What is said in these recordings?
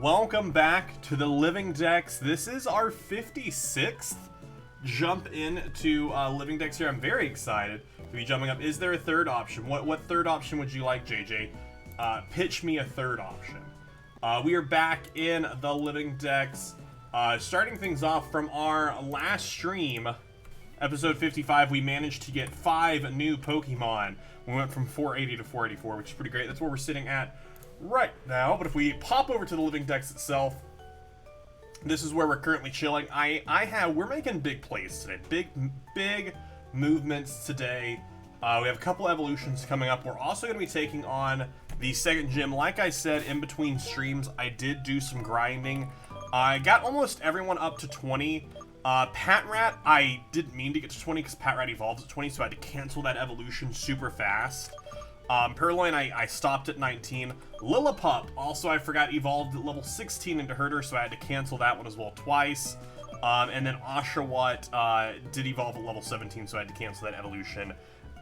Welcome back to the Living Decks. This is our 56th jump into Living Decks here. I'm very excited to be jumping up. Is there a third option? What third option would you like, JJ? Pitch me a third option. We are back in the Living Decks. Starting things off from our last stream, episode 55, we managed to get 5 new Pokemon. We went from 480 to 484, which is pretty great. That's where we're sitting at right now. But if we pop over to the Living Decks itself, this is where we're currently chilling. We're making big plays today. Big movements today. We have a couple evolutions coming up. We're also going to be taking on the second gym. Like I said, in between streams, I did do some grinding. I got almost everyone up to 20. Patrat, I didn't mean to get to 20 because Patrat evolves at 20, so I had to cancel that evolution super fast. Perloin, I stopped at 19. Lillipup, also I forgot, evolved at level 16 into Herder, so I had to cancel that one as well twice. And then Oshawott did evolve at level 17, so I had to cancel that evolution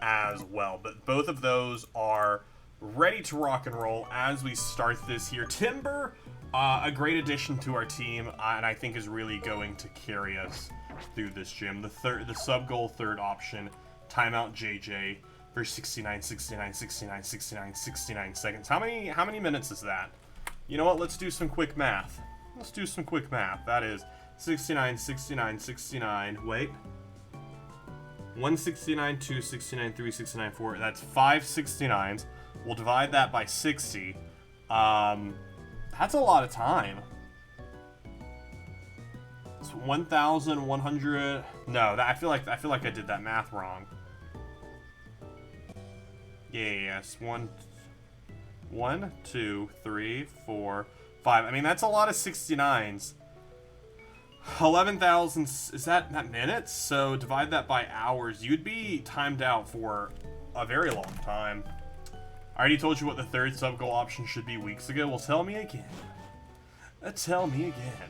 as well. But both of those are ready to rock and roll as we start this here. Timber, a great addition to our team, and I think is really going to carry us through this gym. The sub-goal third option, timeout JJ for 69 seconds. How many minutes is that? You know what, let's do some quick math. That is 69, wait. 169, 269, 369, 4. That's 5 69s. We'll divide that by 60. That's a lot of time. It's 1,100. No, I feel like I did that math wrong. Yes, 1, 2, 3, 4, 5. I mean, that's a lot of 69s. 11,000, is that minutes? So divide that by hours. You'd be timed out for a very long time. I already told you what the third sub-goal option should be weeks ago. Well, tell me again. Tell me again.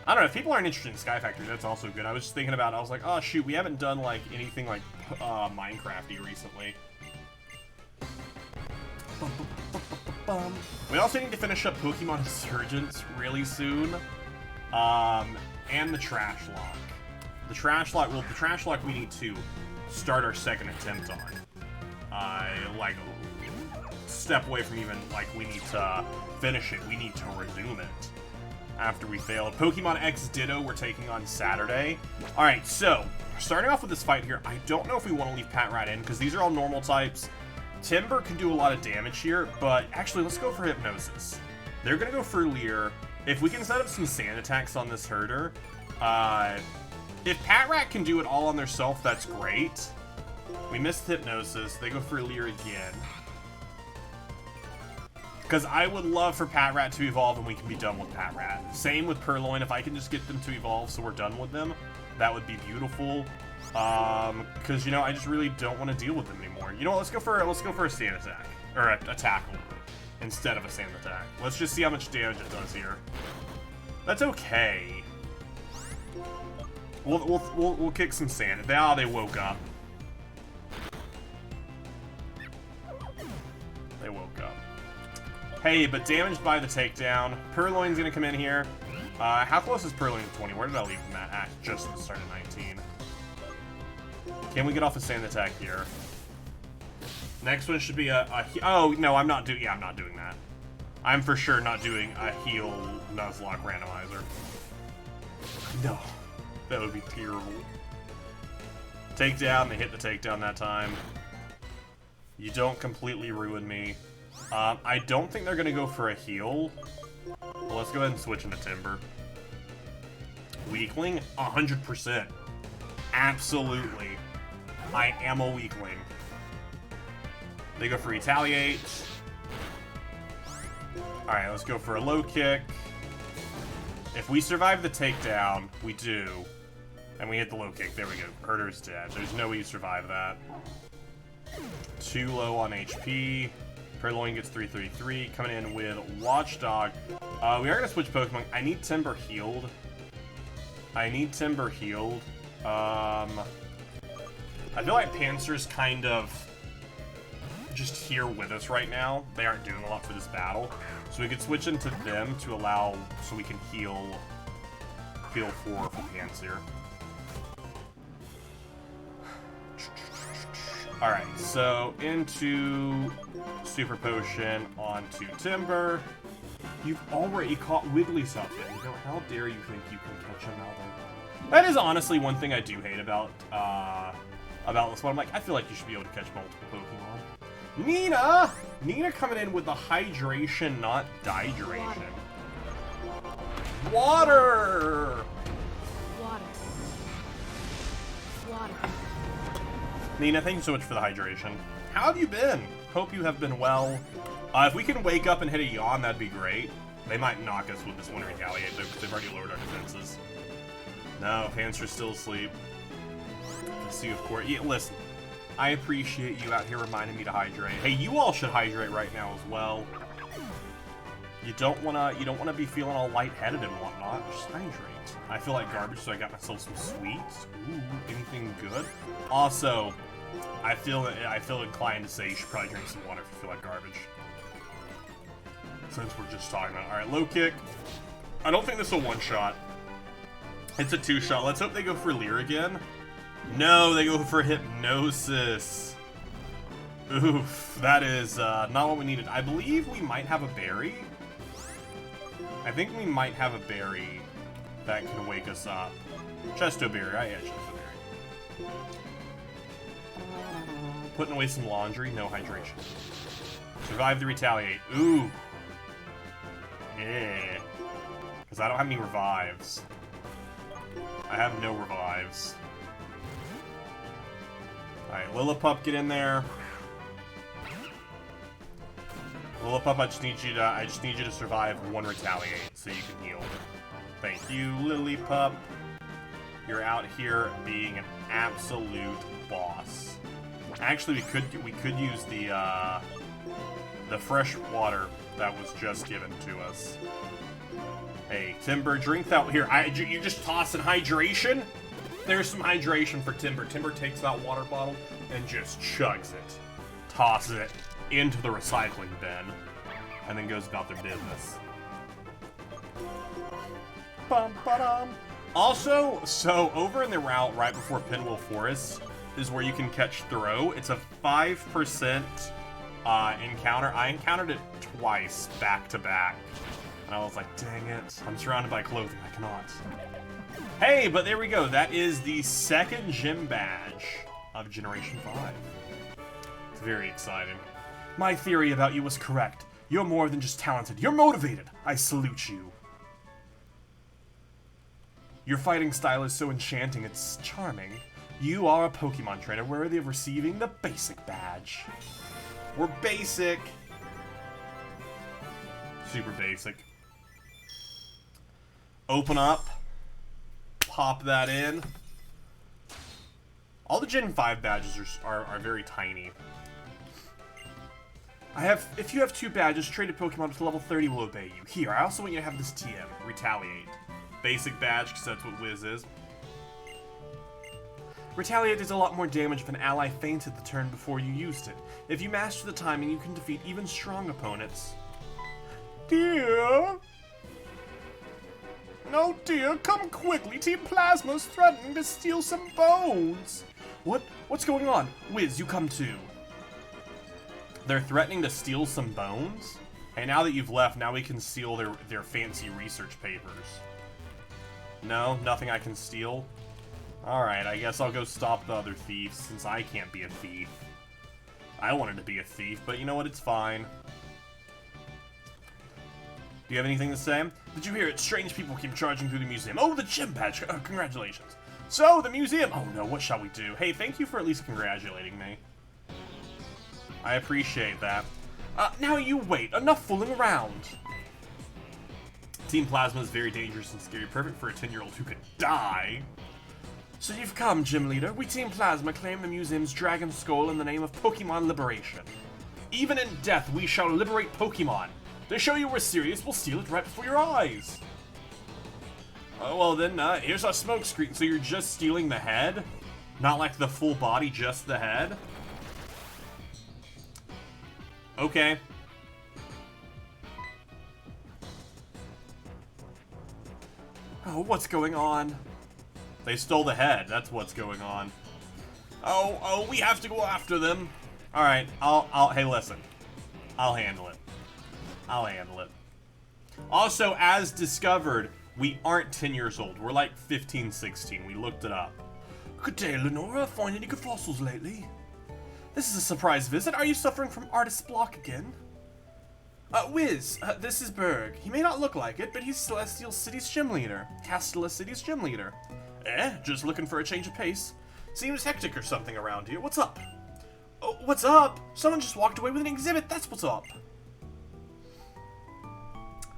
I don't know, if people aren't interested in Sky Factory, that's also good. I was just thinking about it, I was like, oh shoot, we haven't done like anything like Minecraft-y recently. We also need to finish up Pokemon Insurgence really soon. And the Trash Lock. The Trash Lock we need to start our second attempt on. Like, step away from even, like, we need to finish it. We need to resume it after we failed. Pokemon X Ditto we're taking on Saturday. Alright, so, starting off with this fight here, I don't know if we want to leave Patrat in, because these are all normal types. Timber can do a lot of damage here, but actually, let's go for Hypnosis. They're going to go for Leer. If we can set up some sand attacks on this Herder, if Patrat can do it all on their self, that's great. We missed Hypnosis. They go for Leer again. Because I would love for Patrat to evolve and we can be done with Patrat. Same with Perloin. If I can just get them to evolve so we're done with them, that would be beautiful. Because, you know, I just really don't want to deal with them anymore. You know what? Let's go for a sand attack. Or a tackle instead of a sand attack. Let's just see how much damage it does here. That's okay. We'll kick some sand. They woke up. They woke up. Hey, but damaged by the takedown. Perloin's gonna come in here. How close is Perloin to 20? Where did I leave him at? Just at the start of 19. Can we get off a sand attack here? Next one should be oh, no, I'm not doing that. I'm for sure not doing a heal Nuzlocke randomizer. No. That would be terrible. Takedown, they hit the takedown that time. You don't completely ruin me. I don't think they're going to go for a heal. Well, let's go ahead and switch into Timber. Weakling? 100%. Absolutely. I am a weakling. They go for Retaliate. Alright, let's go for a low kick. If we survive the takedown, we do. And we hit the low kick. There we go. Herder's dead. There's no way you survive that. Too low on HP. Perloin gets 333. Coming in with Watchdog. We are going to switch Pokemon. I need Timber healed. I feel like Pancer's kind of just here with us right now. They aren't doing a lot for this battle. So we could switch into them to allow, so we can heal for Panpour. Alright, so into Super Potion, onto Timber. You've already caught Wiggly something. You know, how dare you think you can catch another? That is honestly one thing I do hate about this one. I'm like, I feel like you should be able to catch multiple Pokemon. Nina! Nina coming in with the hydration, not dehydration. Water! Water. Water. Nina, thank you so much for the hydration. How have you been? Hope you have been well. If we can wake up and hit a yawn, that'd be great. They might knock us with this one retaliate, though, because they've already lowered our defenses. No, Pancer's still asleep. Let's see, of course. Yeah, listen. I appreciate you out here reminding me to hydrate. Hey, you all should hydrate right now as well. You don't wanna be feeling all lightheaded and whatnot. Just hydrate. I feel like garbage, so I got myself some sweets. Ooh, anything good? Also, I feel inclined to say you should probably drink some water if you feel like garbage. Since we're just talking about it. Alright, low kick. I don't think this will one-shot. It's a two-shot. Let's hope they go for Leer again. No, they go for Hypnosis. Oof, that is not what we needed. I believe we might have a berry. I think we might have a berry that can wake us up. Chesto berry. Yeah, Chesto berry. Putting away some laundry. No hydration. Survive the retaliate. Ooh. Yeah. Because I don't have any revives. I have no revives. Alright, Lillipup, get in there. Lillipup, I just need you to survive one retaliate so you can heal. Thank you, Lillipup. You're out here being an absolute boss. Actually, we could use the fresh water that was just given to us. Hey, Timber, drink that. Here, you just tossing hydration? There's some hydration for Timber. Timber takes that water bottle and just chugs it. Tosses it into the recycling bin. And then goes about their business. Bum-ba-dum. Also, so over in the route right before Pinwheel Forest is where you can catch Throw. It's a 5% encounter. I encountered it twice, back to back. And I was like, dang it. I'm surrounded by clothing. I cannot. Hey, but there we go. That is the second gym badge of Generation 5. It's very exciting. My theory about you was correct. You're more than just talented. You're motivated. I salute you. Your fighting style is so enchanting. It's charming. You are a Pokemon trainer worthy of receiving the basic badge. We're basic. Super basic. Open up. Pop that in. All the Gen 5 badges are very tiny. If you have 2 badges, traded Pokemon to level 30 will obey you. Here, I also want you to have this TM, Retaliate. Basic badge, because that's what Wiz is. Retaliate does a lot more damage if an ally fainted the turn before you used it. If you master the timing, you can defeat even strong opponents. Dear? No, dear, come quickly. Team Plasma's threatening to steal some bones. What's going on? Wiz, you come too. They're threatening to steal some bones? Hey, now that you've left, now we can steal their fancy research papers. No? Nothing I can steal? Alright, I guess I'll go stop the other thieves, since I can't be a thief. I wanted to be a thief, but you know what? It's fine. Do you have anything to say? Did you hear it? Strange people came charging through the museum. Oh, the gym badge! Congratulations. So, the museum! Oh no, what shall we do? Hey, thank you for at least congratulating me. I appreciate that. Now you wait. Enough fooling around. Team Plasma is very dangerous and scary. Perfect for a 10-year-old who could die. So you've come, Gym Leader. We Team Plasma claim the museum's Dragon Skull in the name of Pokemon Liberation. Even in death, we shall liberate Pokemon. To show you we're serious, we'll steal it right before your eyes. Oh, well then, here's our smoke screen. So you're just stealing the head? Not like the full body, just the head? Okay. Oh, what's going on? They stole the head. That's what's going on. Oh, we have to go after them. All right, hey, listen. I'll handle it. I'll handle it. Also, as discovered, we aren't 10 years old. We're like 15, 16. We looked it up. Good day, Lenora. Find any good fossils lately? This is a surprise visit. Are you suffering from artist's block again? Wiz, this is Berg. He may not look like it, but he's Celestial City's gym leader. Castella City's gym leader. Just looking for a change of pace. Seems hectic or something around here. What's up? Oh, what's up? Someone just walked away with an exhibit. That's what's up.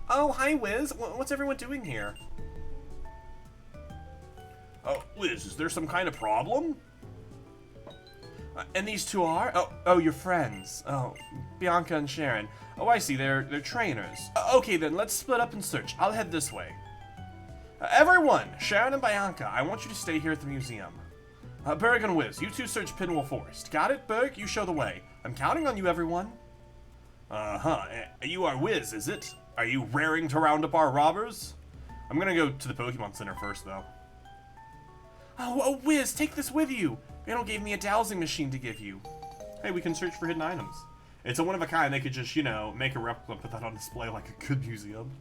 Oh, hi, Wiz. What's everyone doing here? Oh, Wiz, is there some kind of problem? And these two are? Oh, you're friends. Oh, Bianca and Sharon. Oh, I see. They're trainers. Okay, then, let's split up and search. I'll head this way. Everyone, Sharon and Bianca, I want you to stay here at the museum. Berg and Wiz, you two search Pinwheel Forest. Got it, Berg? You show the way. I'm counting on you, everyone. You are Wiz, is it? Are you raring to round up our robbers? I'm gonna go to the Pokemon Center first, though. Oh, Wiz, take this with you. Randall gave me a dowsing machine to give you. Hey, we can search for hidden items. It's a one-of-a-kind. They could just, you know, make a replica and put that on display like a good museum.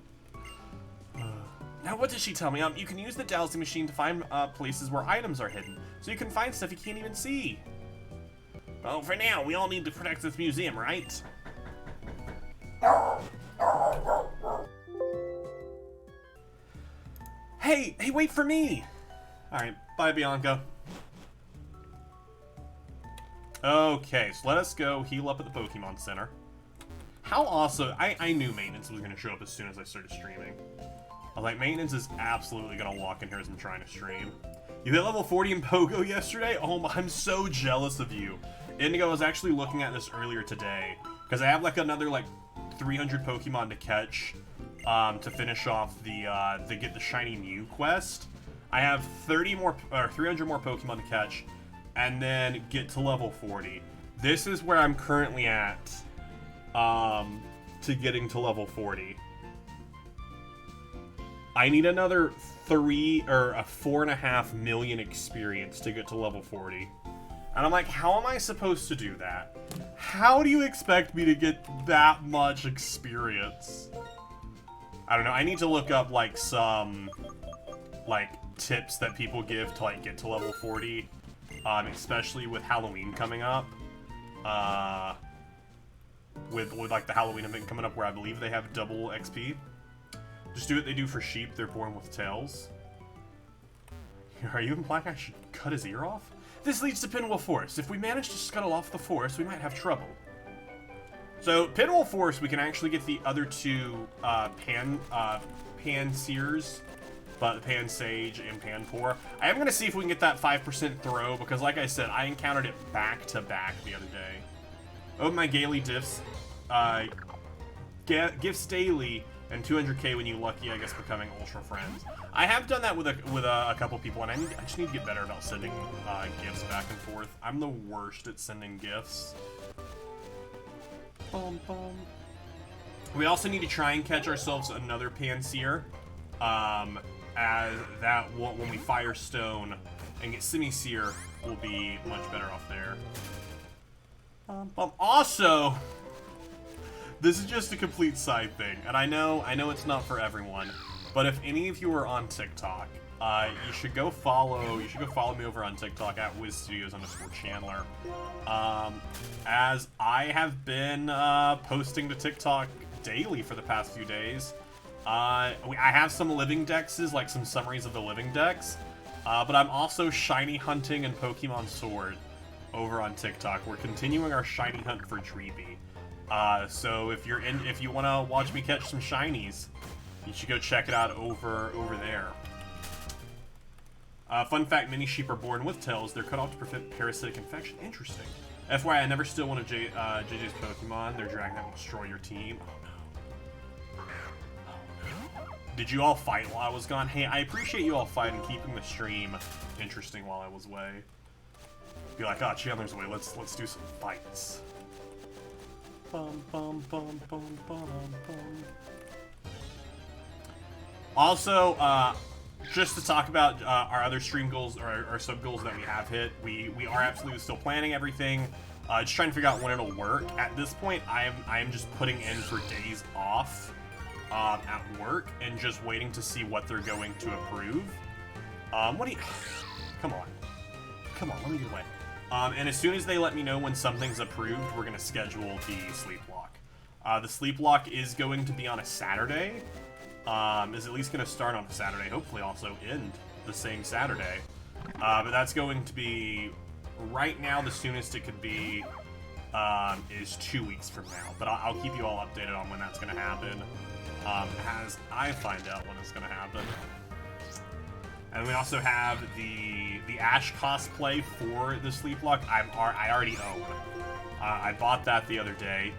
Now, what did she tell me? You can use the dowsing machine to find places where items are hidden, so you can find stuff you can't even see. Well, for now, we all need to protect this museum, right? Hey, wait for me! Alright, bye, Bianca. Okay, so let us go heal up at the Pokemon Center. How awesome. I knew maintenance was going to show up as soon as I started streaming. I was like, maintenance is absolutely going to walk in here as I'm trying to stream. You hit level 40 in Pogo yesterday? Oh, I'm so jealous of you. Indigo, I was actually looking at this earlier today, because I have like another like 300 Pokemon to catch to finish off the get the shiny Mew quest. I have 300 more Pokemon to catch, and then get to level 40. This is where I'm currently at to getting to level 40. I need another 4.5 million experience to get to level 40. And I'm like, how am I supposed to do that? How do you expect me to get that much experience? I don't know. I need to look up like some like tips that people give to like get to level 40, especially with Halloween coming up. With like the Halloween event coming up, where I believe they have double XP. Just do what they do for sheep. They're born with tails. Are you implying I should cut his ear off? This leads to Pinwheel Forest. If we manage to scuttle off the forest, we might have trouble. So, Pinwheel Forest, we can actually get the other two Panseers, but Pansage and Panpour. I am going to see if we can get that 5% throw, because like I said, I encountered it back-to-back the other day. Oh, my Gaily Diffs. Gifts daily, and 200k when you lucky, I guess, becoming Ultra Friends. I have done that with a couple people, and I just need to get better about sending gifts back and forth. I'm the worst at sending gifts. We also need to try and catch ourselves another Panseer, as that when we Firestone and get Simisear, we'll be much better off there. Also, this is just a complete side thing, and I know it's not for everyone, but if any of you are on TikTok, you should go follow me over on TikTok at WizStudios_Chandler. As I have been posting to TikTok daily for the past few days. I have some living dexes, like some summaries of the living dex, but I'm also shiny hunting and Pokemon Sword over on TikTok. We're continuing our shiny hunt for Dreepy. So if you want to watch me catch some shinies, you should go check it out over there. Fun fact, many sheep are born with tails. They're cut off to prevent parasitic infection. Interesting. FYI, I never steal one of JJ's Pokemon. Their Dragonite will destroy your team. Oh no. Did you all fight while I was gone? Hey, I appreciate you all fighting, keeping the stream interesting while I was away. Be like, oh, Chandler's away. Let's do some fights. Also, just to talk about our other stream goals or our sub goals that we have hit, we are absolutely still planning everything. Just trying to figure out when it'll work. At this point, I am just putting in for days off at work and just waiting to see what they're going to approve. What do you... Come on. Come on, let me get away. And as soon as they let me know when something's approved, we're going to schedule the sleep lock. The sleep lock is going to be on a Saturday. Is at least going to start on a Saturday, hopefully also end the same Saturday. But that's going to be... Right now, the soonest it could be is 2 weeks from now. But I'll keep you all updated on when that's going to happen as I find out when it's going to happen. And we also have the Ash cosplay for the sleep lock. I already own. I bought that the other day.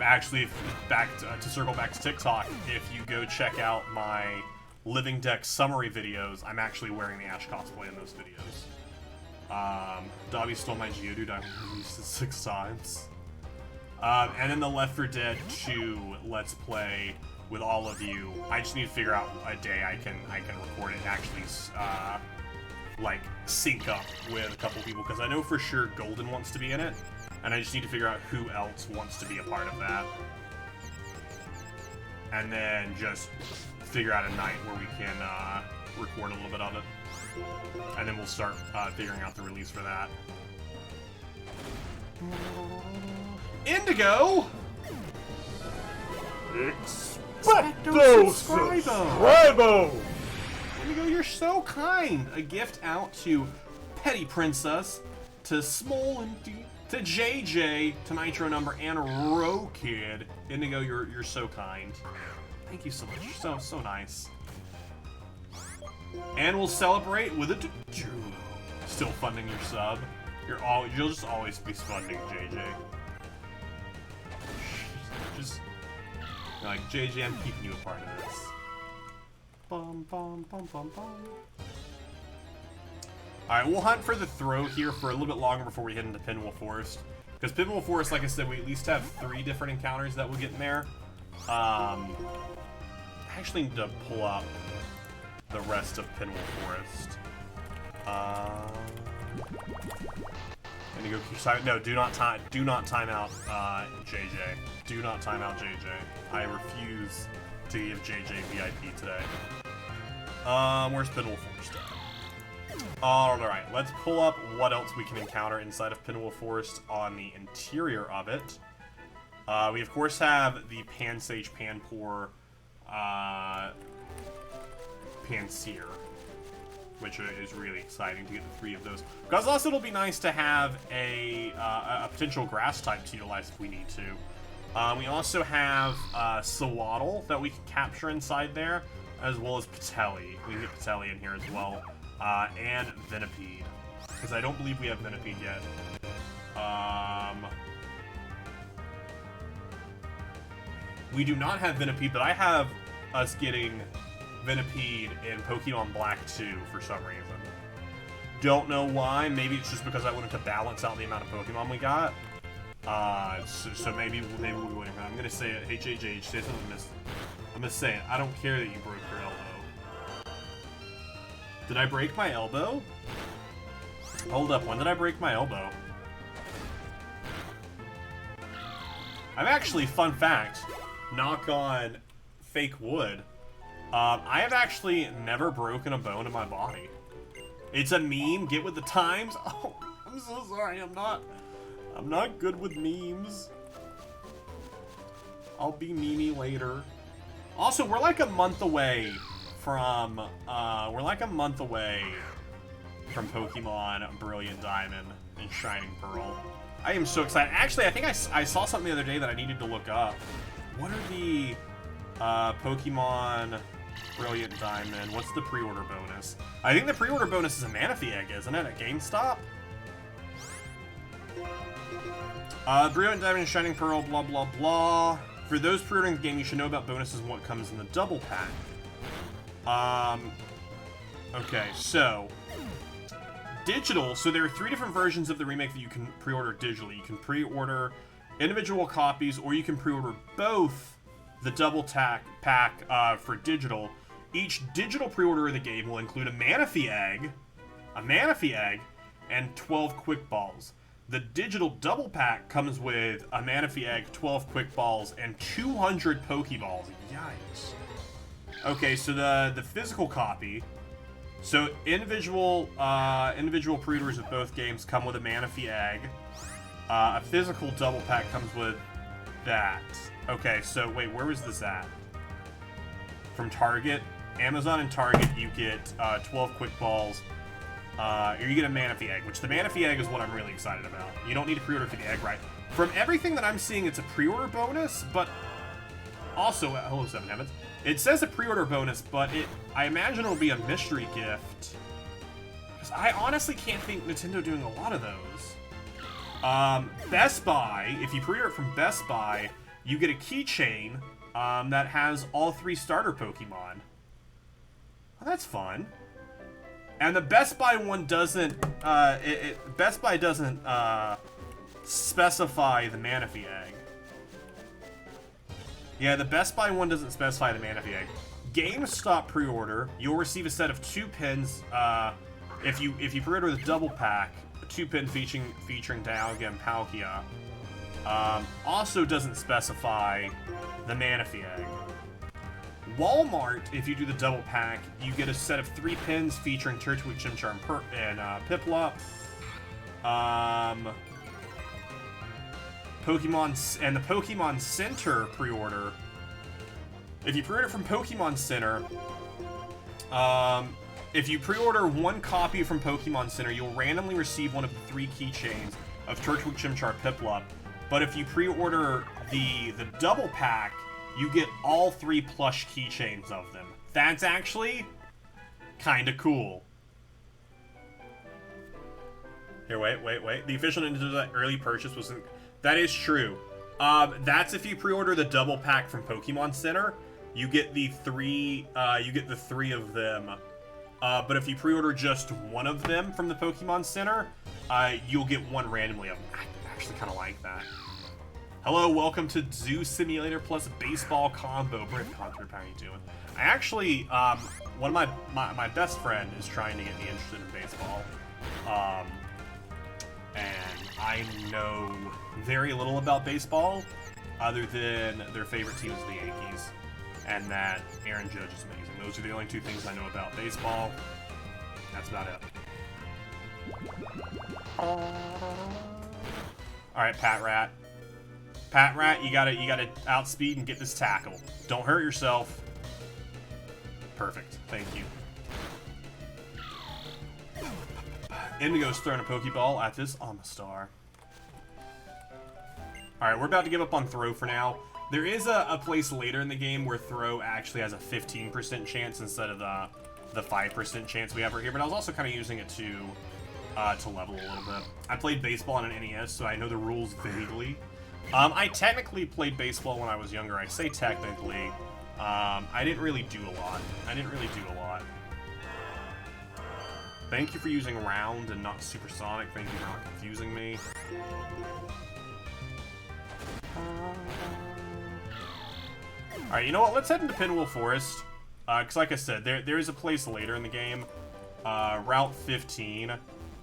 Actually, to circle back to TikTok, if you go check out my Living Deck summary videos, I'm actually wearing the Ash cosplay in those videos. Dobby stole my Geodude. I released it 6 times. And then the Left 4 Dead 2 Let's Play with all of you. I just need to figure out a day I can record it and actually like sync up with a couple people, because I know for sure Golden wants to be in it, and I just need to figure out who else wants to be a part of that. And then just figure out a night where we can record a little bit of it. And then we'll start figuring out the release for that. Indigo! Expecto Subscribo! Indigo, you're so kind! A gift out to Petty Princess, to Small and to JJ, to Nitro Number, and Ro Kid. Indigo, you're so kind. Thank you so much. So nice. And we'll celebrate with a still funding your sub. You'll just always be funding JJ. Just like JJ, I'm keeping you a part of this. Bum bum bum bum bum. Alright, we'll hunt for the throw here for a little bit longer before we head into Pinwheel Forest. Because Pinwheel Forest, like I said, we at least have 3 different encounters that we'll get in there. I actually need to pull up the rest of Pinwheel Forest. Indigo keeps time. No, do not time out JJ. Do not time out JJ. I refuse to give JJ VIP today. Where's Pinwheel Forest at? Alright, let's pull up what else we can encounter inside of Pinwheel Forest on the interior of it. We of course have the Pansage, Panpour, Panseer, which is really exciting to get the 3 of those. Because also it'll be nice to have a potential grass type to utilize if we need to. We also have Sawaddle that we can capture inside there, as well as Patelli. We can get Patelli in here as well. And Vinipede, because I don't believe we have Vinipede yet. We do not have Vinipede, but I have us getting Vinipede in Pokemon Black 2 for some reason. Don't know why. Maybe it's just because I wanted to balance out the amount of Pokemon we got. So maybe we'll be waiting. I'm gonna say it. Hey JJ, say something. I'm gonna say it. I don't care that you broke your elbow. Did I break my elbow? Hold up. When did I break my elbow? I've actually, fun fact, knock on fake wood. I have actually never broken a bone in my body. It's a meme. Get with the times. Oh, I'm so sorry. I'm not good with memes. I'll be memey later. Also, we're like a month away from Pokemon Brilliant Diamond and Shining Pearl. I am so excited. Actually, I think I saw something the other day that I needed to look up. What are the Pokemon Brilliant Diamond? What's the pre-order bonus? I think the pre-order bonus is a Manaphy egg, isn't it? At GameStop? Brilliant Diamond and Shining Pearl, blah, blah, blah. For those pre-ordering the game, you should know about bonuses and what comes in the double pack. Okay, so digital. So there are 3 different versions of the remake that you can pre-order digitally. You can pre-order individual copies, or you can pre-order both the double pack for digital Each digital pre-order of the game will include a Manaphy egg, and 12 quick balls. The digital double pack comes with a Manaphy egg, 12 quick balls, and 200 Pokeballs. Yikes. Okay, so the physical copy. So individual pre-orders of both games come with a Manaphy egg. A physical double pack comes with that. Okay, so wait, where was this at? From Target. Amazon and Target, you get 12 quick balls. Or you get a Manaphy egg, which the Manaphy egg is what I'm really excited about. You don't need to pre-order for the egg, right? From everything that I'm seeing, it's a pre-order bonus, but also, hello, Seven Heavens. It says a pre-order bonus, but I imagine it'll be a mystery gift. Because I honestly can't think Nintendo doing a lot of those. Best Buy, if you pre-order from Best Buy, you get a keychain that has all 3 starter Pokemon. Well, that's fun. And the Best Buy one doesn't, Best Buy doesn't specify the Manaphy egg. Yeah, the Best Buy one doesn't specify the Manaphy egg. GameStop pre-order, you'll receive a set of 2 pins. If you pre-order the double pack, 2 pins featuring Dialga and Palkia. Also doesn't specify the Manaphy egg. Walmart, if you do the double pack, you get a set of 3 pins featuring Turtwig, Chimchar, and Piplup. And the Pokemon Center pre-order. If you pre-order from Pokemon Center, if you pre-order 1 copy from Pokemon Center, you'll randomly receive one of the 3 keychains of Turtwig, Chimchar, Piplup. But if you pre-order the double pack, you get all 3 plush keychains of them. That's actually kind of cool. Here, wait. The official Nintendo early purchase wasn't... That is true. That's if you pre-order the double pack from Pokemon Center. You get the 3 of them. But if you pre-order just 1 of them from the Pokemon Center, you'll get 1 randomly of them. I actually kind of like that. Hello, welcome to Zoo Simulator plus Baseball Combo. Britt Contra, how are you doing? I actually, one of my best friend is trying to get me interested in baseball. And I know very little about baseball, other than their favorite team is the Yankees, and that Aaron Judge is amazing. Those are the only 2 things I know about baseball. That's about it. Alright, Pat Rat. Pat Rat, you gotta outspeed and get this tackle. Don't hurt yourself. Perfect. Thank you. Indigo's throwing a Pokeball at this Amistar. Alright, we're about to give up on Throw for now. There is a place later in the game where Throw actually has a 15% chance instead of the 5% chance we have right here, but I was also kind of using it to level a little bit. I played baseball on an NES, so I know the rules vaguely. I technically played baseball when I was younger. I say technically. I didn't really do a lot. Thank you for using round and not supersonic. Thank you for not confusing me. Alright, you know what? Let's head into Pinwheel Forest. Because like I said, there is a place later in the game. Route 15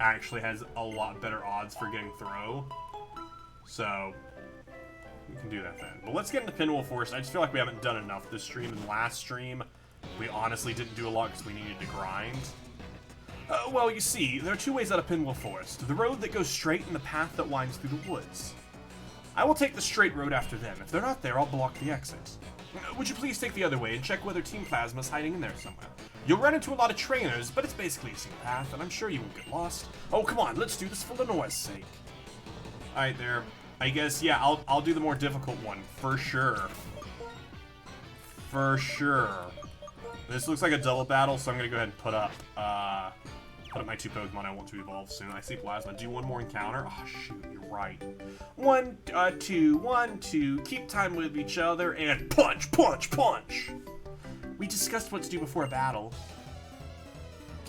actually has a lot better odds for getting Throw. So... we can do that then. But let's get into Pinwheel Forest. I just feel like we haven't done enough this stream. And last stream, we honestly didn't do a lot because we needed to grind. Well, you see, there are 2 ways out of Pinwheel Forest. The road that goes straight and the path that winds through the woods. I will take the straight road after them. If they're not there, I'll block the exit. Would you please take the other way and check whether Team Plasma's hiding in there somewhere? You'll run into a lot of trainers, but it's basically a single path, and I'm sure you won't get lost. Oh, come on, let's do this for Lenore's sake. Alright, there. I guess, yeah, I'll do the more difficult one, for sure. For sure. This looks like a double battle, so I'm gonna go ahead and put up my 2 Pokemon I want to evolve soon. I see Plasma. Do 1 more encounter. Oh, shoot, you're right. 1, 2, 1, 2. Keep time with each other, and punch, punch, punch! We discussed what to do before a battle.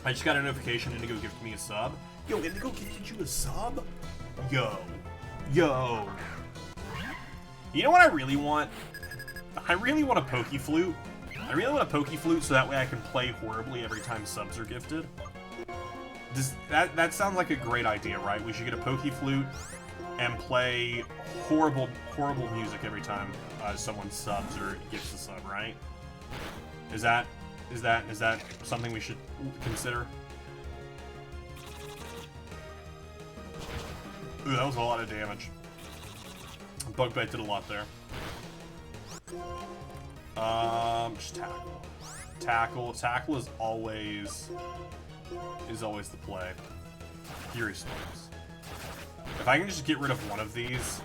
I just got a notification. Indigo gifted me a sub. Yo, Indigo gifted you a sub? Yo. Yo. You know what I really want? I really want a Pokeflute. I really want a Pokeflute so that way I can play horribly every time subs are gifted. That sounds like a great idea, right? We should get a Pokeflute and play horrible music every time someone subs or gifts a sub, right? Is that something we should consider? Ooh, that was a lot of damage. Bug Bite did a lot there. Just tackle. Tackle is always the play. Fury Storms. If I can just get rid of one of these.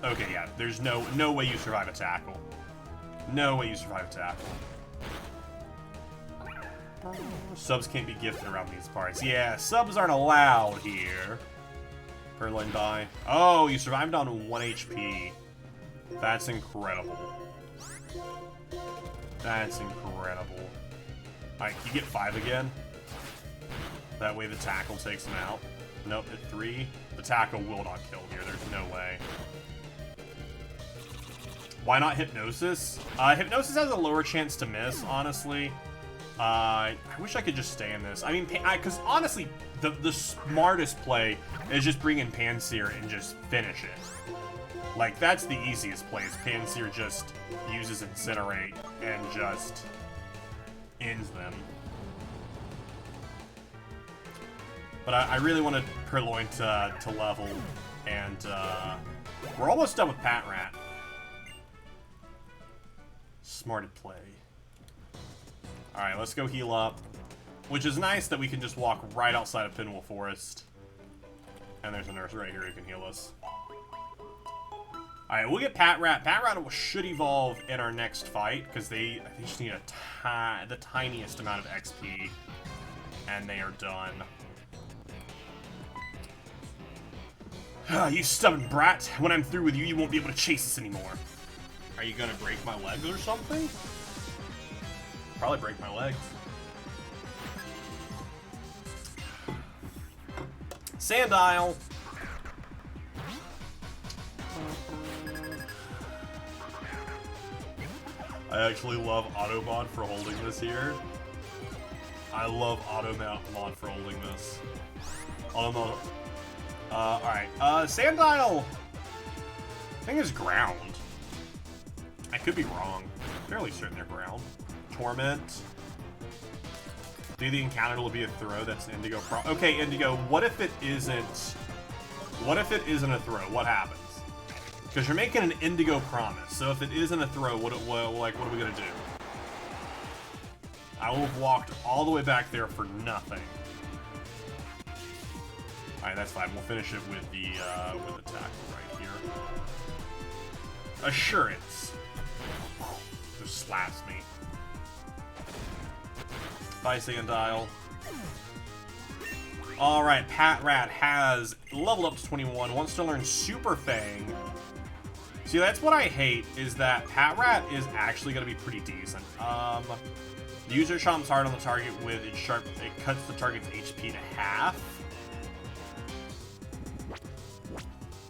Okay, yeah. There's no way you survive a tackle. No way you survive a tackle. Subs can't be gifted around these parts. Yeah, subs aren't allowed here. Perloin die. Oh, you survived on 1 HP. That's incredible. That's incredible. Alright, you get 5 again. That way the tackle takes him out. Nope, at 3. The tackle will not kill here. There's no way. Why not Hypnosis? Hypnosis has a lower chance to miss, honestly. I wish I could just stay in this. I mean, because honestly, the smartest play is just bring in Pansear and just finish it. Like, that's the easiest play, is Pansear just uses Incinerate and just ends them. But I really wanted Perloin to level, and we're almost done with Patrat. Smarted play. Alright, let's go heal up. Which is nice that we can just walk right outside of Pinwheel Forest. And there's a nurse right here who can heal us. Alright, we'll get Patrat. Patrat should evolve in our next fight, because they just need the tiniest amount of XP. And they are done. You stubborn brat. When I'm through with you, you won't be able to chase us anymore. Are you gonna break my legs or something? Probably break my legs. Sandile. I actually love Automod for holding this here. I love Automod for holding this. Automod. Alright. Sandile! I think it's ground. I could be wrong. I'm fairly certain they're ground. Torment. Do the encounter will be a throw? That's an Indigo pro. Okay, Indigo, what if it isn't... What if it isn't a throw? What happens? Because you're making an Indigo promise. So if it isn't a throw, what are we gonna do? I will have walked all the way back there for nothing. Alright, that's fine. We'll finish it with the tackle right here. Assurance. Just slaps me. Bye, Sandile. Alright, Patrat has leveled up to 21, wants to learn Super Fang. See, that's what I hate, is that Patrat is actually going to be pretty decent. The user chomps hard on the target with its sharp, it cuts the target's HP to half.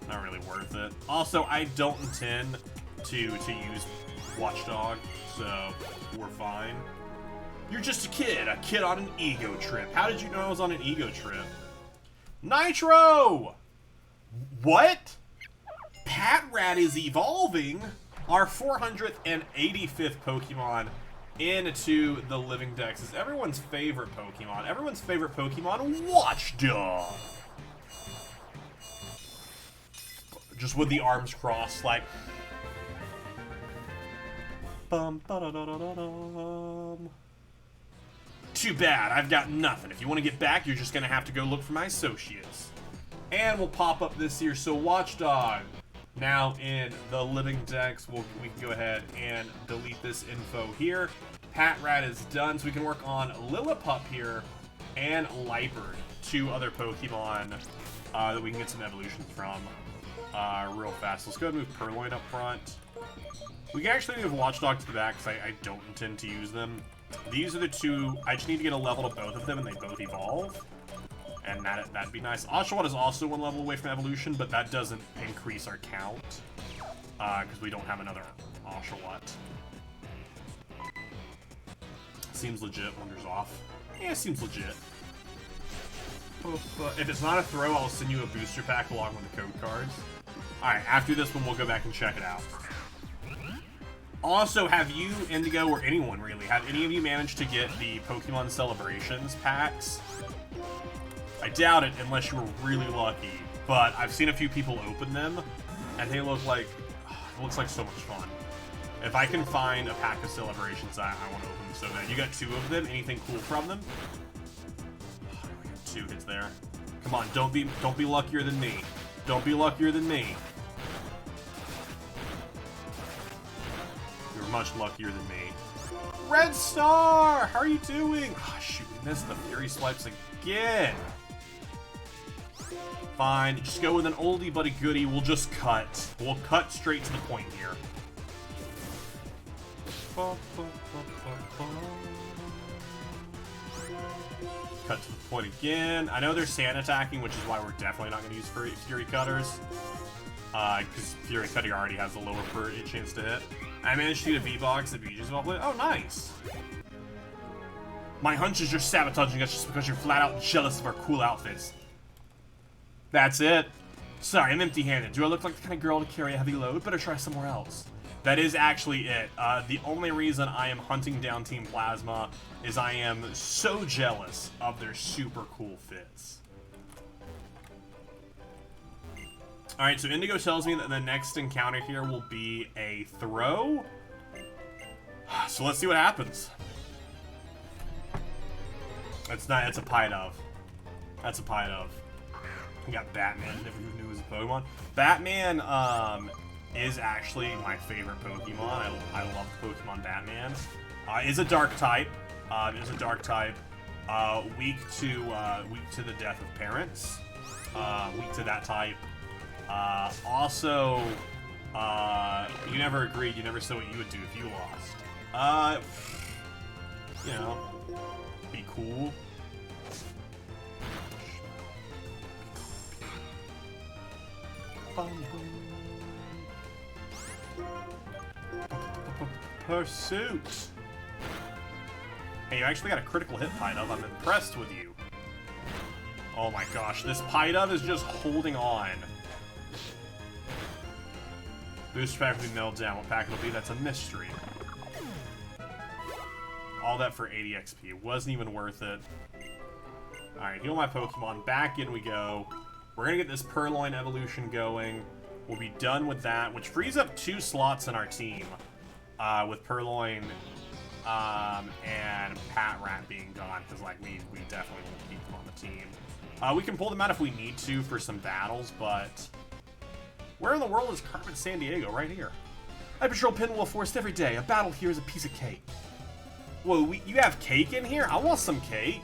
Not really worth it. Also, I don't intend to use Watchdog, so we're fine. You're just a kid on an ego trip. How did you know I was on an ego trip? Nitro! What? Patrat is evolving our 485th Pokemon into the Living Dex. Is everyone's favorite Pokemon. Everyone's favorite Pokemon, Watchdog. Just with the arms crossed, like... Bum, ba-da-da-da-da-dum. Too bad, I've got nothing. If you want to get back, you're just going to have to go look for my associates. And we'll pop up this here. So Watchdog, now in the Living Dex, we can go ahead and delete this info here. Patrat is done, so we can work on Lillipup here and Liepard, 2 other Pokemon that we can get some evolutions from real fast. Let's go ahead and move Perloin up front. We can actually move Watchdog to the back because I don't intend to use them. These are the 2. I just need to get a level to both of them, and they both evolve. And that'd be nice. Oshawott is also 1 level away from evolution, but that doesn't increase our count. Because we don't have another Oshawott. seems legit. Wonders off. Yeah, it seems legit. If it's not a throw, I'll send you a booster pack along with the code cards. Alright, after this one, we'll go back and check it out. Also, have you, Indigo, or anyone really, have any of you managed to get the Pokemon Celebrations packs? I doubt it unless you were really lucky, but I've seen a few people open them, and they look like, it looks like so much fun. If I can find a pack of Celebrations, I want to open them so bad. You got 2 of them, anything cool from them? 2 hits there. Come on, don't be luckier than me. Don't be luckier than me. You're much luckier than me. Red Star! How are you doing? Oh, shoot, we missed the Fury Swipes again. Fine, just go with an oldie but a goodie. We'll just cut. We'll cut straight to the point here. Cut to the point again. I know they're sand attacking, which is why we're definitely not going to use Fury Cutters. Because Fury Cutter already has a lower per chance to hit. I managed to get a V-Box that Beaches well played. Oh, nice. My hunch is you're sabotaging us just because you're flat out jealous of our cool outfits. That's it. Sorry, I'm empty-handed. Do I look like the kind of girl to carry a heavy load? Better try somewhere else. That is actually it. The only reason I am hunting down Team Plasma is I am so jealous of their super cool fits. Alright, so Indigo tells me that the next encounter here will be a throw. So let's see what happens. It's not, it's a Pidove. That's a Pidove. We got Batman, never even knew he was a Pokemon. Batman, is actually my favorite Pokemon. I love Pokemon Batman. Is a dark type. Weak to the death of parents. Weak to that type. Also, you never agreed. You never said what you would do if you lost. You know, be cool. Pursuit. Hey, you actually got a critical hit, Pidove. I'm impressed with you. Oh my gosh, this Pidove is just holding on. Booster pack will be milled down. What pack it'll be? That's a mystery. All that for 80 XP. It wasn't even worth it. Alright, heal my Pokemon. Back in we go. We're gonna get this Perloin Evolution going. We'll be done with that, which frees up 2 slots in our team. With Perloin and Patrat being gone, because like we definitely want to keep them on the team. We can pull them out if we need to for some battles, but where in the world is Carmen San Diego? Right here. I patrol Pinwheel Forest every day. A battle here is a piece of cake. Whoa, you have cake in here? I want some cake.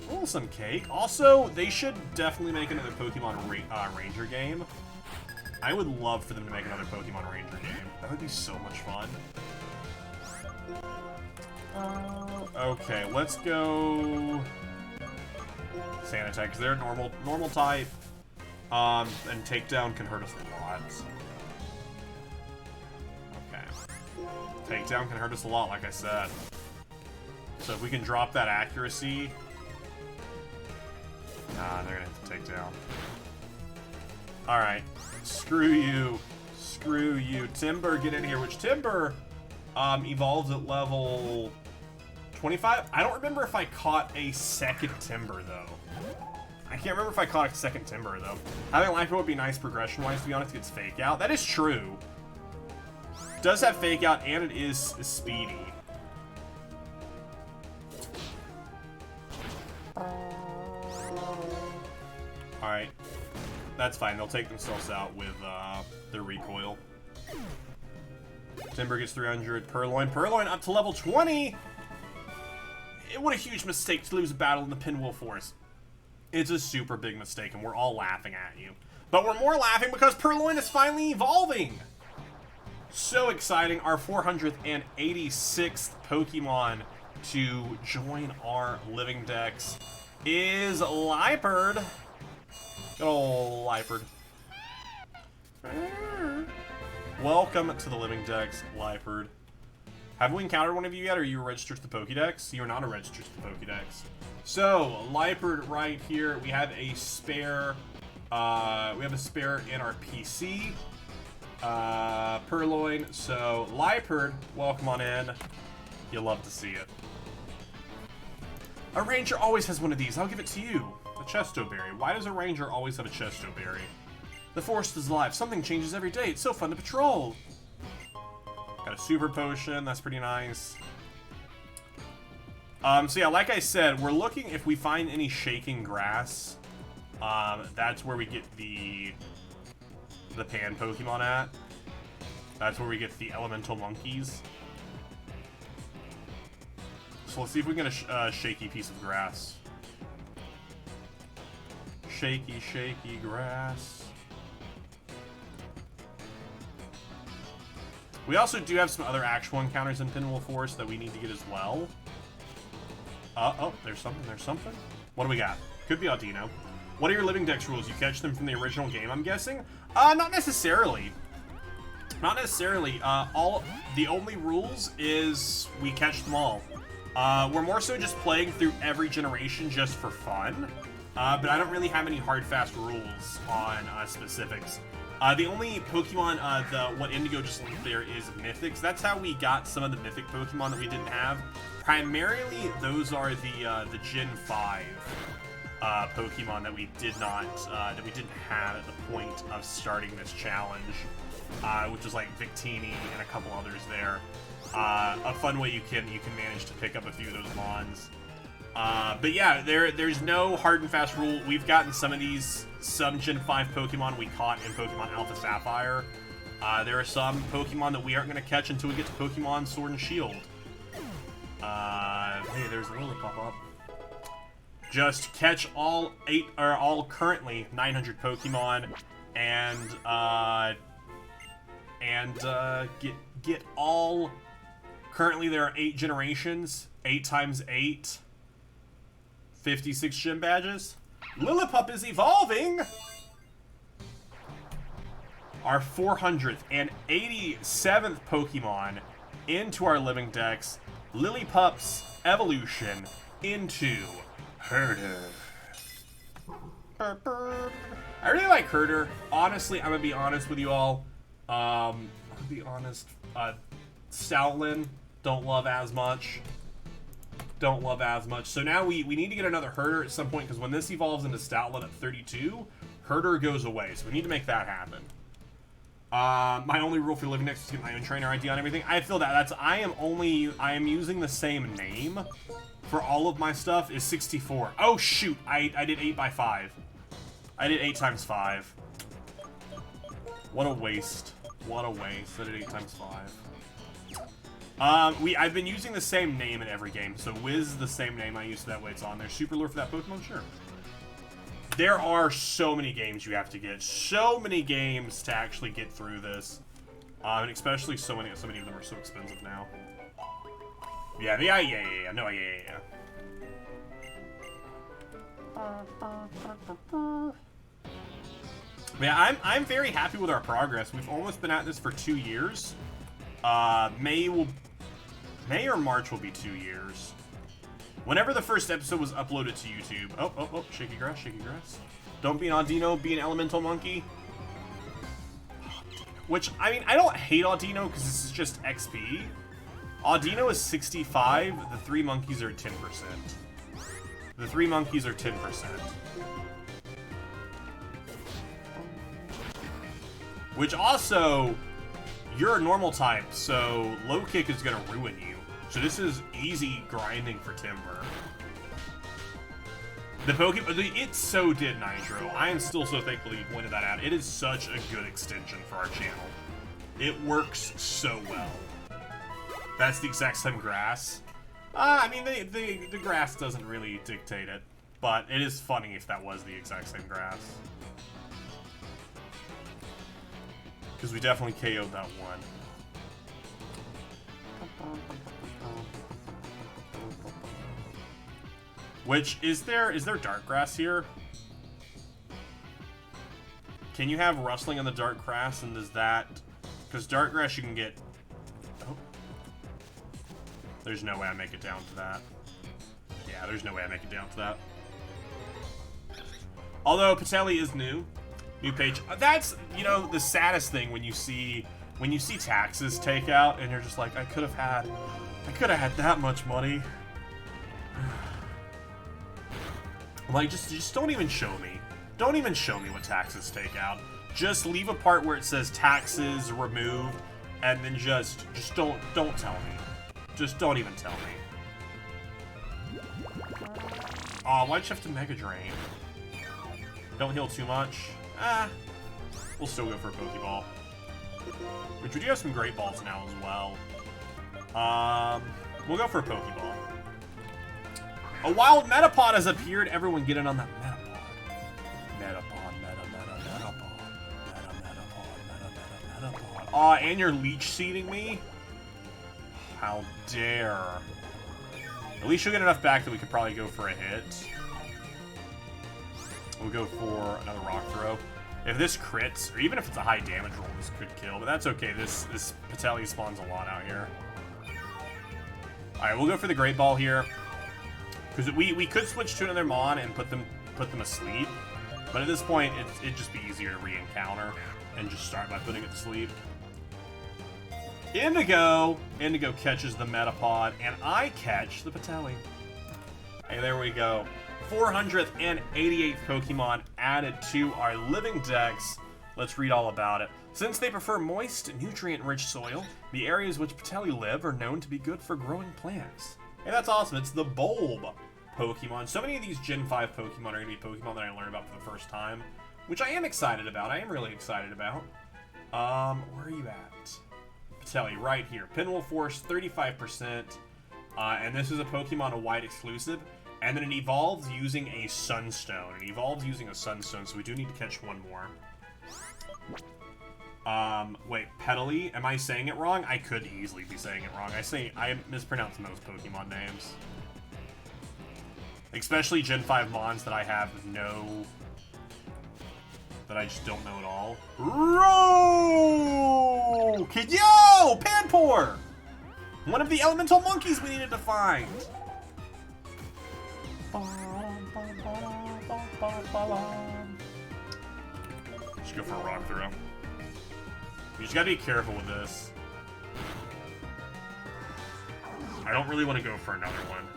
I want some cake. Also, they should definitely make another Pokemon Ranger game. I would love for them to make another Pokemon Ranger game. That would be so much fun. Okay, let's go Sand Attack, because they're a normal type. And Takedown can hurt us a lot. Okay. Takedown can hurt us a lot, like I said. So if we can drop that accuracy... Nah, they're gonna have to take down. Alright. Screw you. Screw you. Timber, get in here. Which Timber evolves at level 25? I don't remember if I caught a second Timber, though. I can't remember if I caught a second Timber, though. Having Life would be nice progression-wise, to be honest. It gets Fake Out. That is true. It does have Fake Out, and it is speedy. Alright. That's fine. They'll take themselves out with their recoil. Timber gets 300. Perloin up to level 20! What a huge mistake to lose a battle in the Pinwheel Forest. It's a super big mistake, and we're all laughing at you. But we're more laughing because Perloin is finally evolving! So exciting. Our 486th Pokemon to join our Living Dex is Liepard. Good ol' Liepard. Welcome to the Living Dex, Liepard. Haven't we encountered one of you yet, or are you registered to the Pokédex? You're not a registered to the Pokédex. So, Liepard right here. We have a spare. We have a spare in our PC. Perloin. So, Liepard, welcome on in. You'll love to see it. A ranger always has one of these. I'll give it to you. A Chesto Berry. Why does a ranger always have a Chesto Berry? The forest is alive. Something changes every day. It's so fun to patrol. Got a super potion. That's pretty nice. So yeah, like I said, we're looking if we find any shaking grass. That's where we get the Pan Pokemon at. That's where we get the elemental monkeys. So let's see if we can get a shaky piece of grass. Shaky, shaky grass. We also do have some other actual encounters in Pinwheel Forest that we need to get as well. Oh, there's something. What do we got? Could be Audino. What are your living dex rules? You catch them from the original game, I'm guessing? Not necessarily. Not necessarily. The only rules is we catch them all. We're more so just playing through every generation just for fun. But I don't really have any hard, fast rules on specifics. The only Pokemon, what Indigo just linked there is Mythics. That's how we got some of the Mythic Pokemon that we didn't have. Primarily, those are the Gen 5 Pokemon that we didn't have at the point of starting this challenge, which was like Victini and a couple others there. A fun way you can manage to pick up a few of those Mons. But yeah, there's no hard and fast rule. We've gotten some of these Gen 5 Pokemon we caught in Pokemon Alpha Sapphire. There are some Pokemon that we aren't going to catch until we get to Pokemon Sword and Shield. Hey, there's a Lily pop-up. Just catch all currently 900 Pokemon, and get all. Currently, there are 8 generations. 8 times 8. 56 gym badges. Lillipup is evolving! Our 487th Pokemon into our living dex. Lillipup's evolution into Herder. I really like Herder. Honestly, I'm gonna be honest with you all. I'm gonna be honest. Stoutland, don't love as much. So now we need to get another Herder at some point, because when this evolves into Stoutland at 32, Herder goes away. So we need to make that happen. My only rule for living dex is to get my own trainer ID on everything. I feel that I am using the same name for all of my stuff is 64. Oh shoot, I did 8 by 5. I did 8 times 5. What a waste. What a waste. I did 8 times 5. I've been using the same name in every game, so Wiz is the same name I use, so that way it's on there. Super lure for that Pokemon? Sure. There are so many games you have to get. So many games to actually get through this. And especially so many of them are so expensive now. Yeah. No, yeah. Yeah, I'm very happy with our progress. We've almost been at this for 2 years. May or March will be 2 years. Whenever the first episode was uploaded to YouTube. Oh, shaky grass. Don't be an Audino, be an elemental monkey. Which, I mean, I don't hate Audino because this is just XP. Audino is 65, the 3 monkeys are 10%. The 3 monkeys are 10%. Which also, you're a normal type, so low kick is gonna ruin you. So this is easy grinding for Timber. The Pokemon, it so did Nitro. I am still so thankful that you pointed that out. It is such a good extension for our channel. It works so well. That's the exact same grass. I mean, the grass doesn't really dictate it, but it is funny if that was the exact same grass. Because we definitely KO'd that one. Which, is there dark grass here? Can you have rustling on the dark grass, and does that... Because dark grass you can get... Oh. There's no way I make it down to that. Yeah, there's no way I make it down to that. Although Patelli is new page. That's, you know, the saddest thing when you see taxes take out and you're just like, I could have had that much money. Like, just don't even show me. Don't even show me what taxes take out. Just leave a part where it says taxes removed, and then just don't tell me. Just don't even tell me. Aw, why'd you have to Mega Drain? Don't heal too much. We'll still go for a Pokeball. Which we do have some Great Balls now as well. We'll go for a Pokeball. A wild Metapod has appeared. Everyone get in on that Metapod. Metapod. Aw, and you're leech seeding me? How dare. At least you'll get enough back that we could probably go for a hit. We'll go for another Rock Throw. If this crits, or even if it's a high damage roll, this could kill, but that's okay. This Patelli spawns a lot out here. Alright, we'll go for the Great Ball here. Because we could switch to another Mon and put them asleep. But at this point, it'd just be easier to re-encounter and just start by putting it to sleep. Indigo catches the Metapod, and I catch the Patelli. Hey, there we go. 488th Pokemon added to our living dex. Let's read all about it. Since they prefer moist, nutrient-rich soil, the areas which Patelli live are known to be good for growing plants. Hey, that's awesome. It's the Bulb Pokemon. So many of these Gen 5 Pokemon are going to be Pokemon that I learned about for the first time, which I am excited about. I am really excited about. Where are you at? Patelli, right here. Pinwheel Forest, 35%. And this is a Pokemon, a white exclusive. And then it evolves using a Sunstone. So we do need to catch one more. Wait, Petalii? Am I saying it wrong? I could easily be saying it wrong. I mispronounce most Pokemon names. Especially Gen 5 Mons that I have that I just don't know at all. Yo! Panpour! One of the elemental monkeys we needed to find. Just go for a Rock Throw. You just gotta be careful with this. I don't really want to go for another one.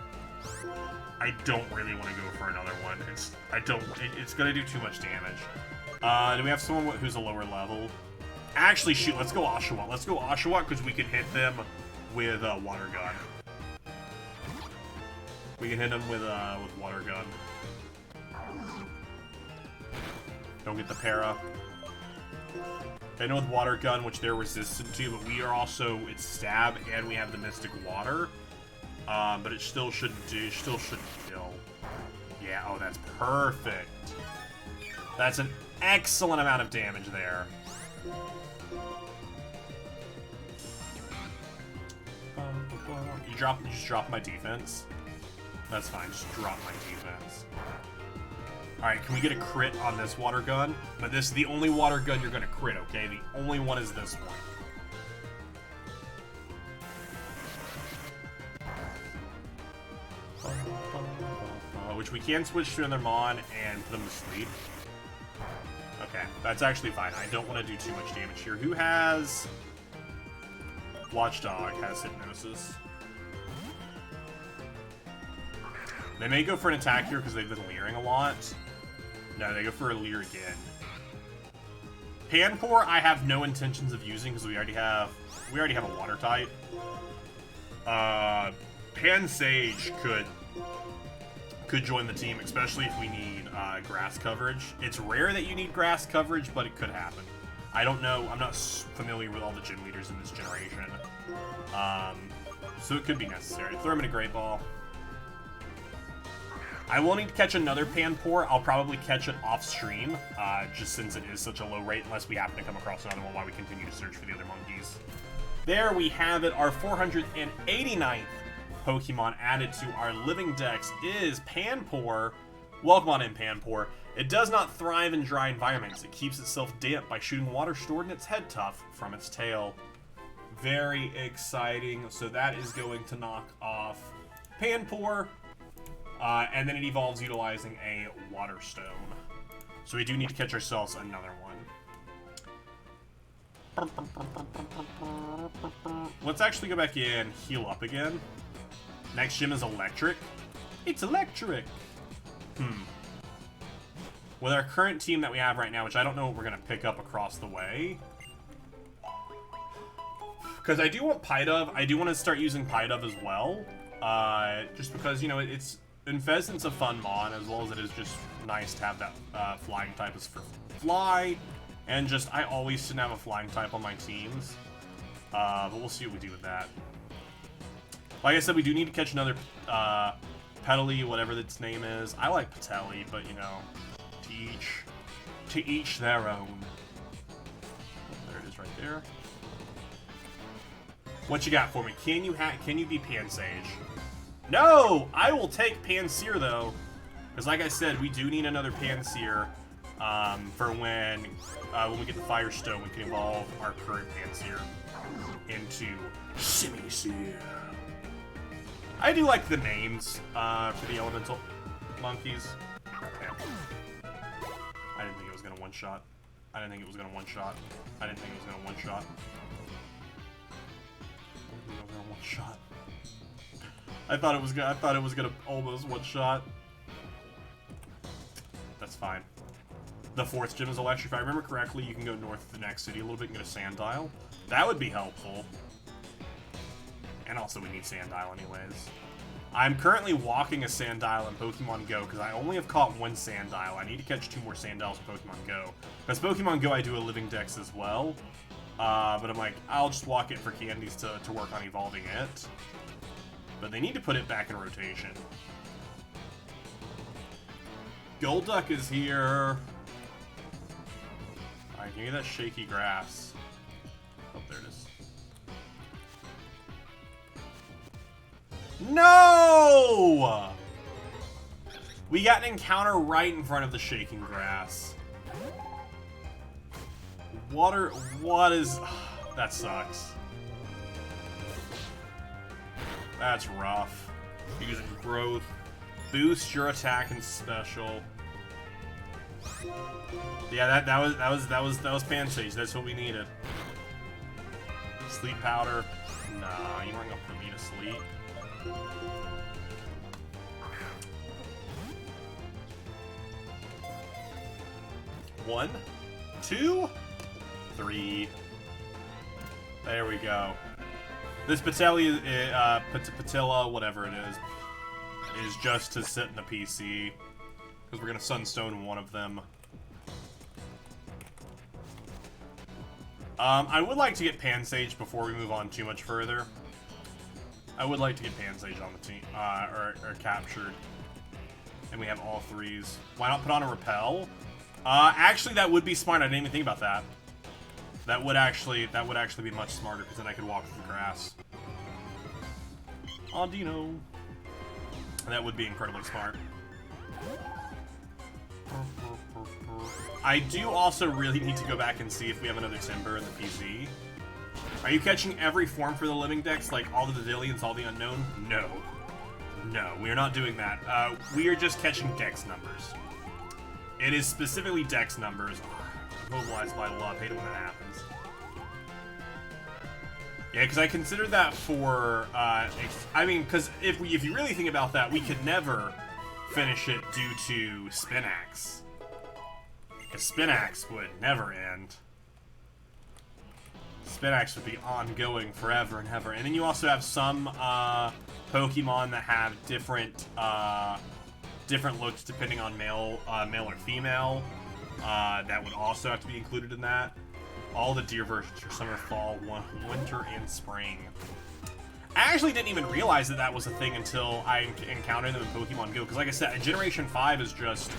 It's gonna do too much damage. Do we have someone who's a lower level? Actually, shoot, let's go Oshawott. Let's go Oshawott because we can hit them with Water Gun. We can hit them with Water Gun. Don't get the para. They know with Water Gun, which they're resistant to, but we are also, it's Stab, and we have the Mystic Water. But it still should kill. Yeah, oh, that's perfect. That's an excellent amount of damage there. You just drop my defense. That's fine, just drop my defense. Alright, can we get a crit on this Water Gun? But this is the only Water Gun you're gonna crit, okay? The only one is this one. Which we can switch to another Mon and put them to sleep. Okay, that's actually fine. I don't want to do too much damage here. Who has... Watchdog has Hypnosis. They may go for an attack here because they've been leering a lot. No, they go for a leer again. Panpour, I have no intentions of using because we already have a water type. Pansage could join the team, especially if we need grass coverage. It's rare that you need grass coverage, but it could happen. I don't know. I'm not familiar with all the gym leaders in this generation. So it could be necessary. Throw him in a Great Ball. I will need to catch another Panpour. I'll probably catch it off stream, just since it is such a low rate, unless we happen to come across another one while we continue to search for the other monkeys. There we have it. Our 489th Pokemon added to our living dex is Panpour. Welcome on in, Panpour. It does not thrive in dry environments. It keeps itself damp by shooting water stored in its head tuft from its tail. Very exciting. So that is going to knock off Panpour. And then it evolves utilizing a Water Stone. So we do need to catch ourselves another one. Let's actually go back in, heal up again. Next gym is Electric. It's Electric! With our current team that we have right now, which I don't know what we're going to pick up across the way. Because I do want Pidove. I do want to start using Pidove as well. Just because, you know, it's... Infestant's a fun mon, as well as it is just nice to have that flying type as for fly. And just, I always didn't have a flying type on my teams. But we'll see what we do with that. Like I said, we do need to catch another Petalii, whatever its name is. I like Petalii, but you know, to each their own. There it is right there. What you got for me? Can you be Pansage? No! I will take Pansear though. Because like I said, we do need another Pansear for when we get the Firestone, we can evolve our current Pansear into Simisear. I do like the names for the elemental monkeys. Okay. I didn't think it was gonna one-shot. I didn't think it was gonna one-shot. I didn't think it was gonna one-shot. One-shot. I thought it was gonna almost one-shot. That's fine. The fourth gym is Electric. If I remember correctly, you can go north of the next city a little bit and get a Sandile. That would be helpful. And also we need Sandile anyways. I'm currently walking a Sandile in Pokemon Go because I only have caught one Sandile. I need to catch 2 more Sandiles in Pokemon Go. Because Pokemon Go I do a Living Dex as well. But I'm like, I'll just walk it for candies to work on evolving it. But they need to put it back in rotation. Golduck is here. Alright, give me that shaky grass. Oh, there it is. No! We got an encounter right in front of the shaking grass. What is... That sucks. That's rough. Using growth. Boost your attack and special. Yeah, that was Pansage. That's what we needed. Sleep powder. Nah, you weren't gonna put me to sleep. One, 2, 3. There we go. This Petalii, Patilla, whatever it is just to sit in the PC. Because we're going to Sunstone one of them. I would like to get Pansage before we move on too much further. I would like to get Pansage on the team, or captured. And we have all 3s. Why not put on a Repel? Actually, that would be smart. I didn't even think about that. That would actually be much smarter, because then I could walk through the grass. Audino. That would be incredibly smart. I do also really need to go back and see if we have another Timber in the PC. Are you catching every form for the Living Dex, like all the Vidillions, all the Unknown? No. No, we are not doing that. We are just catching Dex numbers. It is specifically Dex numbers. Mobilized by love. Hate it when that happens. Yeah, because I consider that for, I mean, because if you really think about that, we could never finish it due to Spinax. Because Spinax would never end. Spinax would be ongoing forever and ever. And then you also have some Pokemon that have different looks depending on male or female. That would also have to be included in that. All the deer versions for summer, fall, winter, and spring. I actually didn't even realize that was a thing until I encountered them in Pokemon Go. Because like I said, Generation 5 is just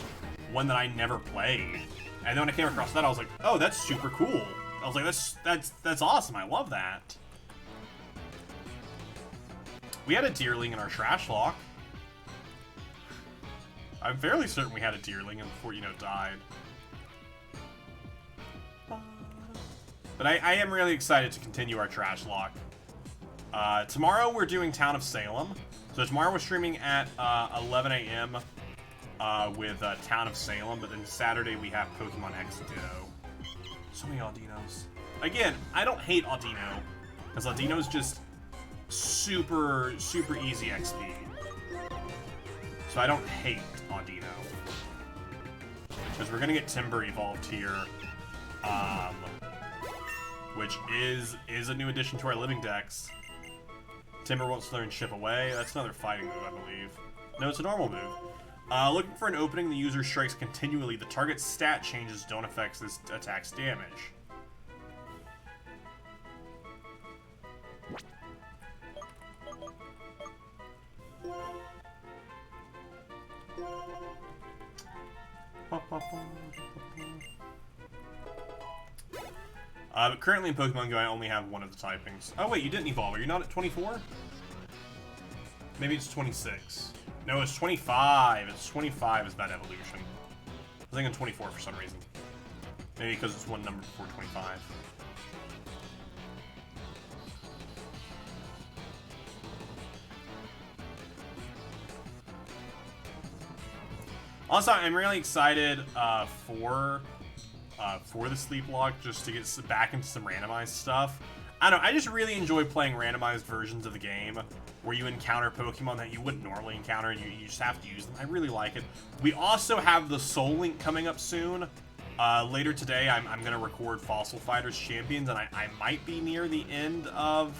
one that I never played. And then when I came across that, I was like, oh, that's super cool. I was like, that's awesome. I love that. We had a Deerling in our Trash Lock. I'm fairly certain we had a Deerling before, you know, died. But I am really excited to continue our trash lock. Tomorrow we're doing Town of Salem. So tomorrow we're streaming at 11 a.m. With Town of Salem, but then Saturday we have Pokemon X Ditto. So many Audinos. Again, I don't hate Audino, because Audino's just super easy XP. So I don't hate Audino. Because we're gonna get Timber evolved here, which is a new addition to our living dex. Timber wants to learn Ship Away. That's another fighting move, I believe. No, it's a normal move. Looking for an opening, the user strikes continually. The target's stat changes don't affect this attack's damage. But currently in Pokemon Go, I only have one of the typings. Oh wait, you didn't evolve. Are you not at 24? Maybe it's 26. No, it's 25. It's 25 is that evolution. I was thinking 24 for some reason. Maybe because it's one number before 25. Also, I'm really excited for the sleep lock, just to get back into some randomized stuff. I don't know, I just really enjoy playing randomized versions of the game where you encounter Pokemon that you wouldn't normally encounter and you just have to use them. I really like it. We also have the Soul Link coming up soon. Later today, I'm going to record Fossil Fighters Champions, and I might be near the end of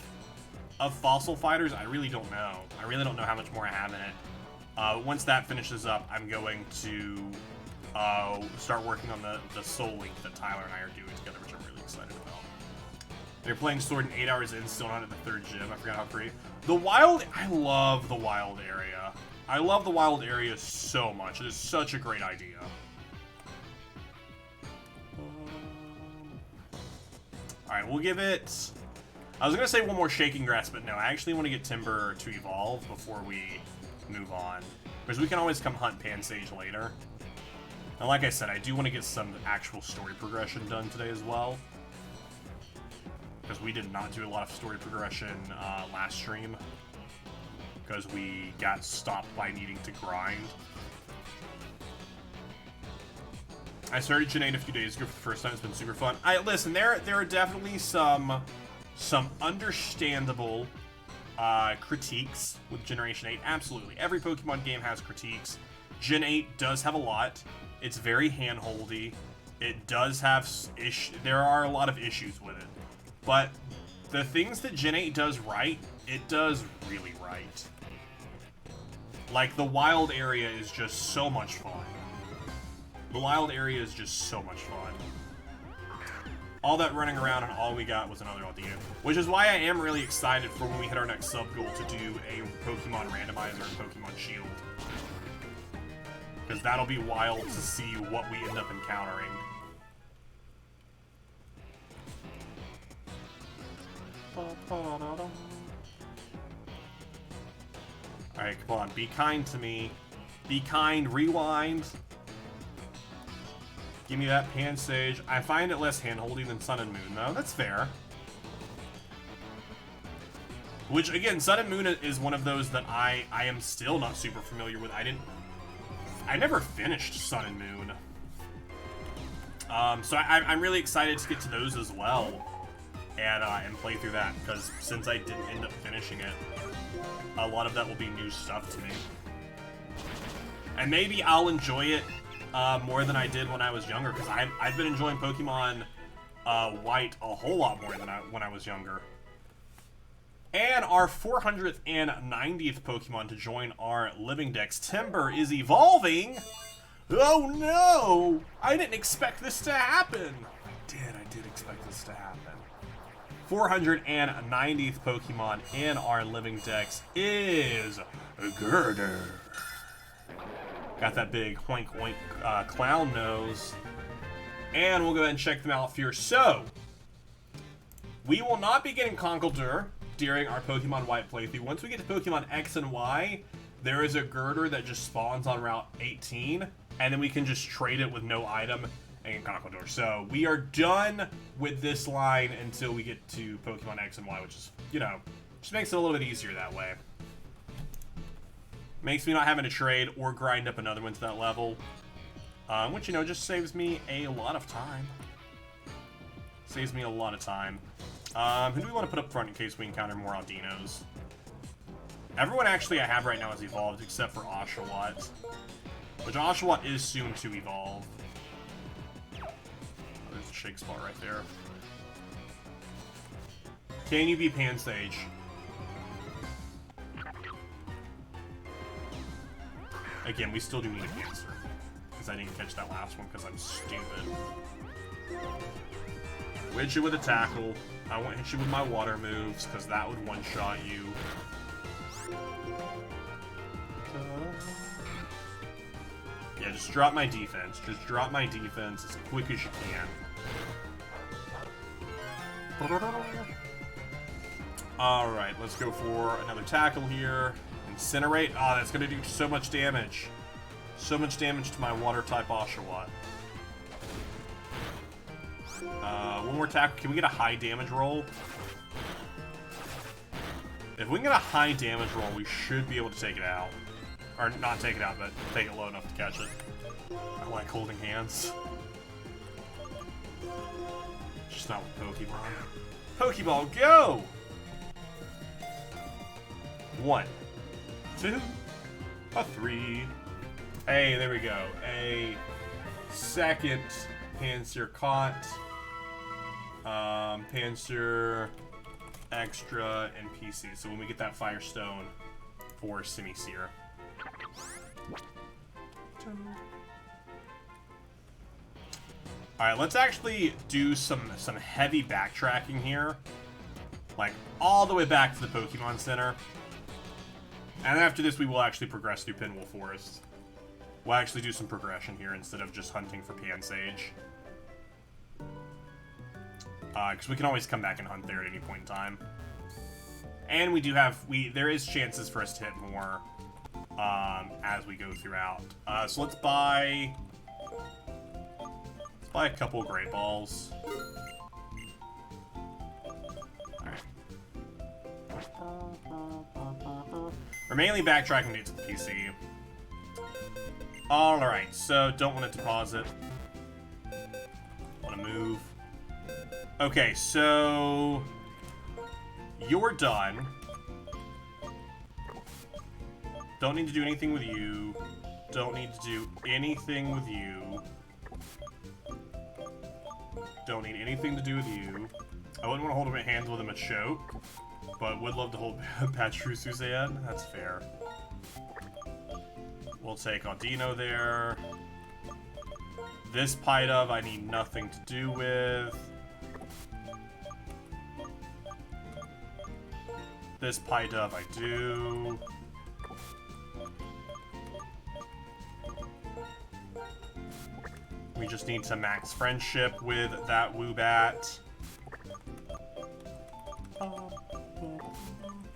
Fossil Fighters. I really don't know. I really don't know how much more I have in it. Once that finishes up, I'm going to start working on the Soul Link that Tyler and I are doing together, which I'm really excited about. They're playing Sword in 8 hours in, still not at the 3rd gym. I forgot how great. The Wild, I love the Wild area. I love the Wild area so much. It is such a great idea. Alright, we'll give it... I was going to say one more Shaking Grass, but no, I actually want to get Timber to evolve before we move on. Because we can always come hunt Pansage later. And like I said, I do want to get some actual story progression done today as well. Because we did not do a lot of story progression last stream. Because we got stopped by needing to grind. I started Gen 8 a few days ago for the first time. It's been super fun. Listen, there are definitely some understandable critiques with Generation 8. Absolutely. Every Pokemon game has critiques. Gen 8 does have a lot. It's very handholdy. It does have there are a lot of issues with it. But the things that Gen 8 does right, it does really right. Like, the Wild area is just so much fun. The Wild area is just so much fun. All that running around and all we got was another Aldea. Which is why I am really excited for when we hit our next sub-goal to do a Pokemon Randomizer and Pokemon Shield. Because that'll be wild to see what we end up encountering. Alright, come on. Be kind to me. Be kind. Rewind. Give me that Pansage. I find it less handholdy than Sun and Moon, though. That's fair. Which, again, Sun and Moon is one of those that I am still not super familiar with. I never finished Sun and Moon. So I'm really excited to get to those as well. And play through that, because since I didn't end up finishing it, a lot of that will be new stuff to me. And maybe I'll enjoy it more than I did when I was younger, because I've been enjoying Pokemon White a whole lot more than when I was younger. And our 490th Pokemon to join our Living Dex, Timber, is evolving! Oh no! I didn't expect this to happen! I did expect this to happen. 490th Pokemon in our Living Dex is Girder. Got that big hoink hoink clown nose. And we'll go ahead and check them out here. So, we will not be getting Conkeldurr during our Pokemon White playthrough. Once we get to Pokemon X and Y, there is a Girder that just spawns on Route 18, and then we can just trade it with no item and Conquador. So we are done with this line until we get to Pokemon X and Y, which is, you know, just makes it a little bit easier that way. Makes me not having to trade or grind up another one to that level. Which, you know, just saves me a lot of time. Saves me a lot of time. Who do we want to put up front in case we encounter more Aldinos? Everyone actually I have right now is evolved except for Oshawott. Which Oshawott is soon to evolve. Oh, there's a shake spot right there. Can you be Pansage? Again, we still do need a cancer. Because I didn't catch that last one because I'm stupid. Hit you with a tackle. I won't hit you with my water moves because that would one-shot you. Yeah, just drop my defense. Just drop my defense as quick as you can. Alright, let's go for another tackle here. Incinerate. Oh, that's going to do so much damage. So much damage to my water-type Oshawott. One more tackle. Can we get a high damage roll? If we can get a high damage roll, we should be able to take it out. Or not take it out, but take it low enough to catch it. I like holding hands. Just not with Pokemon. Pokeball, go! 1, 2, a 3. Hey, there we go. A second Panzer caught. Panzer Extra and PC. So when we get that Firestone for Simisear. Alright, let's actually do some heavy backtracking here. Like, all the way back to the Pokemon Center. And after this, we will actually progress through Pinwheel Forest. We'll actually do some progression here instead of just hunting for Pansage. Because we can always come back and hunt there at any point in time. And we do have, there is chances for us to hit more as we go throughout. So let's buy a couple of Great Balls. Alright. We're mainly backtracking to get to the PC. Alright, so don't want to deposit. Want to move. Okay, so you're done. Don't need to do anything with you. Don't need to do anything with you. Don't need anything to do with you. I wouldn't want to hold him at hands with him a choke, but would love to hold Patru Suzanne. That's fair. We'll take Audino there. This Pidove I need nothing to do with. This Pidove I do. We just need to max friendship with that Woobat.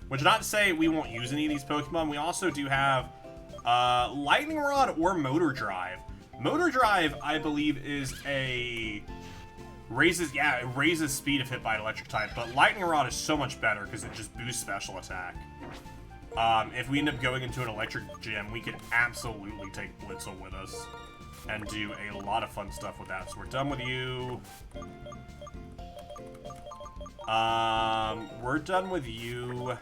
Which not to say we won't use any of these Pokemon. We also do have Lightning Rod or Motor Drive. Motor Drive, I believe, is it raises speed if hit by an electric type, but Lightning Rod is so much better because it just boosts special attack. If we end up going into an electric gym, we could absolutely take Blitzel with us and do a lot of fun stuff with that. So we're done with you. We're done with you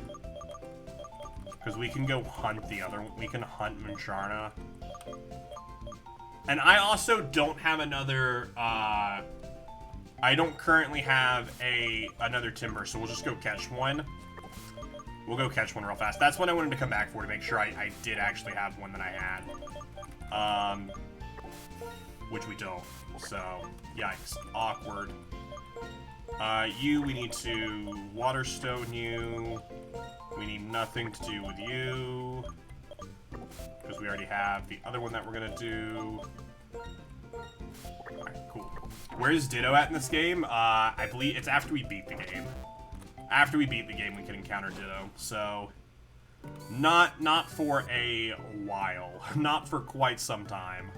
because we can go hunt the other. We can hunt Muncharna. And I also don't have another, I don't currently have another Timber, so we'll just go catch one. We'll go catch one real fast. That's what I wanted to come back for, to make sure I did actually have one that I had. Which we don't. So, yikes. Awkward. We need to Waterstone you. We need nothing to do with you. Because we already have the other one that we're going to do. Alright, cool. Where's Ditto at in this game? I believe it's after we beat the game. After we beat the game, we can encounter Ditto. So, not for a while. Not for quite some time.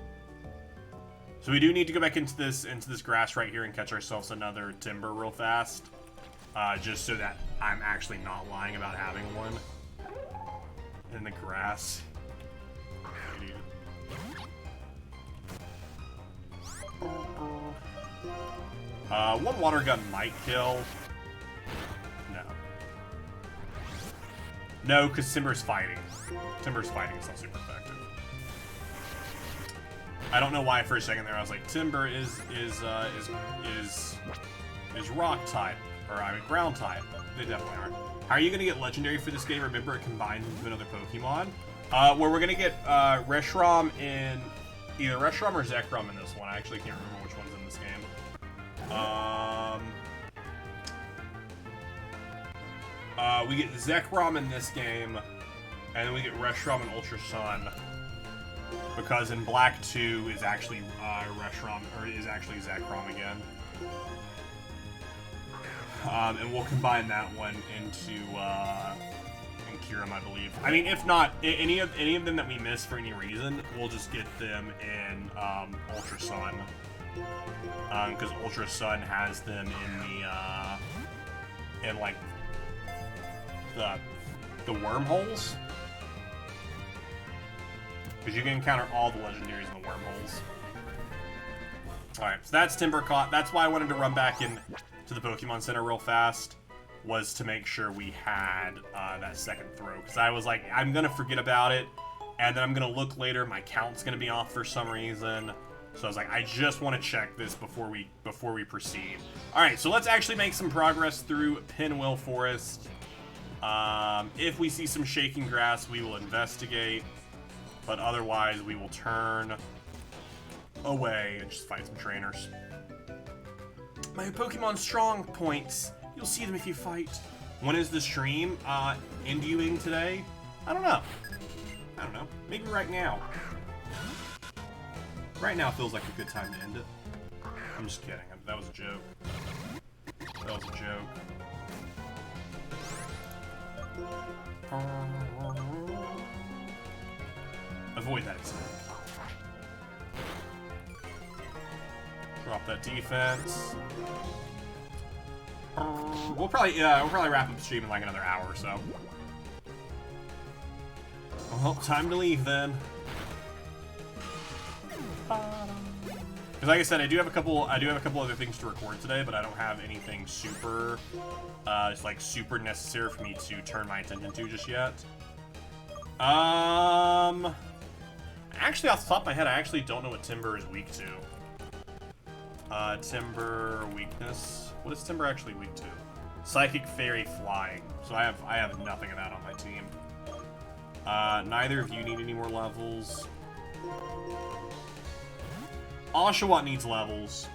So we do need to go back into this grass right here and catch ourselves another timber real fast. Just so that I'm actually not lying about having one. In the grass. One water gun might kill. No. No, because Timber's fighting. Timber's fighting is not super effective. I don't know why for a second there I was like, Timber is rock type, or I mean ground type. They definitely aren't. How are you gonna get legendary for this game? Remember, it combines into another Pokemon. Where we're gonna get Reshiram in either Reshiram or Zekrom in this one. I actually can't remember which one's in this game. We get Zekrom in this game, and then we get Reshiram and Ultra Sun. Because in Black 2 is actually Reshiram, or is actually Zekrom again. And we'll combine that one into Kyurem, I believe. I mean, if not, any of them that we miss for any reason, we'll just get them in Ultra Sun. Because Ultra Sun has them in the in like the wormholes. Because you can encounter all the legendaries in the wormholes. Alright, so that's Timber caught. That's why I wanted to run back in to the Pokemon Center real fast, was to make sure we had that second throw. Because I was like, I'm going to forget about it, and then I'm going to look later, my count's going to be off for some reason. So I was like, I just want to check this before we proceed. Alright, so let's actually make some progress through Pinwheel Forest. If we see some shaking grass, we will investigate. But otherwise, we will turn away and just fight some trainers. My Pokemon strong points. You'll see them if you fight. When is the stream ending today? I don't know. Maybe right now. Right now feels like a good time to end it. I'm just kidding. That was a joke. That was a joke. Avoid that extent. Drop that defense. We'll probably wrap up the stream in like another hour or so. Well, time to leave then. Because like I said, I do have a couple other things to record today, but I don't have anything super, just like super necessary for me to turn my attention to just yet. Actually, off the top of my head, I actually don't know what Timber is weak to. Timber weakness. What is Timber actually weak to? Psychic, Fairy, Flying. So I have nothing of that on my team. Neither of you need any more levels. Oshawott needs levels.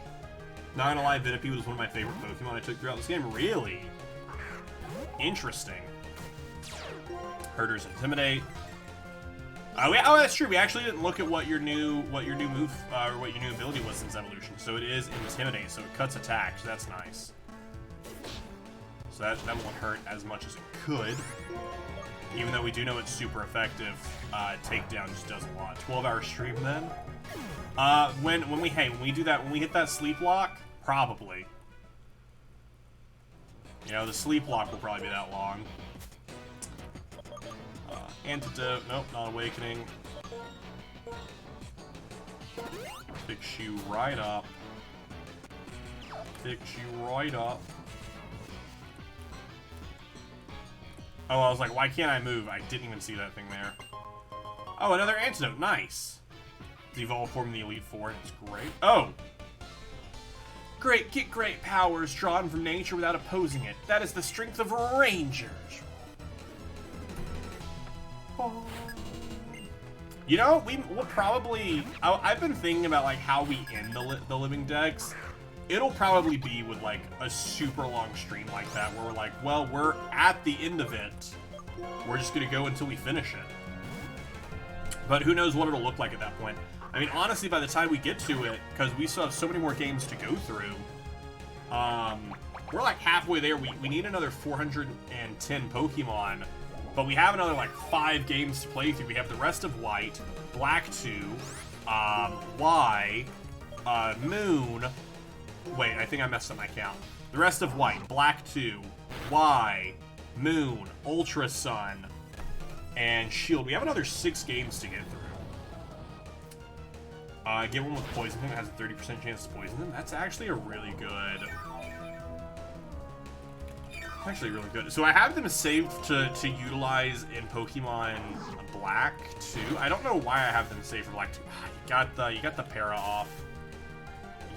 Not gonna lie, Vinipede was one of my favorite Pokemon I took throughout this game. Really? Interesting. Herder's Intimidate. Oh, that's true. We actually didn't look at what your new move or what your new ability was since evolution. So it is Intimidate. So it cuts attack. So that's nice. So that won't hurt as much as it could. Even though we do know it's super effective, takedown just does a lot. 12-hour stream then. When we do that, when we hit that sleep lock, probably. You know, the sleep lock will probably be that long. Antidote, nope, not awakening. Fix you right up. Fix you right up. Oh, I was like, why can't I move? I didn't even see that thing there. Oh, another antidote, nice. It's evolved form the Elite Four, and it's great. Oh! Get great powers drawn from nature without opposing it. That is the strength of Rangers. You know, we'll probably... I've been thinking about, like, how we end the living decks. It'll probably be with, like, a super long stream like that, where we're like, well, we're at the end of it. We're just gonna go until we finish it. But who knows what it'll look like at that point. I mean, honestly, by the time we get to it, because we still have so many more games to go through, we're, like, halfway there. We need another 410 Pokemon. But we have another, like, 5 games to play through. We have the rest of White, Black 2, Y, Moon. Wait, I think I messed up my count. The rest of white. Black 2, Y, Moon, Ultra Sun, and Shield. We have another 6 games to get through. Get one with Poison that has a 30% chance to poison them. That's actually a really good... Actually really good. So I have them saved to utilize in Pokemon Black 2. I don't know why I have them saved for Black 2. You got the Para off.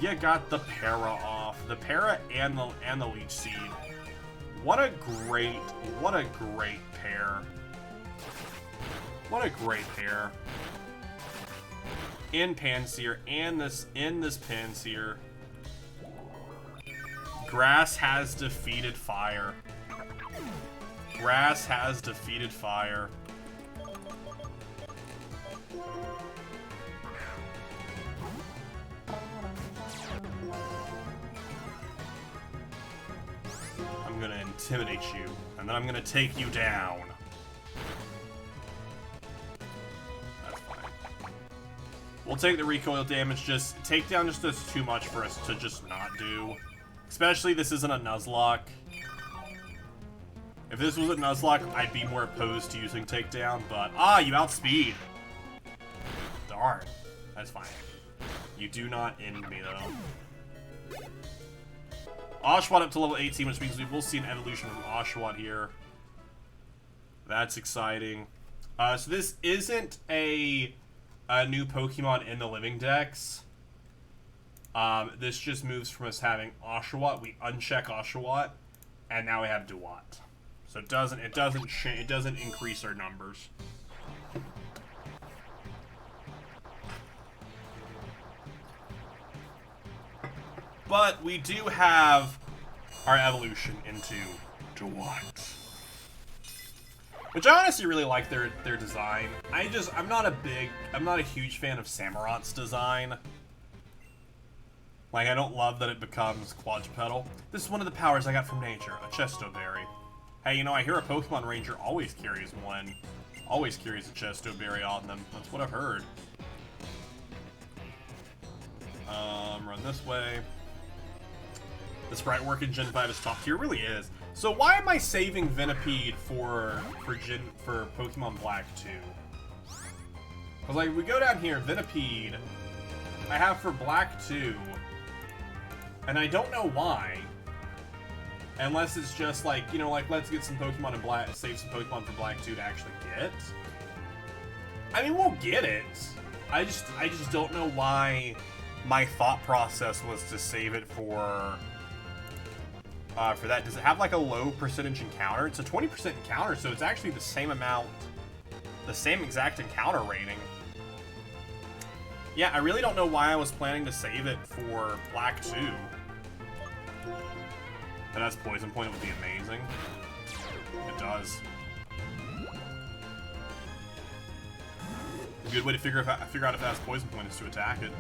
You got the Para off. The Para and the Leech Seed. What a great pair. What a great pair. In Panseer and this Panseer. Grass has defeated fire. Grass has defeated fire. I'm gonna intimidate you, and then I'm gonna take you down. That's fine. We'll take the recoil damage. Just takedown just does too much for us to just not do. Especially this isn't a Nuzlocke. If this was a Nuzlocke, I'd be more opposed to using takedown, but you outspeed. Darn. That's fine. You do not end me though. Oshawott up to level 18, which means we will see an evolution from Oshawott here. That's exciting. So this isn't a new Pokemon in the Living Dex. This just moves from us having Oshawott, we uncheck Oshawott, and now we have Dewott. So it doesn't increase our numbers. But we do have our evolution into Dewott. Which I honestly really like their design. I'm not a huge fan of Samurant's design. Like, I don't love that it becomes quadrupedal. This is one of the powers I got from nature, a Chesto Berry. Hey, you know, I hear a Pokemon Ranger always carries one. Always carries a Chesto Berry on them. That's what I've heard. Run this way. The sprite work in Gen 5 is top tier. It really is. So why am I saving Vinipede for Pokemon Black 2? Because, like, we go down here, Vinipede, I have for Black 2, and I don't know why. Unless it's just like, you know, like, let's get some Pokemon in Black, save some Pokemon for Black 2 to actually get. I mean, we'll get it. I just don't know why my thought process was to save it for that. Does it have, like, a low percentage encounter? It's a 20% encounter, so it's actually the same amount, the same exact encounter rating. Yeah, I really don't know why I was planning to save it for Black 2. If it has Poison Point, it would be amazing. It does. A good way to figure out if it has Poison Point is to attack it.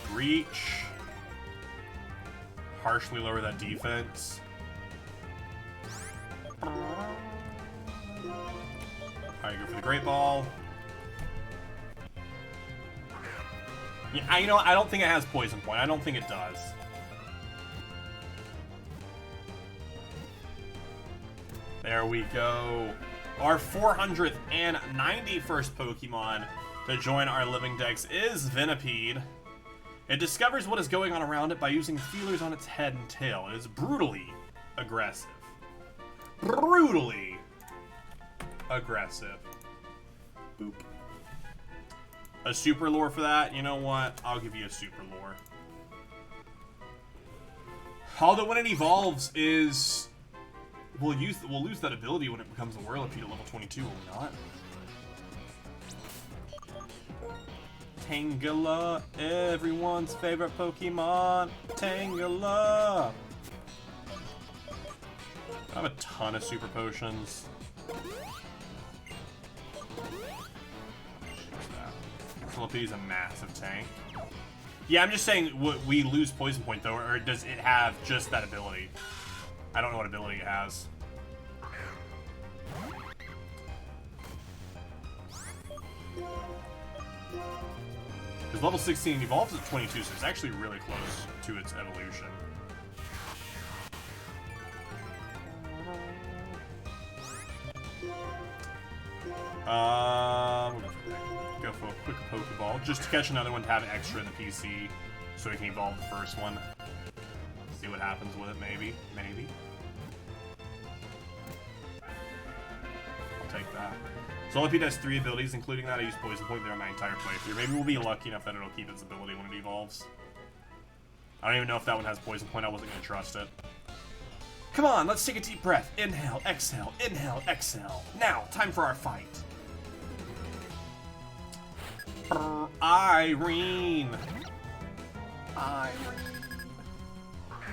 Screech. Harshly lower that defense. Alright, go for the Great Ball. Yeah, you know, I don't think it has Poison Point. I don't think it does. There we go. Our 491st Pokemon to join our Living Dex is Vinipede. It discovers what is going on around it by using feelers on its head and tail. It is brutally aggressive. Brutally aggressive. Boop. A super lore for that? You know what? I'll give you a super lore. Although when it evolves is... We'll lose that ability when it becomes a Whirlipede at level 22, will we not? Tangela, everyone's favorite Pokemon. Tangela. I have a ton of super potions. Whirlipede's a massive tank. Yeah, I'm just saying we lose Poison Point though, or does it have just that ability? I don't know what ability it has. Because level 16 evolves at 22, so it's actually really close to its evolution. Go for a quick Pokeball, just to catch another one to have extra in the PC, so we can evolve the first one. See what happens with it, maybe. I'll take that. So Vinipede has 3 abilities, including that. I use Poison Point there my entire playthrough. Maybe we'll be lucky enough that it'll keep its ability when it evolves. I don't even know if that one has Poison Point. I wasn't going to trust it. Come on, let's take a deep breath. Inhale, exhale, inhale, exhale. Now, time for our fight. Irene.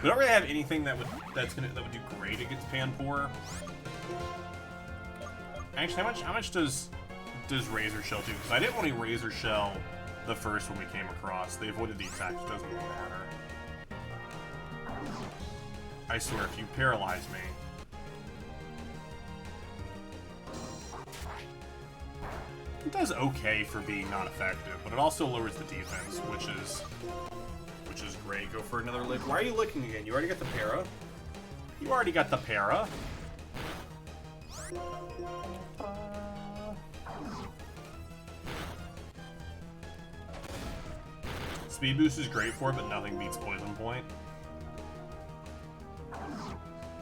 We don't really have anything that would do great against Panpour. Actually, how much does Razor Shell do? Because I didn't want to Razor Shell the first one we came across. They avoided the attack, it doesn't really matter. I swear, if you paralyze me. It does okay for being not effective, but it also lowers the defense, which is great. Go for another lick. Why are you licking again? You already got the para. You already got the para. Speed boost is great for it, but nothing beats Poison Point.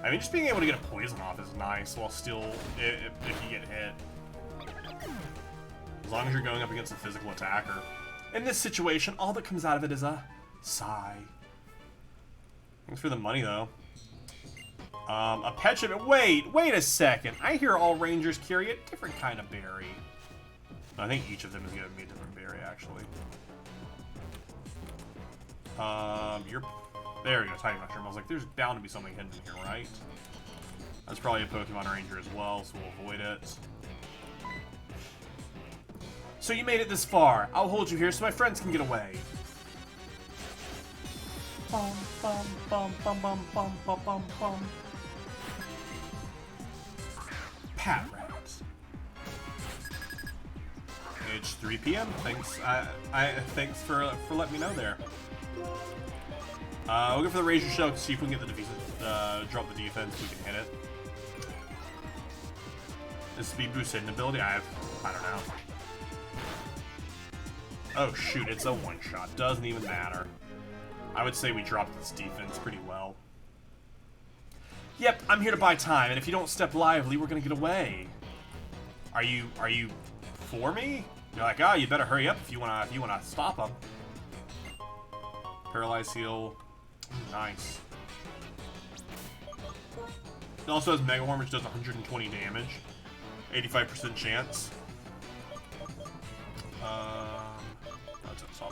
I mean, just being able to get a poison off is nice, while still, if you get hit. As long as you're going up against a physical attacker. In this situation, all that comes out of it is a sigh. Thanks for the money, though. A Pecha... Wait a second. I hear all rangers carry a different kind of berry. I think each of them is giving me a different berry, actually. There we go, Tiny Mushroom. I was like, there's bound to be something hidden in here, right? That's probably a Pokemon Ranger as well, so we'll avoid it. So you made it this far. I'll hold you here so my friends can get away. Bum, bum, bum, bum, bum, bum, bum, bum, bum. Pat Rats. It's 3 p.m. Thanks. Thanks for letting me know there. We'll go for the Razor Shell to see if we can get the drop the defense. We can hit it. Is speed boost hidden ability? I don't know. Oh shoot, it's a one-shot. Doesn't even matter. I would say we dropped this defense pretty well. Yep, I'm here to buy time, and if you don't step lively, we're gonna get away. Are you for me? You're like, oh, you better hurry up if you wanna stop them. Paralyze heal. Nice. It also has Mega Horn, which does 120 damage. 85% chance.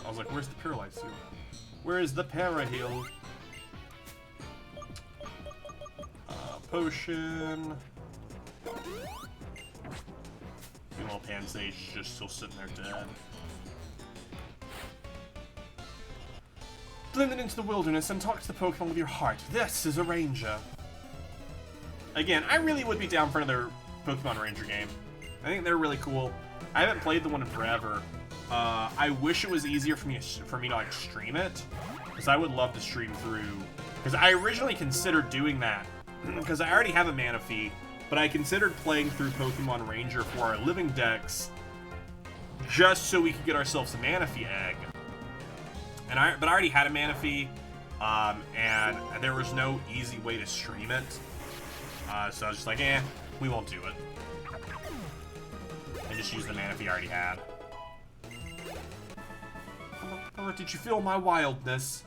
I was like, where's the Paralyze heal? Where is the Para heal? Potion. Little Pansage just still sitting there dead. Blend it into the wilderness and talk to the Pokemon of your heart. This is a Ranger. Again, I really would be down for another Pokemon Ranger game. I think they're really cool. I haven't played the one in forever. I wish it was easier for me to like stream it, because I would love to stream through. Because I originally considered doing that, because I already have a Manaphy, but I considered playing through Pokemon Ranger for our living decks, just so we could get ourselves a Manaphy egg. But I already had a Manaphy, and there was no easy way to stream it. So I was just like, we won't do it. And just use the Manaphy I already had. Did you feel my wildness?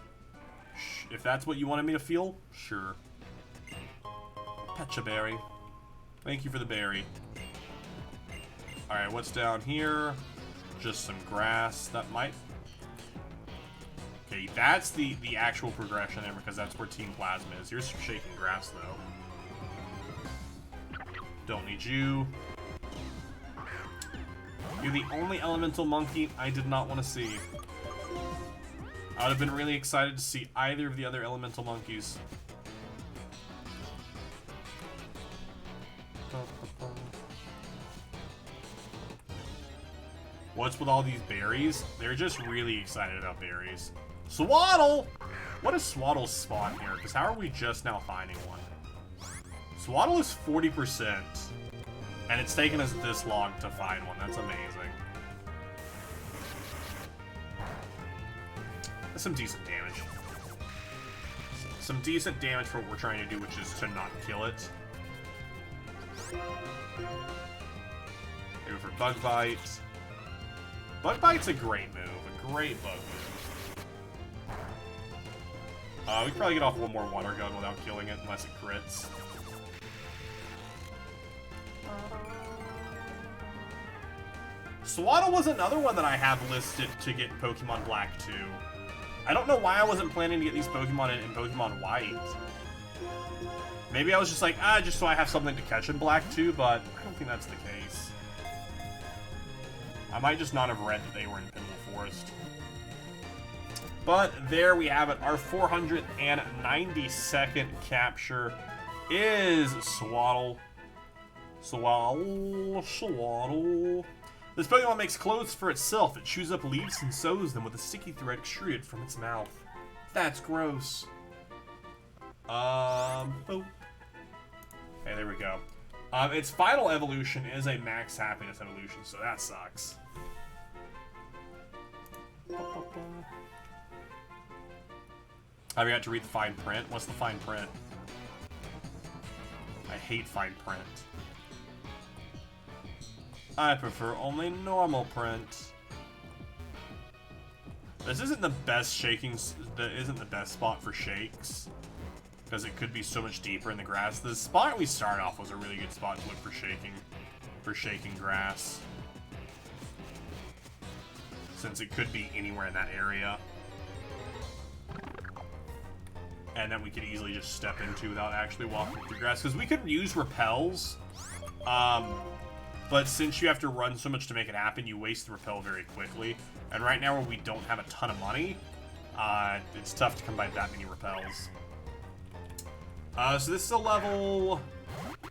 If that's what you wanted me to feel, sure. Pecha Berry. Thank you for the berry. Alright, what's down here? Just some grass. That might... Okay, that's the actual progression there, because that's where Team Plasma is. Here's some shaking grass, though. Don't need you. You're the only elemental monkey I did not want to see. I would have been really excited to see either of the other elemental monkeys. What's with all these berries? They're just really excited about berries. Swaddle! What is Swaddle's spawn here? Because how are we just now finding one? Swaddle is 40%. And it's taken us this long to find one. That's amazing. That's some decent damage. Some decent damage for what we're trying to do, which is to not kill it. Go for Bug Bite. Bug Bite's a great move. A great bug move. We can probably get off one more water gun without killing it, unless it crits. Swaddle was another one that I have listed to get in Pokemon Black 2. I don't know why I wasn't planning to get these Pokemon in Pokemon White. Maybe I was just like, just so I have something to catch in Black 2, but I don't think that's the case. I might just not have read that they were in Pinwheel Forest. But there we have it. Our 492nd capture is Swaddle. Swaddle. This Pokemon makes clothes for itself. It chews up leaves and sews them with a sticky thread extruded from its mouth. That's gross. Oh. Hey, there we go. Its final evolution is a max happiness evolution, so that sucks. I forgot to read the fine print. What's the fine print? I hate fine print. I prefer only normal print. This isn't the best isn't the best spot for shakes, because it could be so much deeper in the grass. The spot we started off was a really good spot to look for shaking grass, since it could be anywhere in that area, and then we could easily just step into without actually walking through grass. Because we could use repels, but since you have to run so much to make it happen, you waste the repel very quickly. And right now, where we don't have a ton of money, it's tough to come by that many repels. So this is a level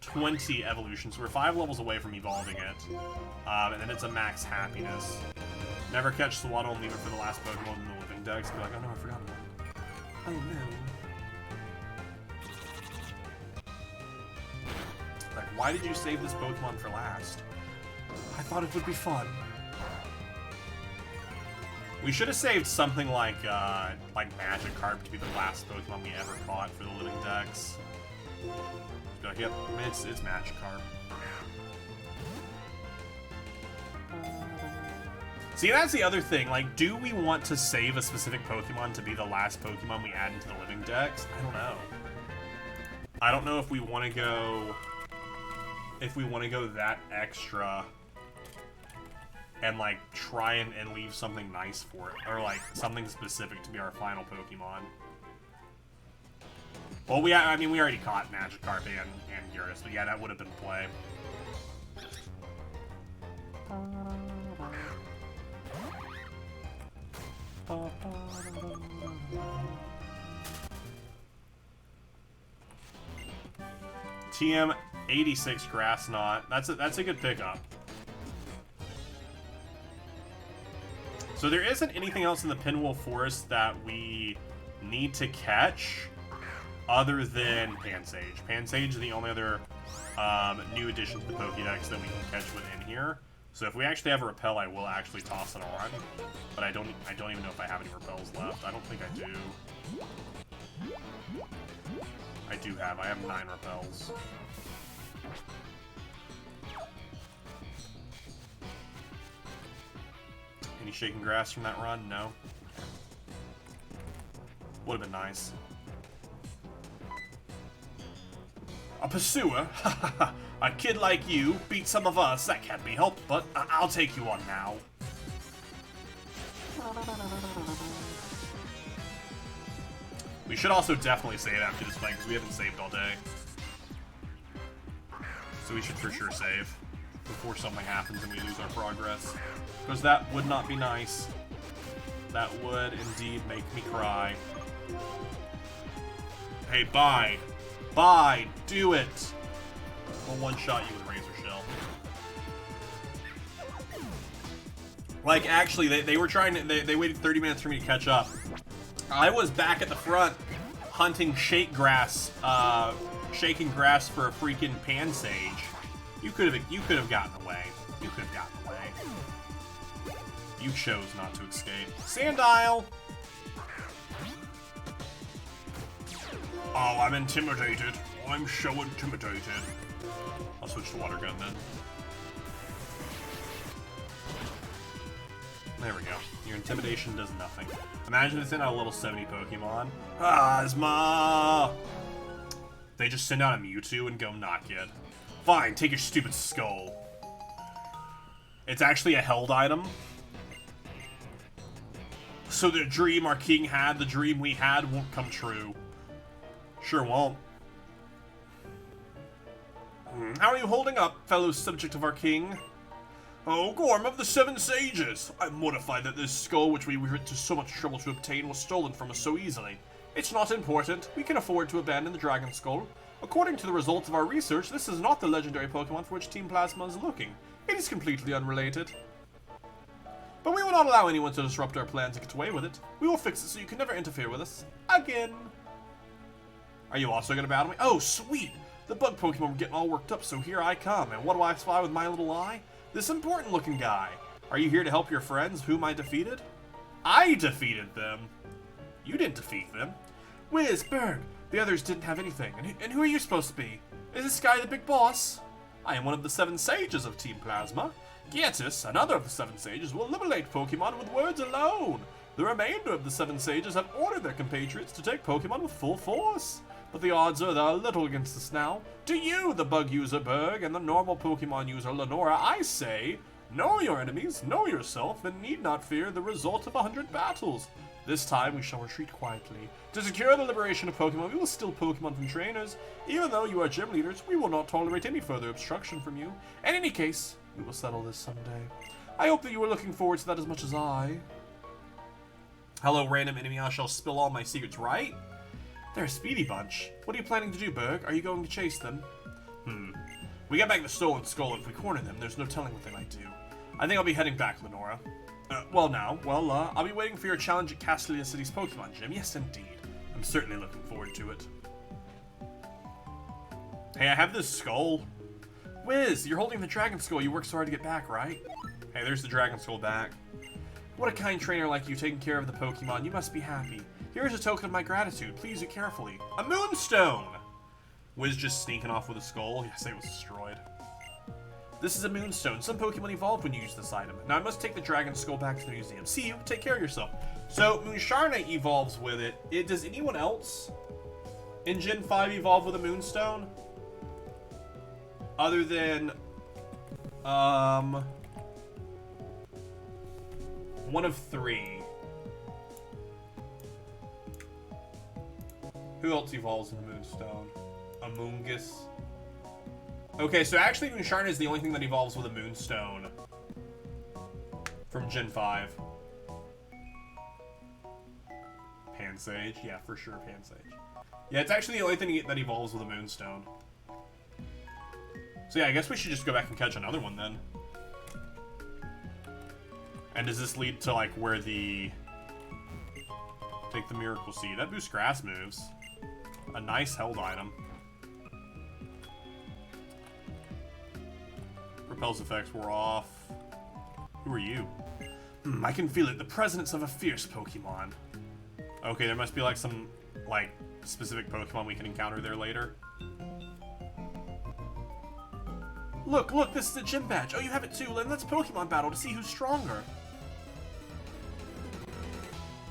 20 evolution, so we're 5 levels away from evolving it. And then it's a max happiness. Never catch Swaddle and leave it for the last Pokemon in the living decks. Be like, oh no, I forgot one. Oh no. Like, why did you save this Pokemon for last? I thought it would be fun. We should have saved something like Magikarp to be the last Pokemon we ever caught for the living decks. Like, yep, it's Magikarp. See, that's the other thing. Like, do we want to save a specific Pokemon to be the last Pokemon we add into the living decks? I don't know. I don't know if we want to go... that extra and like try and leave something nice for it, or like something specific to be our final Pokemon. Well, we already caught Magikarp and Gyarados, but yeah, that would have been play. TM 86 Grass Knot. That's a good pickup. So there isn't anything else in the Pinwheel Forest that we need to catch other than Pansage. Pansage is the only other new addition to the Pokédex that we can catch within here. So if we actually have a repel, I will actually toss it on. But I don't even know if I have any repels left. I don't think I do. I do have. I have 9 repels. Any shaking grass from that run? No. Would have been nice. A pursuer? A kid like you beat some of us. That can't be helped, but I'll take you on now. We should also definitely save after this fight, because we haven't saved all day. So we should for sure save before something happens and we lose our progress. Because that would not be nice. That would indeed make me cry. Hey, bye. Bye. Do it. I'll one-shot you with Razor Shell. Like, actually, they were trying to, they waited 30 minutes for me to catch up. I was back at the front hunting shaking grass for a freaking pan sage. You could have gotten away. You could have gotten away. You chose not to escape. Sandile! Oh, I'm intimidated. I'm so intimidated. I'll switch to water gun then. There we go. Your intimidation does nothing. Imagine it's in a level 70 Pokemon. Asma! They just send out a Mewtwo and go knock it. Fine, take your stupid skull. It's actually a held item. So the dream our king had, the dream we had, won't come true. Sure won't. How are you holding up, fellow subject of our king? Oh, Gorm of the Seven Sages! I'm mortified that this skull, which we were to so much trouble to obtain, was stolen from us so easily. It's not important. We can afford to abandon the Dragon Skull. According to the results of our research, this is not the legendary Pokemon for which Team Plasma is looking. It is completely unrelated. But we will not allow anyone to disrupt our plans and get away with it. We will fix it so you can never interfere with us. Again. Are you also going to battle me? Oh, sweet! The bug Pokemon were getting all worked up, so here I come. And what do I spy with my little eye? This important-looking guy. Are you here to help your friends, whom I defeated? I defeated them. You didn't defeat them. Wiz, Berg, the others didn't have anything. And who are you supposed to be? Is this guy the big boss? I am one of the 7 sages of Team Plasma. Gyatis, another of the 7 sages, will eliminate Pokemon with words alone. The remainder of the 7 sages have ordered their compatriots to take Pokemon with full force. But the odds are a little against us now. To you, the bug user Berg, and the normal Pokemon user Lenora, I say, know your enemies, know yourself, and need not fear the result of 100 battles. This time we shall retreat quietly. To secure the liberation of Pokemon, we will steal Pokemon from trainers. Even though you are gym leaders, we will not tolerate any further obstruction from you. In any case, we will settle this someday. I hope that you are looking forward to that as much as I. Hello, random enemy, I shall spill all my secrets, right? They're a speedy bunch. What are you planning to do, Berg? Are you going to chase them? We get back the stolen skull. If we corner them, there's no telling what they might do. I think I'll be heading back, Lenora. I'll be waiting for your challenge at Castelia City's Pokemon Gym. Yes, indeed. I'm certainly looking forward to it. Hey, I have this skull. Wiz, you're holding the Dragon Skull. You worked so hard to get back, right? Hey, there's the Dragon Skull back. What a kind trainer like you taking care of the Pokemon. You must be happy. Here's a token of my gratitude. Please use it carefully. A Moonstone! Wiz just sneaking off with a skull. Yes, it was destroyed. This is a Moonstone. Some Pokemon evolve when you use this item. Now I must take the Dragon Skull back to the museum. See you. Take care of yourself. So, Moonsharna evolves with it. Does anyone else in Gen 5 evolve with a Moonstone? Other than... one of 3. Who else evolves in the Moonstone? Amoonguss. Okay, so actually Moonsharna is the only thing that evolves with a Moonstone. From Gen 5. Pansage? Yeah, for sure, Pansage. Yeah, it's actually the only thing that evolves with a Moonstone. So yeah, I guess we should just go back and catch another one then. And does this lead to, like, where the... Take the Miracle Seed. That boosts grass moves. A nice held item. Repels effects were off. Who are you? I can feel it. The presence of a fierce Pokemon. Okay, there must be, like, some, like, specific Pokemon we can encounter there later. Look, this is a gym badge. Oh, you have it too. Let's Pokemon battle to see who's stronger.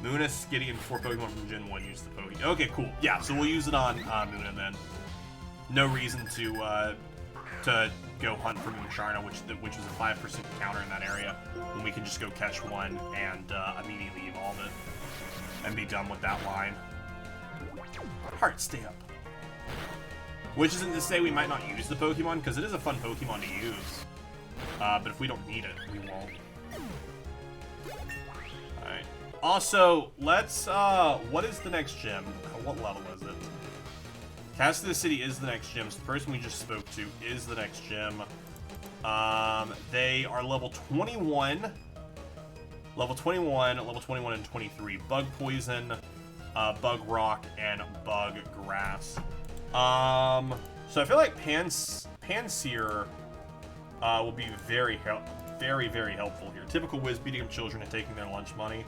Munna, Skitty, and 4 Pokemon from Gen 1 use the Poke. Okay, cool. Yeah, so we'll use it on Munna then. No reason to go hunt for Moonsharna, which was a 5% counter in that area, when we can just go catch one and immediately evolve it and be done with that line. Heart, stay up. Which isn't to say we might not use the Pokemon, because it is a fun Pokemon to use. But if we don't need it, we won't. Alright. Also, let's, what is the next gym? What level is it? Castelia City is the next gym, so the person we just spoke to is the next gym. They are level 21. Level 21, level 21 and 23. Bug Poison, Bug Rock, and Bug Grass. So I feel like Panseer will be very, very helpful here. Typical Wiz beating up children and taking their lunch money.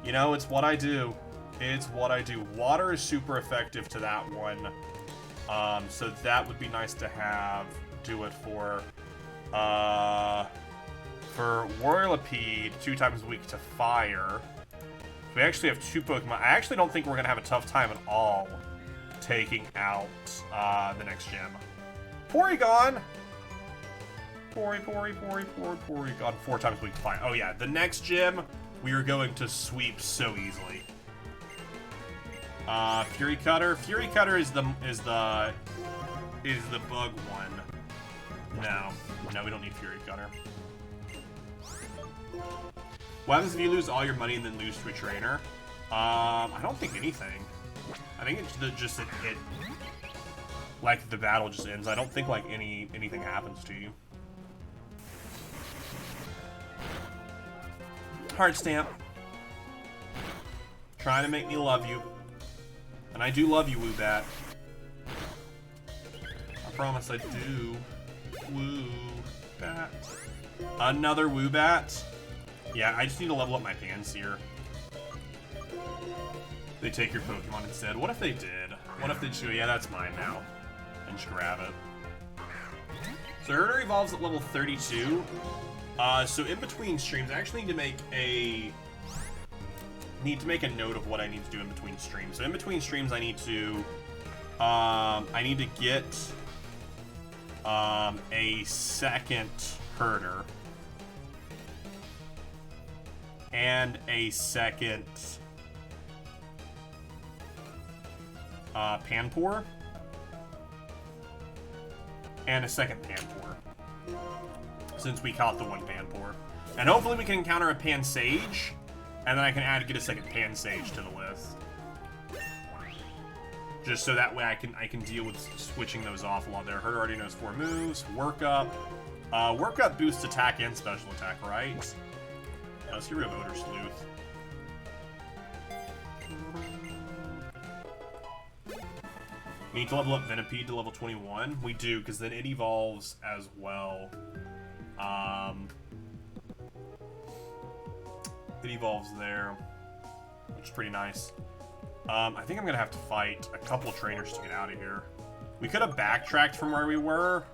You know, it's what I do. It's what I do. Water is super effective to that one. So that would be nice to have do it for Vinipede 2 times a week to fire. We actually have 2 Pokemon. I actually don't think we're going to have a tough time at all taking out the next gym. Porygon! Porygon 4 times a week to fire. Oh yeah, the next gym we are going to sweep so easily. Fury Cutter. Fury Cutter is the bug one. No, we don't need Fury Cutter. What happens if you lose all your money and then lose to a trainer? I don't think anything. I think it's just it like the battle just ends. I don't think like anything happens to you. Heart stamp. Trying to make me love you. And I do love you, Woobat. I promise I do. Woobat. Another Woobat? Yeah, I just need to level up my Panseer. They take your Pokemon instead. What if they did? What if they just go, yeah, that's mine now. And just grab it. So Herder evolves at level 32. So in between streams, I actually need to make a note of what I need to do in between streams. So in between streams, I need to get a second Herder and a second Panpour and a second Panpour, since we caught the one Panpour. And hopefully we can encounter a Pansage, and then I can get a second Pansage to the list. Just so that way I can deal with switching those off a lot there. Herder already knows 4 moves. Work Up. Work Up boosts attack and special attack, right? Yeah, let's get rid of Odor Sleuth. We need to level up Vinipede to level 21. We do, because then it evolves as well. It evolves there, which is pretty nice. I think I'm going to have to fight a couple trainers to get out of here. We could have backtracked from where we were,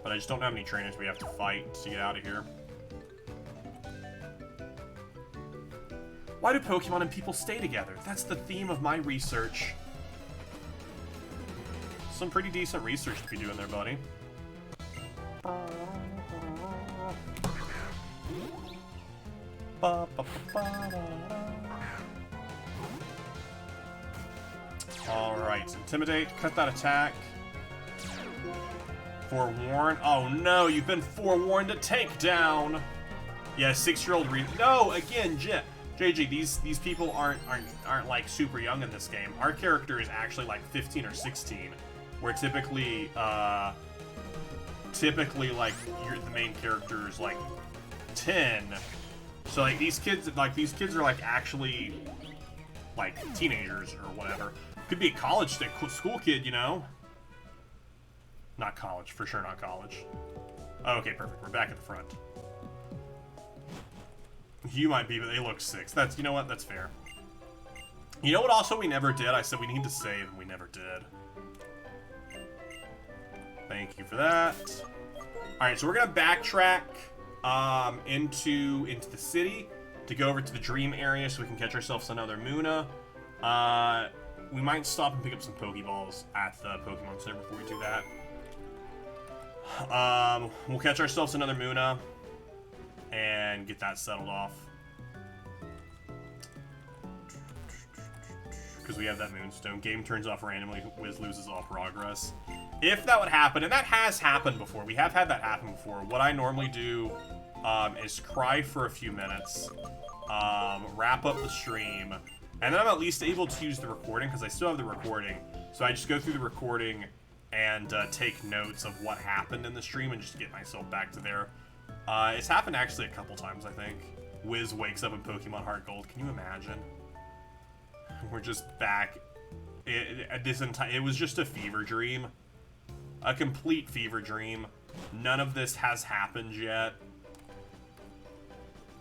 but I just don't know how many trainers we have to fight to get out of here. Why do Pokemon and people stay together? That's the theme of my research. Some pretty decent research to be doing there, buddy. Alright, Intimidate, cut that attack. Forewarn. Oh no, you've been forewarned to take down. Yeah, 6-year-old no, again, JJ, these people aren't like super young in this game. Our character is actually like 15 or 16, where typically like the main character is like 10. So like these kids are like actually like teenagers or whatever. Could be a college school kid, you know. Not college, for sure not college. Okay, perfect. We're back at the front. You might be, but they look 6. That's, you know what? That's fair. You know what also we never did? I said we need to save, and we never did. Thank you for that. Alright, so we're gonna backtrack into the city to go over to the dream area so we can catch ourselves another Munna. We might stop and pick up some Pokeballs at the Pokemon Center before we do that. We'll catch ourselves another Munna and get that settled off. Because we have that Moonstone. Game turns off randomly, Wiz loses all progress. If that would happen, and that has happened before, we have had that happen before, what I normally do is cry for a few minutes, wrap up the stream, and then I'm at least able to use the recording, because I still have the recording. So I just go through the recording and take notes of what happened in the stream and just get myself back to there. It's happened actually a couple times, I think. Wiz wakes up in Pokemon Heart Gold. Can you imagine? We're just back. It was just a fever dream. A complete fever dream. None of this has happened yet.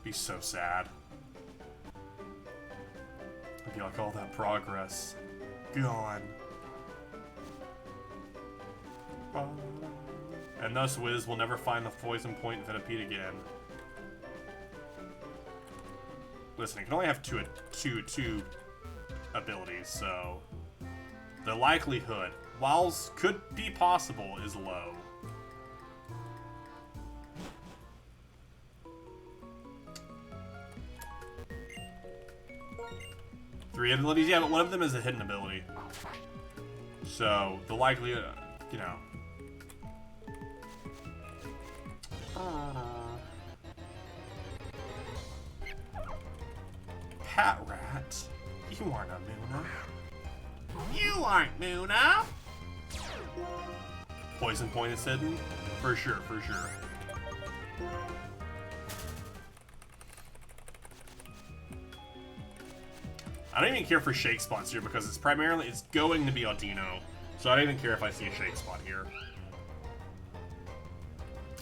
Be so sad. I'd be like, all that progress gone. And thus Wiz will never find the poison point in Vinipede again. Listen, it can only have two abilities, so the likelihood, whilst could be possible, is low. Three abilities, yeah, but one of them is a hidden ability. So the likelihood, you know. Pat Rat, you aren't a Muna. You aren't Muna. Poison point is hidden? For sure, for sure. I don't even care for shake spots here because it's going to be Audino. So I don't even care if I see a shake spot here.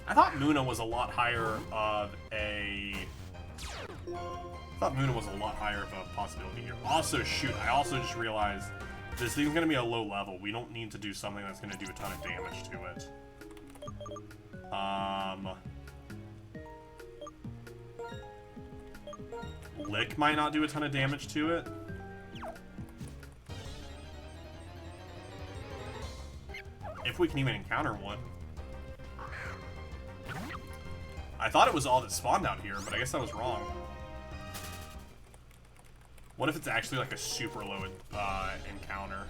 I thought Muna was a lot higher of a... I thought Muna was a lot higher of a possibility here. Also, shoot, I also just realized this thing's going to be a low level. We don't need to do something that's going to do a ton of damage to it. Lick might not do a ton of damage to it. If we can even encounter one. I thought it was all that spawned out here, but I guess I was wrong. What if it's actually like a super low encounter?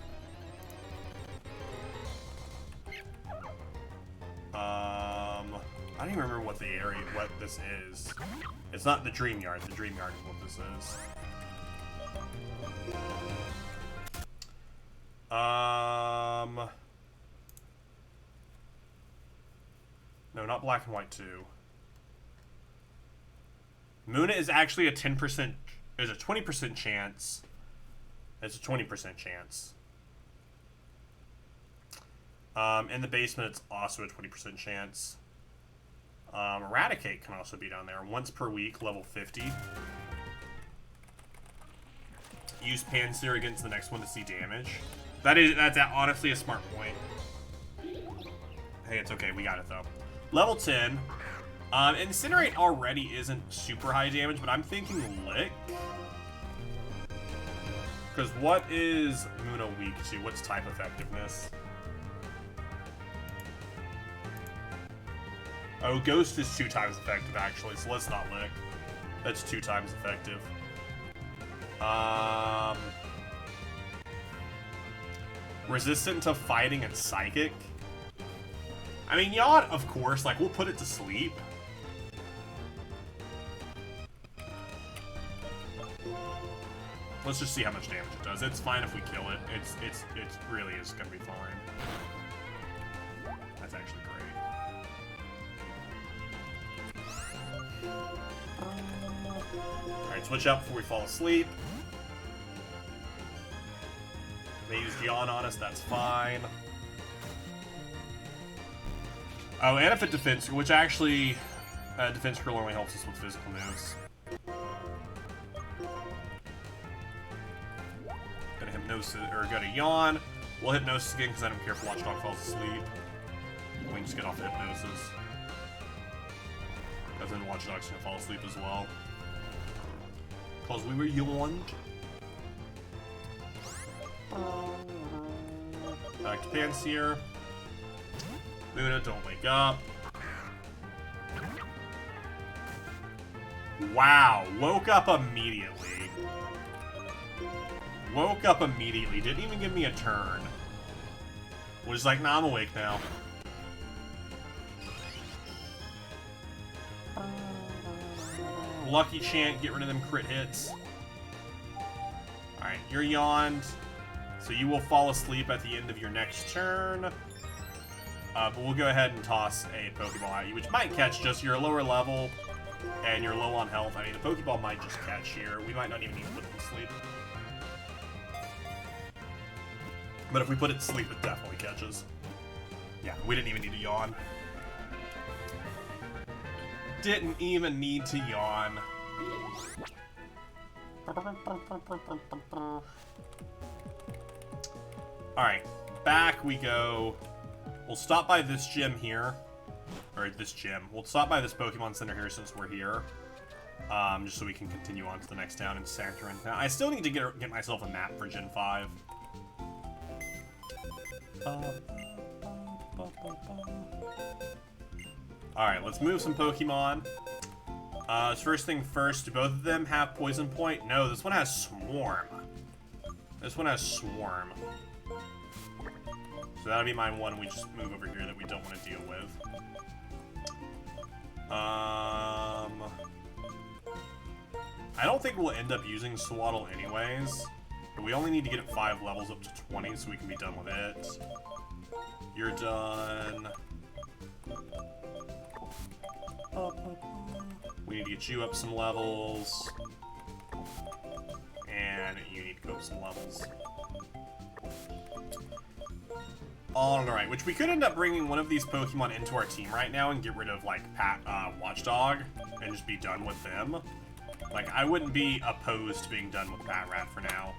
I don't even remember what what this is. It's not the Dream Yard. The Dream Yard is what this is. No, not Black and White 2. Muna is actually a 10%. There's a 20% chance. It's a 20% chance. In the basement, it's also a 20% chance. Eradicate can also be down there. Once per week, level 50. Use Panpour against the next one to see damage. That's honestly a smart point. Hey, it's okay. We got it, though. Level 10. Incinerate already isn't super high damage, but I'm thinking Lick. Because what is Muna weak to? What's type effectiveness? Oh, Ghost is 2 times effective, actually, so let's not Lick. That's 2 times effective. Resistant to fighting and psychic. I mean, Yawn, of course, like, we'll put it to sleep. Let's just see how much damage it does. It's fine if we kill it. It really is gonna be fine. That's actually great. Alright, switch out before we fall asleep. They used Yawn on us, that's fine. Oh, and if it defense, which actually, defense curl only helps us with physical moves. Gonna hypnosis, or go to Yawn. We'll hypnosis again because I don't care if Watchdog falls asleep. We can just get off the hypnosis. Because then Watchdog's gonna fall asleep as well. Because we were yawned. Back to Panpour. Muna, don't wake up. Wow, woke up immediately. Woke up immediately, didn't even give me a turn. Was like, nah, I'm awake now. Lucky Chant, get rid of them crit hits. Alright, you're yawned. So you will fall asleep at the end of your next turn. But we'll go ahead and toss a Pokeball at you, which might catch just your lower level. and you're low on health, I mean, the Pokeball might just catch here. We might not even need to put it to sleep. But if we put it to sleep, it definitely catches. Yeah, we didn't even need to yawn. Didn't even need to yawn. Alright, back we go. We'll stop by this gym here. Or this gym. We'll stop by this Pokemon Center here since we're here. Just so we can continue on to the next town in Santorin. Now, I still need to get myself a map for Gen 5. Alright, let's move some Pokemon. First thing first, do both of them have Poison Point? No, this one has Swarm. This one has Swarm. So that'll be my one we just move over here that we don't want to deal with. I don't think we'll end up using Swaddle anyways. But we only need to get it 5 levels up to 20 so we can be done with it. You're done. We need to get you up some levels. And you need to go up some levels. Alright, which we could end up bringing one of these Pokemon into our team right now and get rid of, like, Watchdog and just be done with them. Like, I wouldn't be opposed to being done with Patrat for now.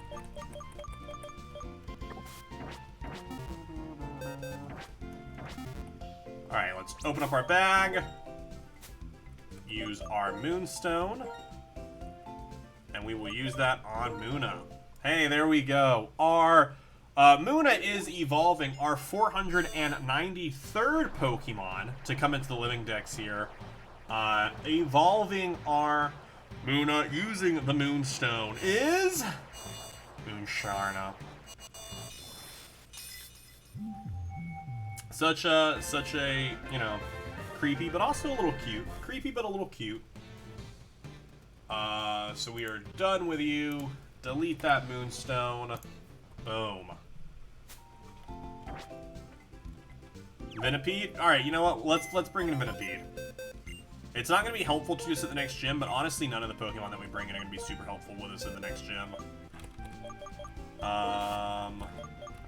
Alright, let's open up our bag. Use our Moonstone. And we will use that on Munna. Hey, there we go. Our Munna is evolving our 493rd Pokemon to come into the Living Dex here. Evolving our Munna using the Moonstone is Moonsharna. Such a, you know, creepy, but also a little cute. Creepy, but a little cute. So we are done with you. Delete that Moonstone. Boom. Vinipede? Alright, you know what? Let's bring in Vinipede. It's not going to be helpful to us at the next gym, but honestly, none of the Pokemon that we bring in are going to be super helpful with us in the next gym.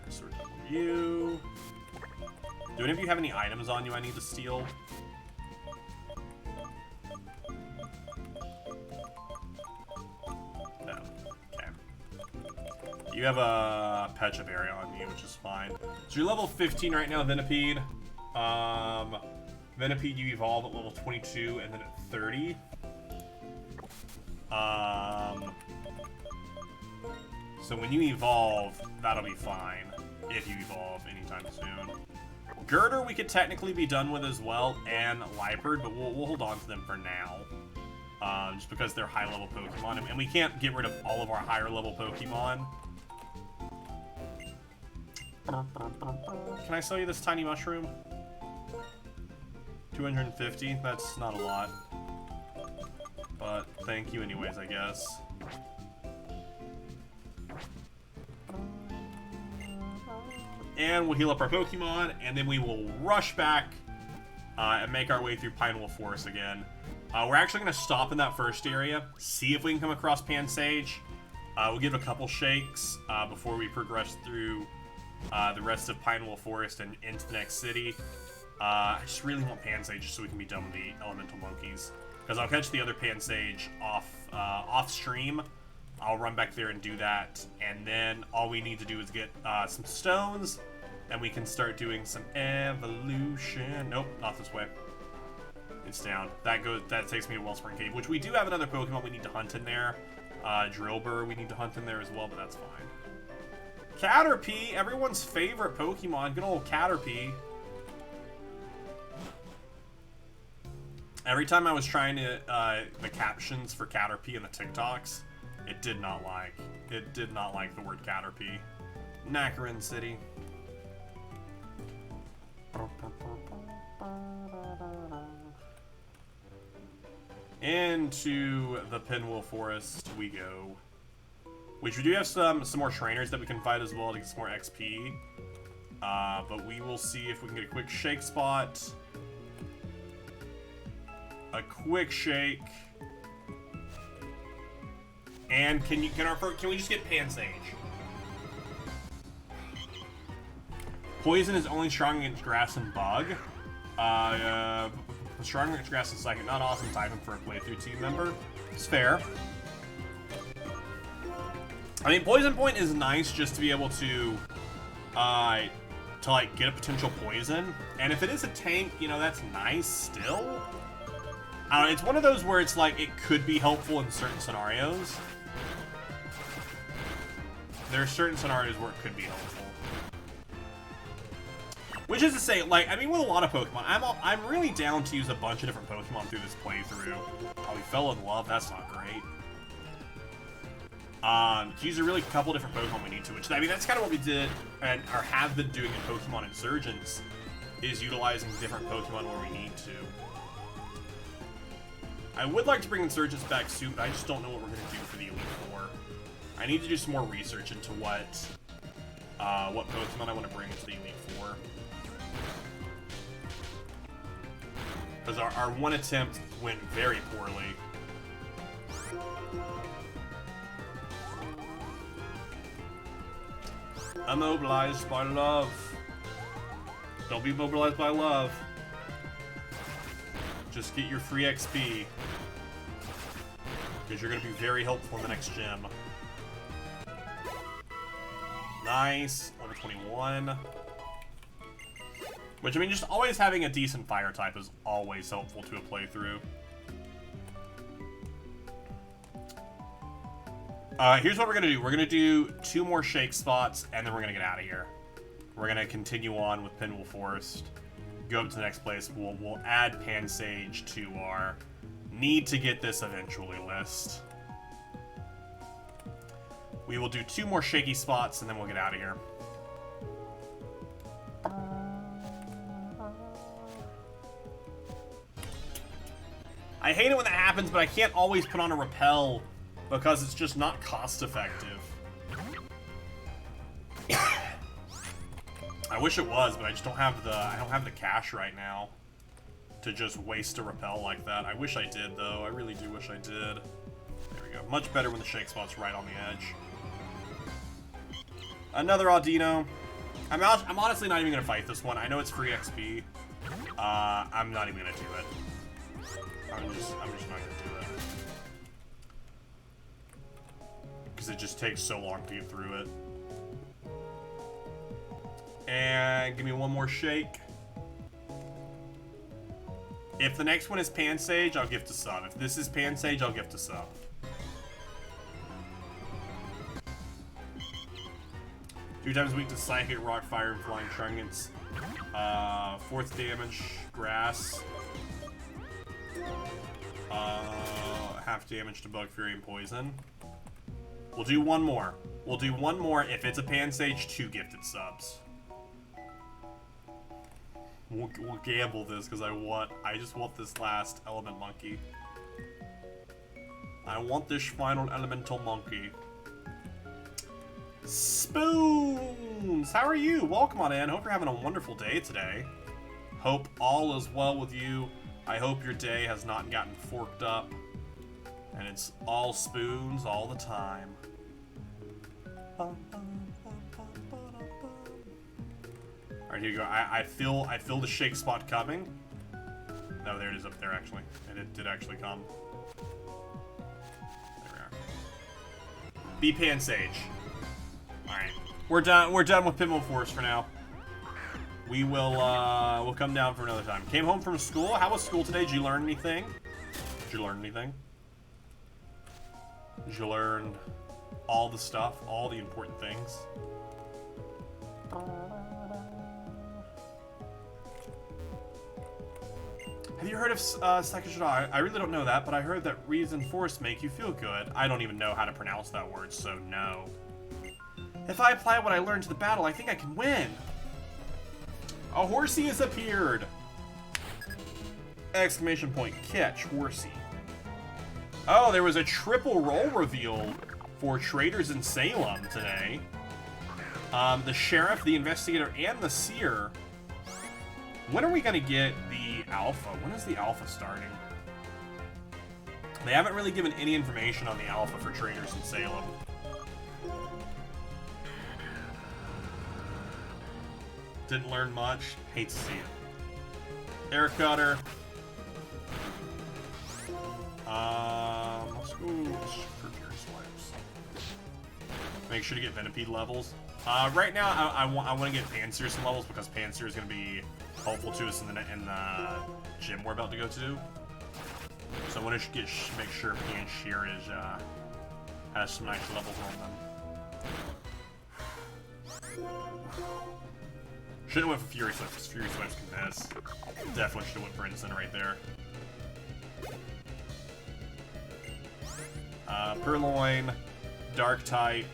So we're done with you. Do any of you have any items on you I need to steal? No. Okay. You have a Pecha Berry on you, which is fine. So you're level 15 right now, Vinipede. Vinipede, you evolve at level 22 and then at 30. So when you evolve, that'll be fine. If you evolve anytime soon. Girder we could technically be done with as well, and Liepard, but we'll hold on to them for now. Just because they're high-level Pokemon, and we can't get rid of all of our higher-level Pokemon. Can I sell you this tiny mushroom? 250? That's not a lot. But thank you anyways, I guess. And we'll heal up our Pokemon, and then we will rush back and make our way through Pinwheel Forest again. We're actually going to stop in that first area, see if we can come across Pansage. We'll give a couple shakes before we progress through the rest of Pinwheel Forest and into the next city. I just really want Pansage just so we can be done with the Elemental Monkeys. Because I'll catch the other Pansage off stream. I'll run back there and do that, and then all we need to do is get some stones, and we can start doing some evolution. Nope, not this way. It's down. That takes me to Wellspring Cave, which we do have another Pokemon we need to hunt in there. Drillbur we need to hunt in there as well, but that's fine. Caterpie, everyone's favorite Pokemon. Good old Caterpie. Every time I was trying to the captions for Caterpie in the TikToks, it did not like the word Caterpie. Nakarin City. Into the Pinwheel Forest we go. Which we do have some more trainers that we can fight as well to get some more XP. But we will see if we can get a quick shake spot. a quick shake. And can we just get Pansage? Poison is only strong against grass and bug. Strong against grass and psychic. Not awesome typing for a playthrough team member. It's fair. I mean, Poison Point is nice just to be able to like get a potential poison. And if it is a tank, you know, that's nice still. It's one of those where it's like it could be helpful in certain scenarios. There are certain scenarios where it could be helpful. Which is to say, like, I mean, with a lot of Pokemon, I'm really down to use a bunch of different Pokemon through this playthrough. Oh, we fell in love. That's not great. To use a really couple different Pokemon we need to, which, I mean, that's kind of what we did, or have been doing in Pokemon Insurgence, is utilizing different Pokemon where we need to. I would like to bring Insurgence back soon, but I just don't know what we're going to do for the Elite Four. I need to do some more research into what Pokemon I want to bring into the Elite Four. Because our one attempt went very poorly. Immobilized by love. Don't be mobilized by love. Just get your free XP. Because you're going to be very helpful in the next gym. Nice. Level 21. Which, I mean, just always having a decent fire type is always helpful to a playthrough. Here's what we're going to do. We're going to do 2 more shake spots, and then we're going to get out of here. We're going to continue on with Pinwheel Forest. Go up to the next place. We'll add Pansage to our need to get this eventually list. We will do 2 more shaky spots, and then we'll get out of here. I hate it when that happens, but I can't always put on a repel because it's just not cost effective. I wish it was, but I just don't have the cash right now to just waste a repel like that. I wish I did though. I really do wish I did. There we go. Much better when the shake spot's right on the edge. Another Audino. I'm honestly not even gonna fight this one. I know it's free XP. I'm not even gonna do it. I'm just not gonna do it. Because it just takes so long to get through it. And give me one more shake. If the next one is Pansage, I'll gift a sub. If this is Pansage, I'll gift a sub. Two times weak to Psychic, Rock, Fire, and Flying Trunks. 4th damage, Grass. Half damage to Bug, Fury, and Poison. We'll do one more. We'll do one more. If it's a Pansage, 2 gifted subs. We'll gamble this because I just want this last Element Monkey. I want this final Elemental Monkey. Spoons! How are you? Welcome on in. Hope you're having a wonderful day today. Hope all is well with you. I hope your day has not gotten forked up. And it's all spoons all the time. Alright, here you go. I feel the shake spot coming. No, there it is up there actually. And it did actually come. There we are. Be Pansage. Alright. We're done with Pinwheel Forest for now. We will we'll come down for another time. Came home from school. How was school today? Did you learn anything? Did you learn anything? Did you learn all the stuff? All the important things? Have you heard of Sakashida? I really don't know that, but I heard that Reeds and Forest make you feel good. I don't even know how to pronounce that word, so no. If I apply what I learned to the battle, I think I can win. A Horsey has appeared! Exclamation point, catch Horsey. Oh, there was a triple role reveal for Traders in Salem today. The Sheriff, the Investigator, and the Seer. When are we gonna get the Alpha? When is the Alpha starting? They haven't really given any information on the alpha for trainers in Salem. Didn't learn much. Hate to see it. Air Cutter. Let's go for Fury Swipes. Make sure to get Vinipede levels. Right now, I want to get Panpour some levels because Panpour is going to be helpful to us in the gym we're about to go to. So I want to make sure Panpour is has some nice levels on them. Should have went for Fury Swipes, because Fury Swipes can miss. Definitely should have went for Incinerate there. Perloin, Dark type.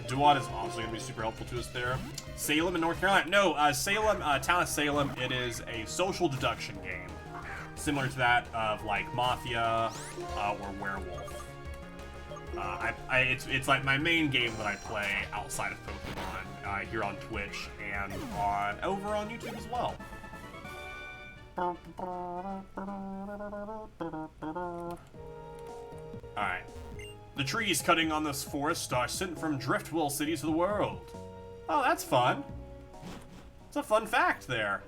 Duat is also going to be super helpful to us there. Salem in North Carolina. No, Salem, town of Salem, it is a social deduction game. Similar to that of, like, Mafia or Werewolf. It's like my main game that I play outside of Pokemon here on Twitch and over on YouTube as well. Alright. The trees cutting on this forest are sent from Driftwell City to the world. Oh, that's fun. It's a fun fact there.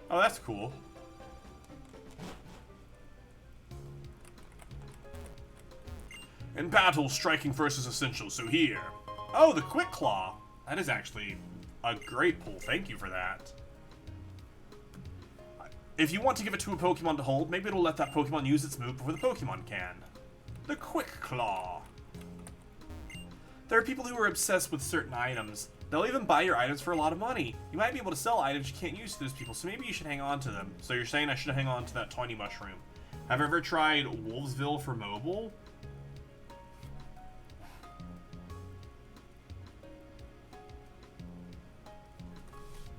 Oh, that's cool. In battle, striking first is essential, so here. Oh, the Quick Claw. That is actually a great pull. Thank you for that. If you want to give it to a Pokemon to hold, maybe it'll let that Pokemon use its move before the Pokemon can. The Quick Claw. There are people who are obsessed with certain items. They'll even buy your items for a lot of money. You might be able to sell items you can't use to those people, so maybe you should hang on to them. So you're saying I should hang on to that tiny mushroom. Have you ever tried Wolfsville for mobile?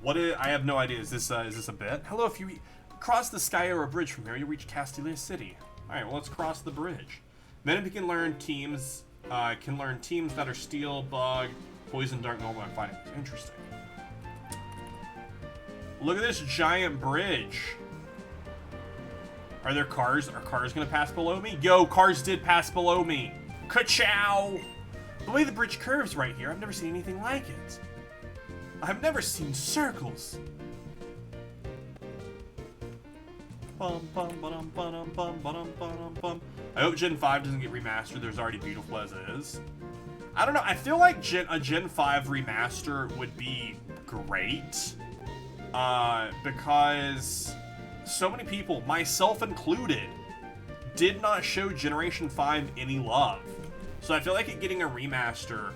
I have no idea. Is this a bit? Hello, if you cross the Skyarrow Bridge from here, you'll reach Castelia City. Alright, well, let's cross the bridge. Venipede can learn teams that are Steel, Bug, Poison, Dark, Normal, and Fighting. Interesting. Look at this giant bridge. Are there cars? Are cars gonna pass below me? Yo, cars did pass below me. Ka-chow! The way the bridge curves right here, I've never seen anything like it. I've never seen circles. I hope Gen 5 doesn't get remastered. There's already beautiful as it is. I don't know. I feel like a Gen 5 remaster would be great. Because so many people, myself included, did not show Generation 5 any love. So I feel like it getting a remaster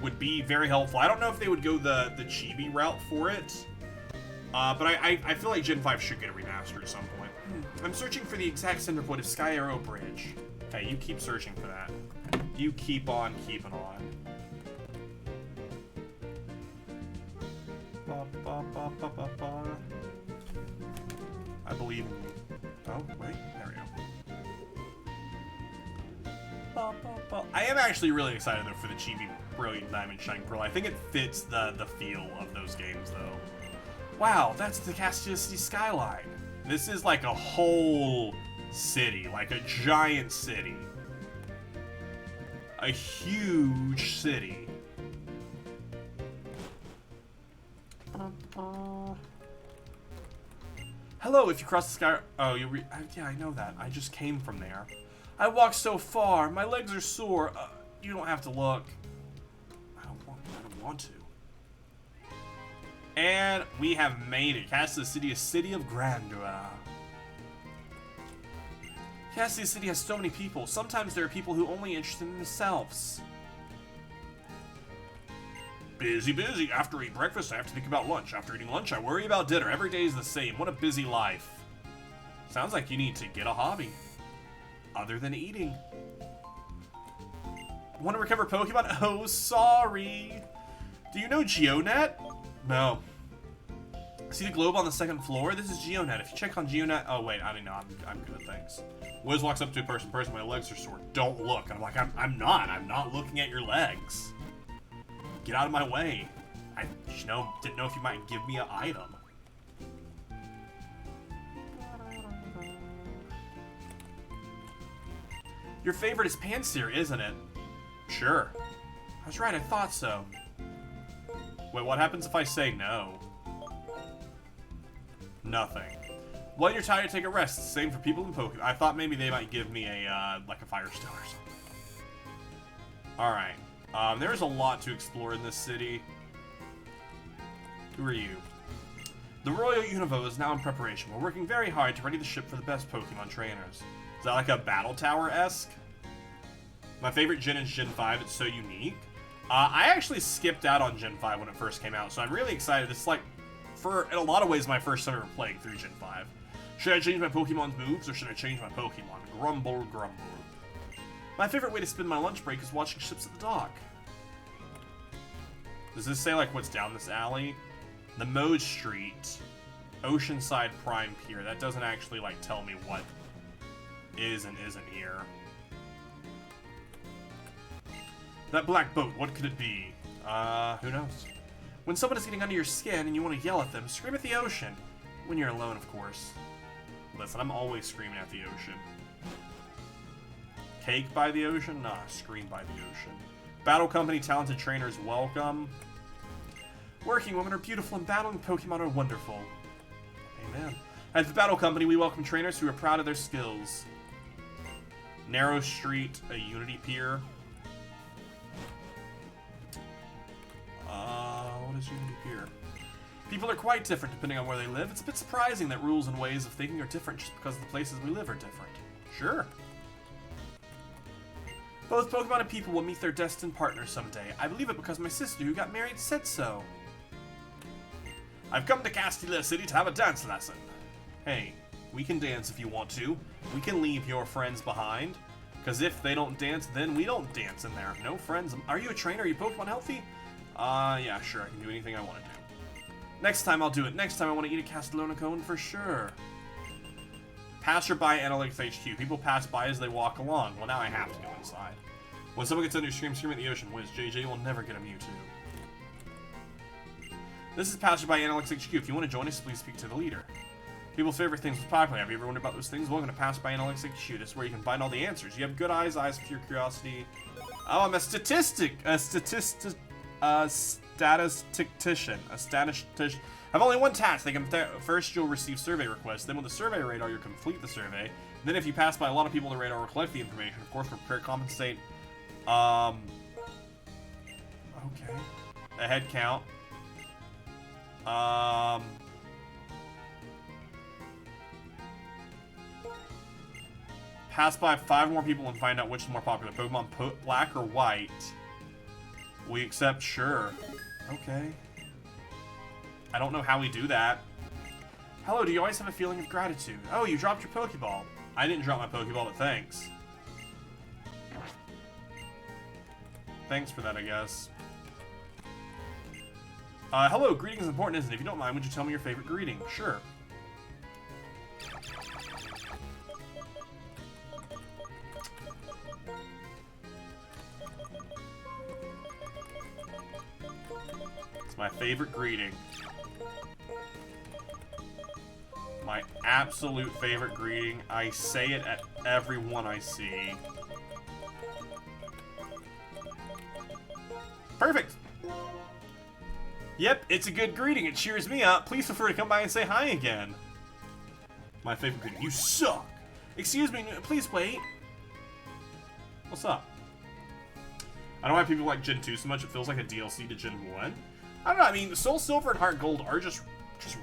would be very helpful. I don't know if they would go the chibi route for it, but I feel like Gen 5 should get a remaster at some point. I'm searching for the exact center point of Skyarrow Bridge. Hey, you keep searching for that. You keep on keeping on. I believe in you. Oh, wait, there we go. I am actually really excited though for the Chibi Brilliant Diamond Shining Pearl. I think it fits the feel of those games though. Wow, that's the Castelia City skyline. This is like a whole city, like a giant city. A huge city. Hello, if you cross the sky. Oh, yeah, I know that. I just came from there. I walked so far. My legs are sore. You don't have to look. I don't want to. And we have made it. Castelia City, a city of grandeur. Castelia City has so many people. Sometimes there are people who are only interested in themselves. Busy, busy. After eating breakfast, I have to think about lunch. After eating lunch, I worry about dinner. Every day is the same. What a busy life. Sounds like you need to get a hobby. Other than eating. Want to recover Pokemon? Oh, sorry. Do you know GeoNet? No. See the globe on the second floor? This is GeoNet. If you check on GeoNet... Oh, wait. I don't know. I'm good, thanks. Wiz walks up to a person. My legs are sore. Don't look. And I'm like, I'm not looking at your legs. Get out of my way. I didn't know if you might give me an item. Your favorite is Panpour, isn't it? Sure. I was right, I thought so. Wait, what happens if I say no? Nothing. While you're tired, take a rest. Same for people in Pokemon. I thought maybe they might give me a, like a Firestone or something. Alright. There's a lot to explore in this city. Who are you? The Royal Univo is now in preparation. We're working very hard to ready the ship for the best Pokemon trainers. Is that like a Battle Tower-esque? My favorite gen is Gen 5. It's so unique. I actually skipped out on Gen 5 when it first came out, so I'm really excited. It's like, in a lot of ways, my first time ever playing through Gen 5. Should I change my Pokemon's moves, or should I change my Pokemon? Grumble, grumble. My favorite way to spend my lunch break is watching ships at the dock. Does this say, like, what's down this alley? The Mode Street, Oceanside Prime Pier. That doesn't actually, like, tell me what is and isn't here. That black boat, what could it be? Who knows? When someone is getting under your skin and you want to yell at them, scream at the ocean. When you're alone, of course. Listen, I'm always screaming at the ocean. Cake by the ocean? Nah, scream by the ocean. Battle Company talented trainers, welcome. Working women are beautiful and battling Pokemon are wonderful. Amen. At the Battle Company, we welcome trainers who are proud of their skills. Narrow Street, a Unity Pier. What is Unity Pier? People are quite different depending on where they live. It's a bit surprising that rules and ways of thinking are different just because the places we live are different. Sure. Both Pokemon and people will meet their destined partners someday. I believe it because my sister who got married said so. I've come to Castilla City to have a dance lesson. Hey, we can dance if you want to. We can leave your friends behind. Because if they don't dance, then we don't dance in there. No friends. Are you a trainer? Are you Pokemon healthy? Yeah, sure. I can do anything I want to do. Next time I'll do it. Next time I want to eat a Castellona cone for sure. Passerby Analytics HQ. People pass by as they walk along. Well, now I have to go inside. When someone gets under your scream at the ocean, Wiz, JJ will never get a Mewtwo. This is Passerby Analytics HQ. If you want to join us, please speak to the leader. People's favorite things was popular. Have you ever wondered about those things? Welcome to Passerby Analytics HQ. This is where you can find all the answers. You have good eyes for your curiosity. Oh, I'm a statistician. I've only one task. First, you'll receive survey requests. Then, with the survey radar, you'll complete the survey. Then, if you pass by a lot of people on the radar, we'll collect the information. Of course, prepare, compensate. Okay. A head count. Pass by 5 more people and find out which is more popular. Pokemon black or white? We accept, sure. Okay. I don't know how we do that. Hello, do you always have a feeling of gratitude? Oh, you dropped your Pokeball. I didn't drop my Pokeball, but thanks. Thanks for that, I guess. Hello, greeting is important, isn't it? If you don't mind, would you tell me your favorite greeting? Sure. It's my favorite greeting. My absolute favorite greeting. I say it at everyone I see. Perfect! Yep, it's a good greeting. It cheers me up. Please feel free to come by and say hi again. My favorite greeting. You suck! Excuse me, please wait. What's up? I don't know why people like Gen 2 so much. It feels like a DLC to Gen 1. I don't know, I mean, Soul Silver and Heart Gold are just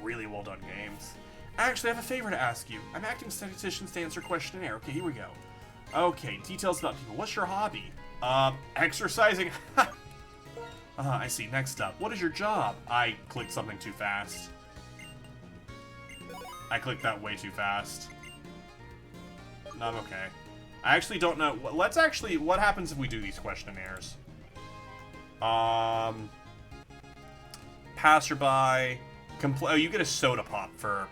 really well done games. Actually, I have a favor to ask you. I'm acting statisticians to answer questionnaire. Okay, here we go. Okay, details about people. What's your hobby? Exercising. I see. Next up. What is your job? I clicked something too fast. I clicked that way too fast. No, I'm okay. I actually don't know. Let's actually... What happens if we do these questionnaires? Passerby. Oh, you get a soda pop for...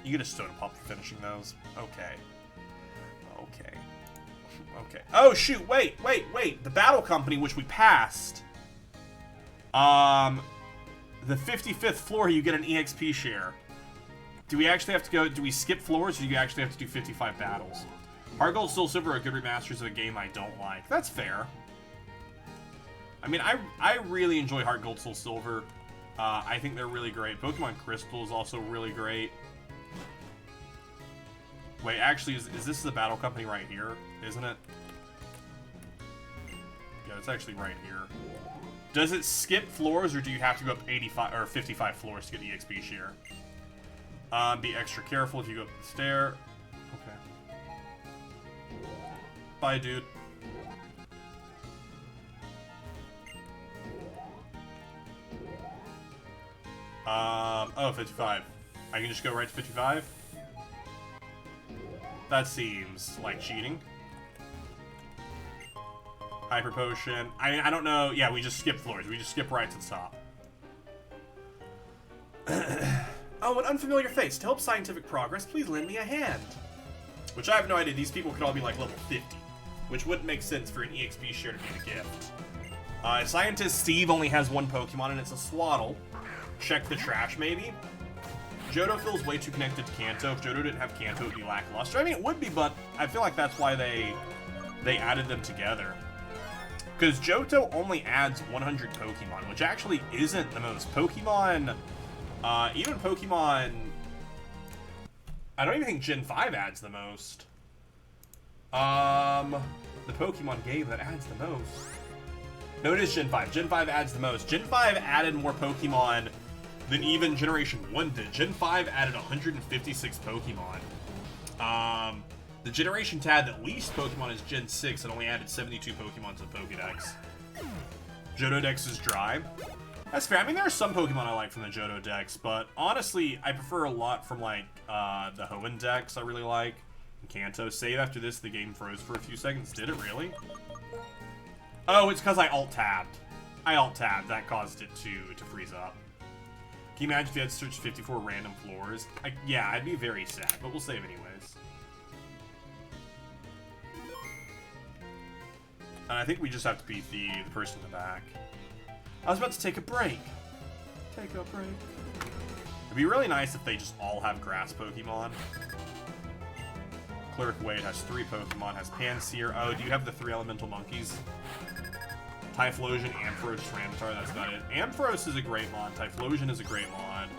You get a soda pop for finishing those. Okay. Okay. Okay. Oh, shoot. Wait. The Battle Company, which we passed... the 55th floor, you get an EXP share. Do we actually have to go, do we skip floors, or do you actually have to do 55 battles? Heart Gold, Soul Silver are good remasters of a game I don't like. That's fair. I mean, I really enjoy Heart Gold, Soul Silver. I think they're really great. Pokemon Crystal is also really great. Wait, actually, is this the battle company right here? Isn't it? Yeah, it's actually right here. Does it skip floors, or do you have to go up 85 or 55 floors to get EXP share? Be extra careful if you go up the stair. Okay. Bye, dude. Oh, 55. I can just go right to 55? That seems like cheating. Hyper Potion. I mean, I don't know. Yeah, we just skip floors. We just skip right to the top. Oh, an unfamiliar face. To help scientific progress, please lend me a hand. Which I have no idea. These people could all be like level 50. Which wouldn't make sense for an EXP share to be the gift. Scientist Steve only has one Pokemon, and it's a Swaddle. Check the trash, maybe? Johto feels way too connected to Kanto. If Johto didn't have Kanto, it would be lackluster. I mean, it would be, but I feel like that's why they added them together. Because Johto only adds 100 Pokemon, which actually isn't the most. Pokemon, even Pokemon, I don't even think Gen 5 adds the most. The Pokemon game that adds the most. No, it is Gen 5. Gen 5 adds the most. Gen 5 added more Pokemon than even Generation 1 did. Gen 5 added 156 Pokemon. The generation to add the least Pokemon is Gen 6 and only added 72 Pokemon to the Pokédex. Johto Dex is dry. That's fair. I mean, there are some Pokemon I like from the Johto Dex, but honestly, I prefer a lot from, like, the Hoenn Dex I really like. And Kanto. Save after this, the game froze for a few seconds. Did it really? Oh, it's because I alt-tabbed. I alt-tabbed. That caused it to freeze up. Can you imagine if you had to search 54 random floors? Yeah, I'd be very sad, but we'll save anyways. And I think we just have to beat the person in the back. I was about to take a break. Take a break. It'd be really nice if they just all have grass Pokemon. Cleric Wade has 3 Pokemon, has Panseer. Oh, do you have the 3 elemental monkeys? Typhlosion, Ampharos, Ramtar, that's about it. Ampharos is a great mod. Typhlosion is a great mod.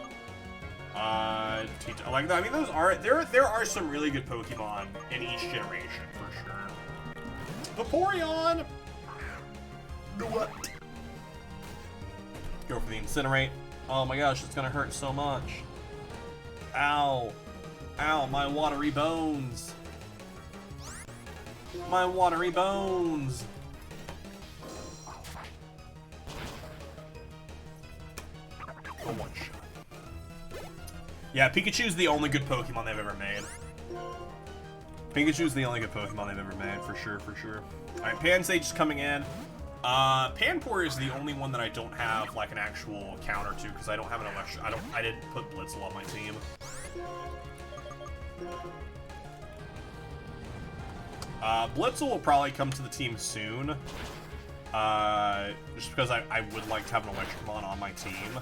I like that. I mean, those are there are some really good Pokemon in each generation for sure. Vaporeon! What? Go for the Incinerate. Oh my gosh, it's gonna hurt so much. Ow. Ow, my watery bones. My watery bones. Oh, one shot. Yeah, Pikachu's the only good Pokemon they've ever made. Pikachu's the only good Pokemon they've ever made, for sure, for sure. Alright, Pansage is coming in. Panpour is the only one that I don't have, like, an actual counter to, because I don't have an electric... I didn't put Blitzel on my team. Blitzel will probably come to the team soon. Just because I would like to have an Electromon on my team.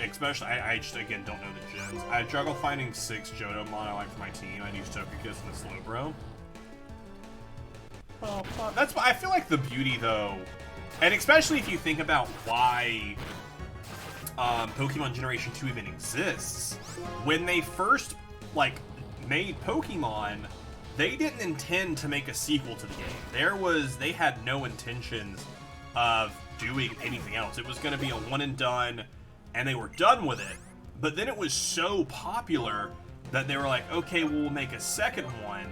Especially, I just, again, don't know the gens. I juggle finding 6 Johto Mon I like for my team. I'd use Togekiss and the Slowbro. Oh, that's, I feel like the beauty, though, and especially if you think about why Pokemon Generation 2 even exists. When they first, like, made Pokemon, they didn't intend to make a sequel to the game. They had no intentions of doing anything else. It was going to be a one and done, and they were done with it. But then it was so popular that they were like, okay, we'll make a second one.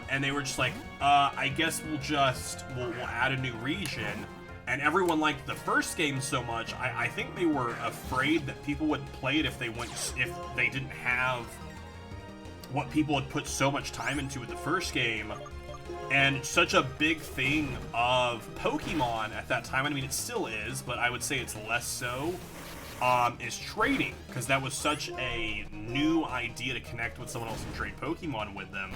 And they were just like, I guess we'll add a new region. And everyone liked the first game so much, I think they were afraid that people wouldn't play it if they didn't have what people had put so much time into with the first game. And such a big thing of Pokemon at that time, I mean, it still is, but I would say it's less so, is trading, because that was such a new idea to connect with someone else and trade Pokemon with them,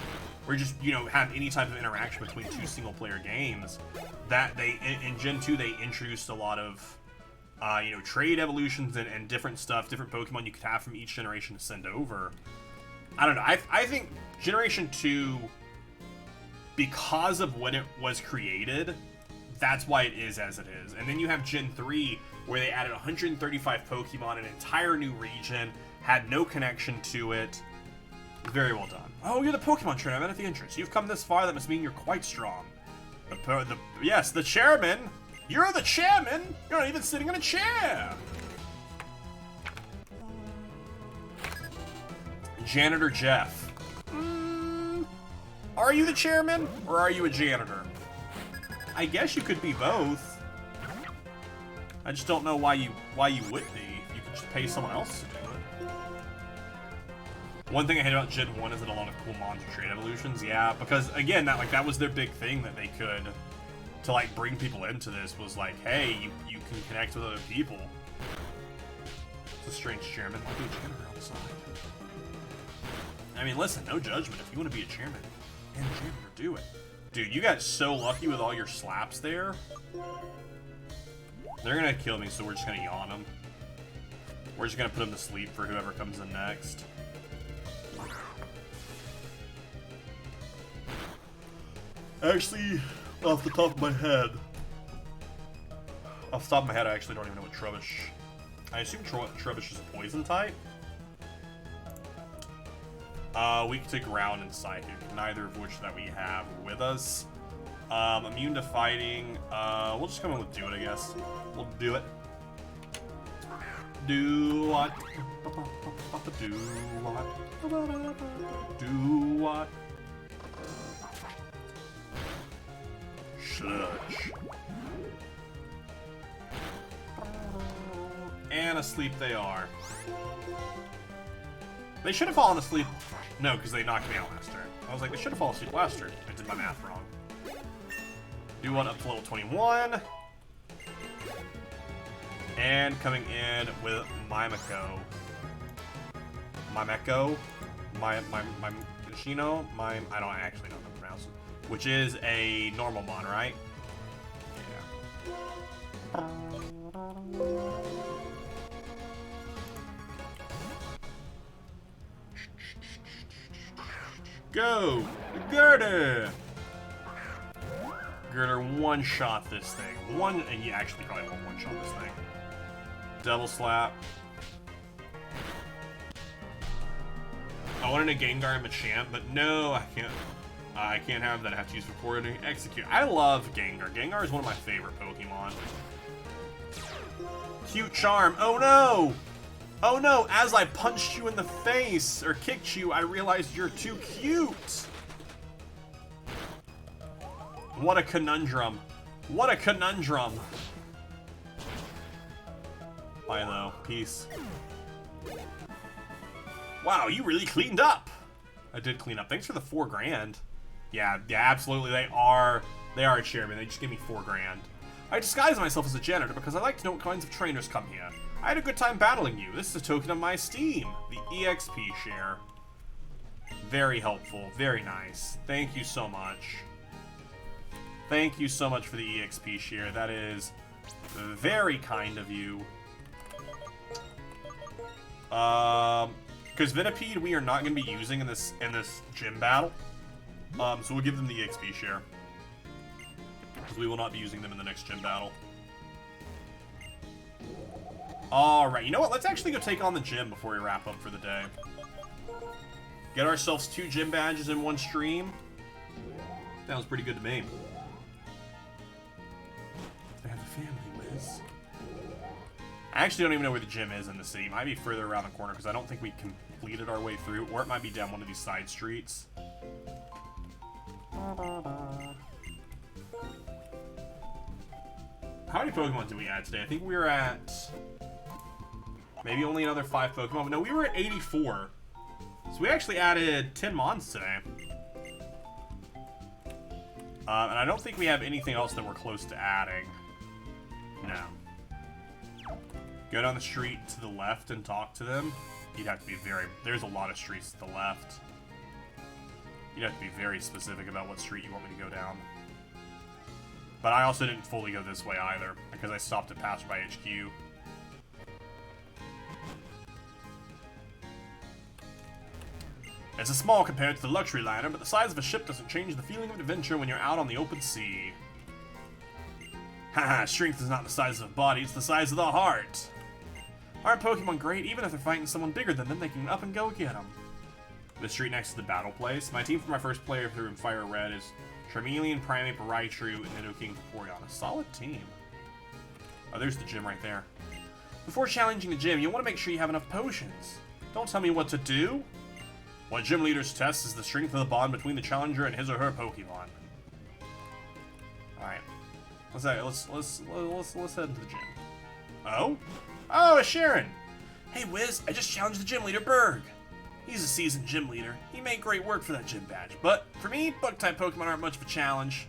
or just, you know, have any type of interaction between 2 single-player games. That in Gen 2, they introduced a lot of, trade evolutions and different stuff, different Pokemon you could have from each generation to send over. I don't know. I think Generation 2, because of when it was created, that's why it is as it is. And then you have Gen 3, where they added 135 Pokemon, an entire new region, had no connection to it. Very well done. Oh, you're the Pokemon trainer. I met at the entrance. You've come this far. That must mean you're quite strong. Yes, the chairman. You're the chairman. You're not even sitting in a chair. Janitor Jeff. Are you the chairman, or are you a janitor? I guess you could be both. I just don't know why you would be. You could just pay someone else to do it. One thing I hate about Gen 1 is that a lot of cool monster trait evolutions. Yeah, because again, that was their big thing that they could to like bring people into this was like, hey, you can connect with other people. It's a strange chairman. I'll be a janitor outside. I mean, listen, no judgment. If you want to be a chairman and a janitor, do it. Dude, you got so lucky with all your slaps there. They're gonna kill me, so we're just gonna yawn them. We're just gonna put them to sleep for whoever comes in next. Actually, off the top of my head, I actually don't even know what Trubbish. I assume Trubbish is a poison type. Weak to ground and psychic, neither of which that we have with us. Immune to fighting. We'll just come in with do it, I guess. We'll do it. Do what? Do what? Do what? Sludge. And asleep they are. They should have fallen asleep. No, because they knocked me out last turn. I was like, they should have fallen asleep last turn. I did my math wrong. Do one up to level 21. And coming in with Mimeko. Mimeko? Mimechino? I don't actually know how to pronounce it. Which is a normal mon, right? Yeah. Go! Girder! Girder one-shot this thing. And you actually probably won't one-shot this thing. Double slap. I wanted a Gengar and Machamp, but no, I can't. I can't have that. I have to use for coordinating. Execute. I love Gengar. Gengar is one of my favorite Pokemon. Cute Charm. Oh no! Oh no! As I punched you in the face, or kicked you, I realized you're too cute! What a conundrum. What a conundrum. Bye though. Peace. Wow, you really cleaned up! I did clean up. Thanks for the 4 grand. Yeah, absolutely. They are a chairman. They just give me 4 grand. I disguise myself as a janitor because I like to know what kinds of trainers come here. I had a good time battling you. This is a token of my esteem. The EXP share. Very helpful. Very nice. Thank you so much. Thank you so much for the EXP share. That is very kind of you. Because Vinipede we are not going to be using in this gym battle. So we'll give them the EXP share. Because we will not be using them in the next gym battle. Alright, you know what? Let's actually go take on the gym before we wrap up for the day. Get ourselves 2 gym badges in 1 stream. Sounds pretty good to me. They have a family, Wiz. I actually don't even know where the gym is in the city. It might be further around the corner because I don't think we completed our way through. Or it might be down one of these side streets. How many Pokemon did we add today? I think we were at maybe only another 5 Pokemon. No, we were at 84. So we actually added 10 Mons today. And I don't think we have anything else that we're close to adding. No. Go down the street to the left and talk to them. You'd have to be there's a lot of streets to the left. You'd have to be very specific about what street you want me to go down. But I also didn't fully go this way either, because I stopped at Passerby HQ. It's a small compared to the luxury liner, but the size of a ship doesn't change the feeling of adventure when you're out on the open sea. Haha, strength is not the size of the body, it's the size of the heart. Aren't Pokemon great? Even if they're fighting someone bigger than them, they can up and go get them. The street next to the battle place. My team for my first player through in Fire Red is Charmeleon, Primeape, Raichu, and Nidoking, Vaporeon. A solid team. Oh, there's the gym right there. Before challenging the gym, you want to make sure you have enough potions. Don't tell me what to do. What gym leaders test is the strength of the bond between the challenger and his or her Pokemon. Alright. Let's head into the gym. Oh? Oh, it's Sharon! Hey, Wiz, I just challenged the gym leader, Berg. He's a seasoned gym leader. He made great work for that gym badge. But, for me, bug-type Pokemon aren't much of a challenge.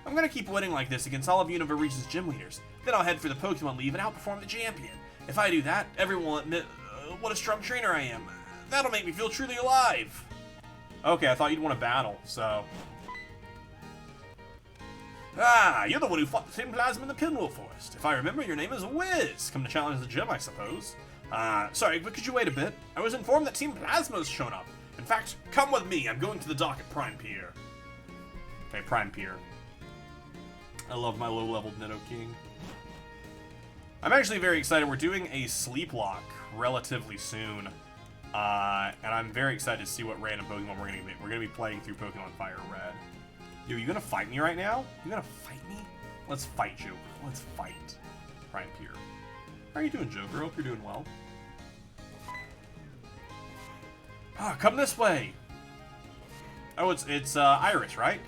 I'm gonna keep winning like this against all of Unova Region's gym leaders. Then I'll head for the Pokemon League and outperform the champion. If I do that, everyone will admit what a strong trainer I am. That'll make me feel truly alive. Okay, I thought you'd want to battle, so... Ah, you're the one who fought the Tin Plasma in the Pinwheel Forest. If I remember, your name is Wiz. Come to challenge the gym, I suppose. Sorry, but could you wait a bit? I was informed that Team Plasma has shown up. In fact, come with me. I'm going to the dock at Panpour. Okay, Panpour. I love my low-leveled Nidoking. I'm actually very excited. We're doing a sleep lock relatively soon. And I'm very excited to see what random Pokemon we're gonna be. We're gonna be playing through Pokemon Fire Red. Yo, you gonna fight me right now? You gonna fight me? Let's fight, Joker. Let's fight. Panpour. How are you doing, Joker? Hope you're doing well. Ah, come this way. Oh, it's Iris, right?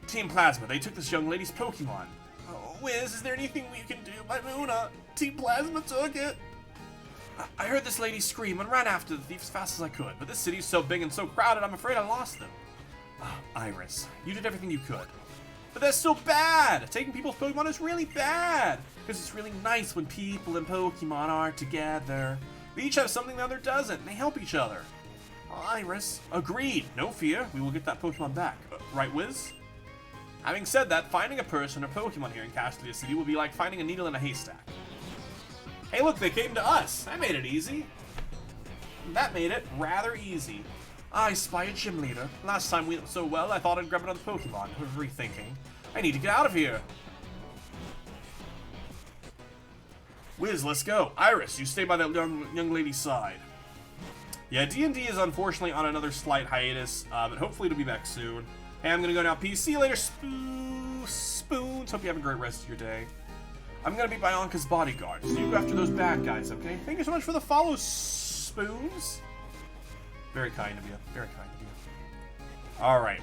Team Plasma. They took this young lady's Pokemon. Oh, Wiz, is there anything we can do? My Luna. Team Plasma took it. I heard this lady scream and ran after the thief as fast as I could, but this city's so big and so crowded, I'm afraid I lost them. Oh, Iris, you did everything you could. But that's still bad! Taking people's Pokemon is really bad! Because it's really nice when people and Pokemon are together. They each have something the other doesn't, and they help each other. Oh, Iris, agreed. No fear, we will get that Pokemon back. Right, Wiz? Having said that, finding a person or Pokemon here in Castelia City will be like finding a needle in a haystack. Hey look, they came to us. That made it easy. That made it rather easy. I spy a gym leader. Last time we went so well, I thought I'd grab another Pokemon. Rethinking. I need to get out of here. Wiz, let's go. Iris, you stay by that young lady's side. Yeah, D&D is unfortunately on another slight hiatus, but hopefully it'll be back soon. Hey, I'm gonna go now. Peace. See you later, Spoons. Hope you have a great rest of your day. I'm gonna be Bianca's bodyguard, so you go after those bad guys, okay? Thank you so much for the follow, Spoons. Very kind of you. Very kind of you. Alright,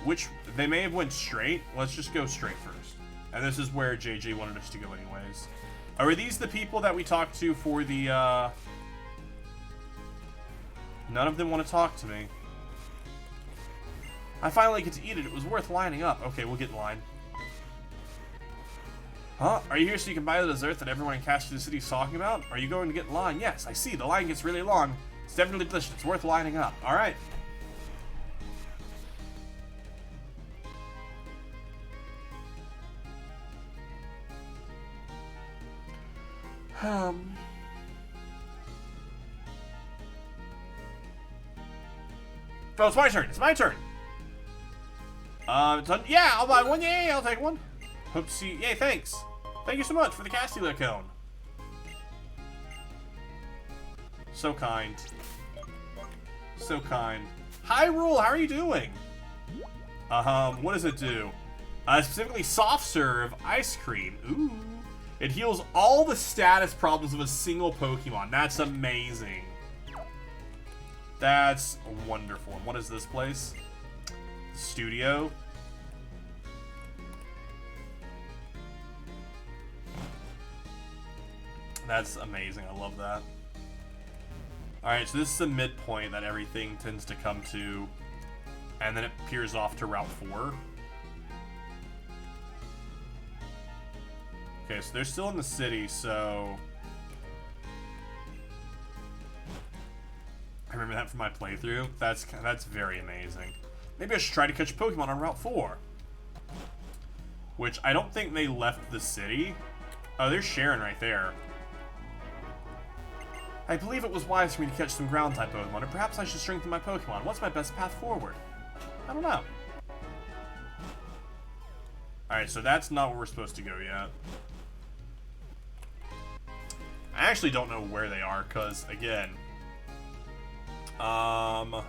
they may have went straight. Let's just go straight first. And this is where JJ wanted us to go anyways. Are these the people that we talked to for the, None of them want to talk to me. I finally get to eat it. It was worth lining up. Okay, we'll get in line. Huh? Are you here so you can buy the dessert that everyone in Castelia City is talking about? Are you going to get in line? Yes, I see. The line gets really long. It's definitely delicious. It's worth lining up. Alright. Oh, it's my turn. It's my turn. Yeah, I'll buy one. Yay, I'll take one. Hope to see you. Yay, thanks. Thank you so much for the Castelia cone. So kind. So kind. Hyrule, how are you doing? What does it do? Specifically soft serve ice cream. Ooh. It heals all the status problems of a single Pokemon. That's amazing. That's wonderful. And what is this place? Studio. That's amazing. I love that. Alright, so this is the midpoint that everything tends to come to. And then it peers off to Route 4. Okay, so they're still in the city, so... I remember that from my playthrough. That's very amazing. Maybe I should try to catch Pokemon on Route 4. Which, I don't think they left the city. Oh, there's Sharon right there. I believe it was wise for me to catch some ground-type Pokemon, or perhaps I should strengthen my Pokemon. What's my best path forward? I don't know. Alright, so that's not where we're supposed to go yet. I actually don't know where they are, because, again... Oh,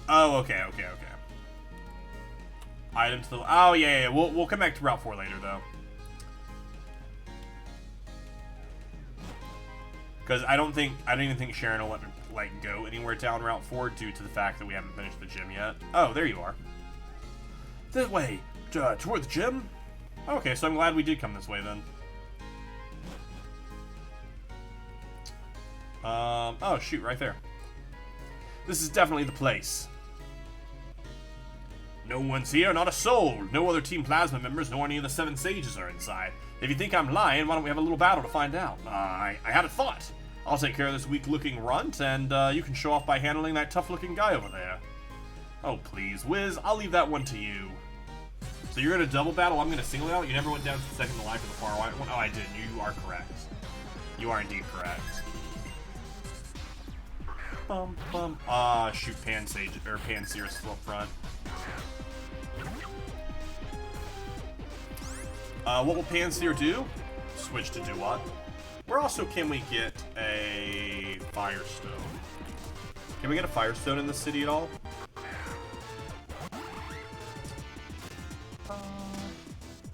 okay. Item to the... Oh, yeah. We'll come back to Route 4 later, though. Because I don't even think Sharon will let me, like, go anywhere down Route 4 due to the fact that we haven't finished the gym yet. Oh, there you are. This way, toward the gym? Okay, so I'm glad we did come this way, then. Oh, shoot, right there. This is definitely the place. No one's here, not a soul. No other Team Plasma members, nor any of the 7 Sages are inside. If you think I'm lying, why don't we have a little battle to find out? I had a thought. I'll take care of this weak-looking runt, and you can show off by handling that tough-looking guy over there. Oh, please, Wiz, I'll leave that one to you. So you're gonna double battle, I'm gonna single out? You never went down to the second to life of the far white one? Oh, I did. You are correct. You are indeed correct. Shoot, Pansage, or Panseer's up front. What will Panseer do? Switch to do what? Where also can we get a Firestone? Can we get a Firestone in the city at all?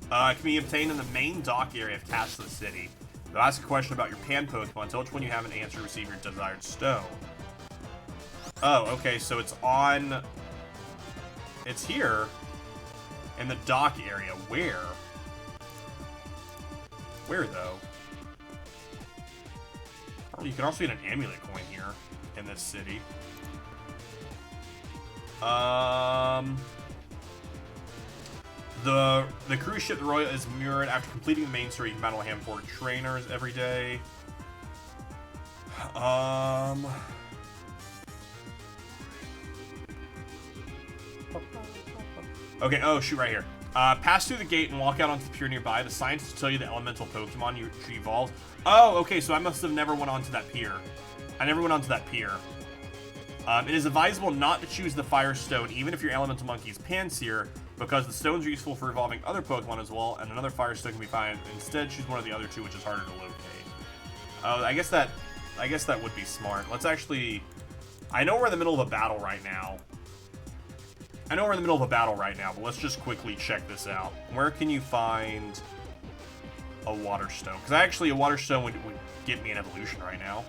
Can be obtained in the main dock area of Castle City. They'll ask a question about your Pan Pokemon. Tell which one you have an answer to receive your desired stone. Oh, okay, so it's on... It's here. In the dock area. Where? Where, though? Oh, you can also get an amulet coin here in this city. The cruise ship, the Royal, is mirrored. After completing the main story, you can battle a handful of trainers every day. Okay, oh, shoot, right here. Pass through the gate and walk out onto the pier nearby. The scientists will tell you the elemental Pokemon you evolved. Oh, okay, so I must have never went onto that pier. I never went onto that pier. It is advisable not to choose the Firestone, even if your elemental monkey is Panseer, because the stones are useful for evolving other Pokemon as well, and another Firestone can be found. Instead, choose one of the other two, which is harder to locate. Oh, I guess that would be smart. Let's actually... I know we're in the middle of a battle right now. But let's just quickly check this out. Where can you find a Water Stone? Because actually, a Water Stone would get me an evolution right now.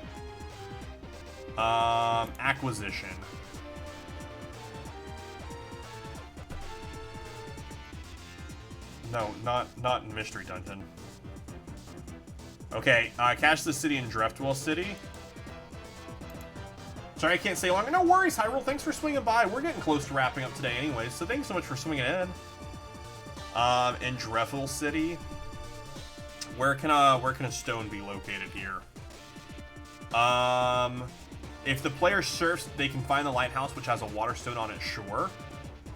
Acquisition. No, not in Mystery Dungeon. Okay, catch the city in Driftwell City. Sorry, I can't say longer. No worries, Hyrule. Thanks for swinging by. We're getting close to wrapping up today anyways, so thanks so much for swinging in. In Driftwell City. Where can a stone be located here? If the player surfs, they can find the lighthouse, which has a water stone on its shore.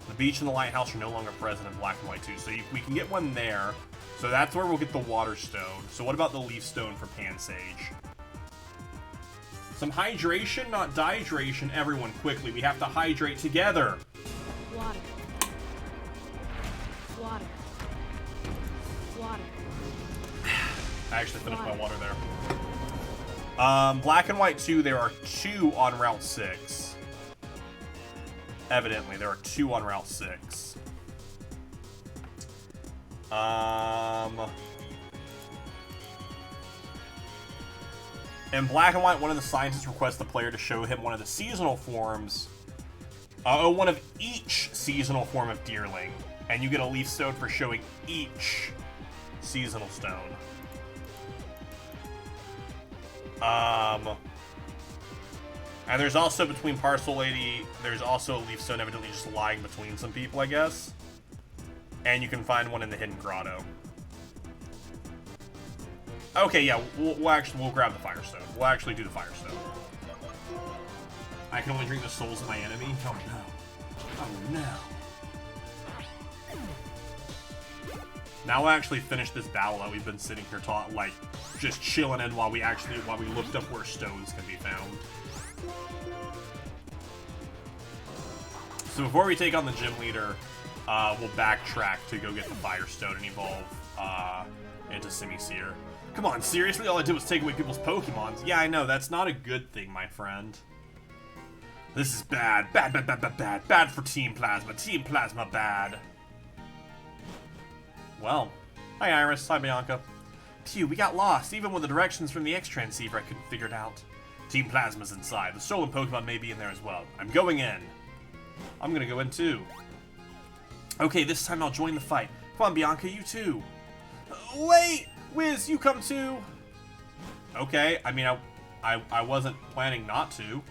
The beach and the lighthouse are no longer present in Black and White 2, so we can get one there. So that's where we'll get the water stone. So what about the leaf stone for Pansage? Some hydration, not dehydration. Everyone, quickly. We have to hydrate together. Water. Water. Water. I actually finished my water there. Black and White 2, there are 2 on Route 6. Evidently, there are 2 on Route 6. In Black and White, one of the scientists requests the player to show him one of the seasonal forms. One of each seasonal form of Deerling. And you get a leaf stone for showing each seasonal stone. And there's also between Parcel Lady, there's also a leaf stone evidently just lying between some people, I guess. And you can find one in the Hidden Grotto. Okay, yeah, we'll grab the Firestone. We'll actually do the Firestone. I can only drink the souls of my enemy? Oh no. Oh no. Now we'll actually finish this battle that we've been sitting here just chilling in while we looked up where stones can be found. So before we take on the gym leader, we'll backtrack to go get the Firestone and evolve into Simisear. Come on, seriously? All I did was take away people's Pokemons. Yeah, I know, that's not a good thing, my friend. This is bad. Bad, bad, bad, bad, bad. Bad for Team Plasma. Team Plasma bad. Well, hi Iris. Hi Bianca. Phew, we got lost. Even with the directions from the X-Transceiver, I couldn't figure it out. Team Plasma's inside. The stolen Pokemon may be in there as well. I'm going in. I'm gonna go in too. Okay, this time I'll join the fight. Come on, Bianca, you too. Wait! Wiz, you come too! Okay, I mean, I wasn't planning not to.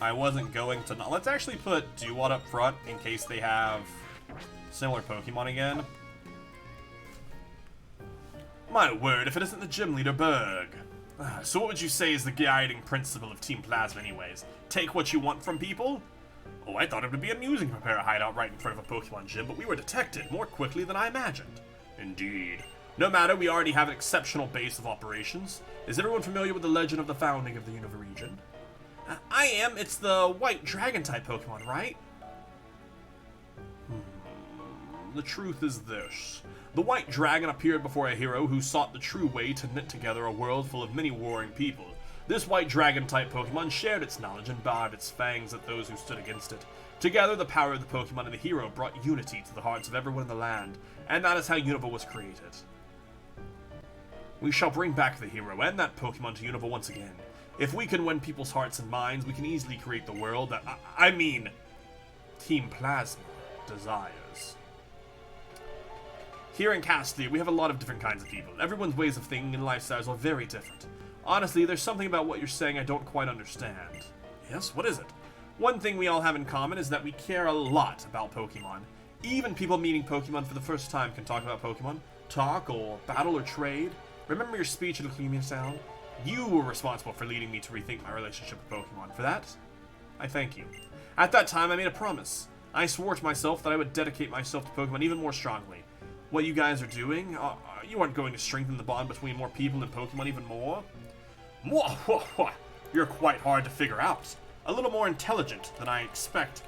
I wasn't going to not. Let's actually put Dewott up front in case they have similar Pokemon again. My word, if it isn't the gym leader, Berg. So what would you say is the guiding principle of Team Plasma anyways? Take what you want from people? Oh, I thought it would be amusing to prepare a hideout right in front of a Pokemon gym, but we were detected more quickly than I imagined. Indeed. No matter, we already have an exceptional base of operations. Is everyone familiar with the legend of the founding of the Unova region? I am. It's the white dragon-type Pokemon, right? The truth is this. The white dragon appeared before a hero who sought the true way to knit together a world full of many warring people. This white dragon-type Pokemon shared its knowledge and bared its fangs at those who stood against it. Together, the power of the Pokemon and the hero brought unity to the hearts of everyone in the land, and that is how Unova was created. We shall bring back the hero and that Pokemon to Unova once again. If we can win people's hearts and minds, we can easily create the world that, I mean, Team Plasma desires. Here in Casterly, we have a lot of different kinds of people. Everyone's ways of thinking and lifestyles are very different. Honestly, there's something about what you're saying I don't quite understand. Yes, what is it? One thing we all have in common is that we care a lot about Pokemon. Even people meeting Pokemon for the first time can talk about Pokemon, talk or battle or trade. Remember your speech at Euclidean Town? You were responsible for leading me to rethink my relationship with Pokemon. For that, I thank you. At that time, I made a promise. I swore to myself that I would dedicate myself to Pokemon even more strongly. What you guys are doing, you aren't going to strengthen the bond between more people and Pokemon even more? You're quite hard to figure out. A little more intelligent than I expected.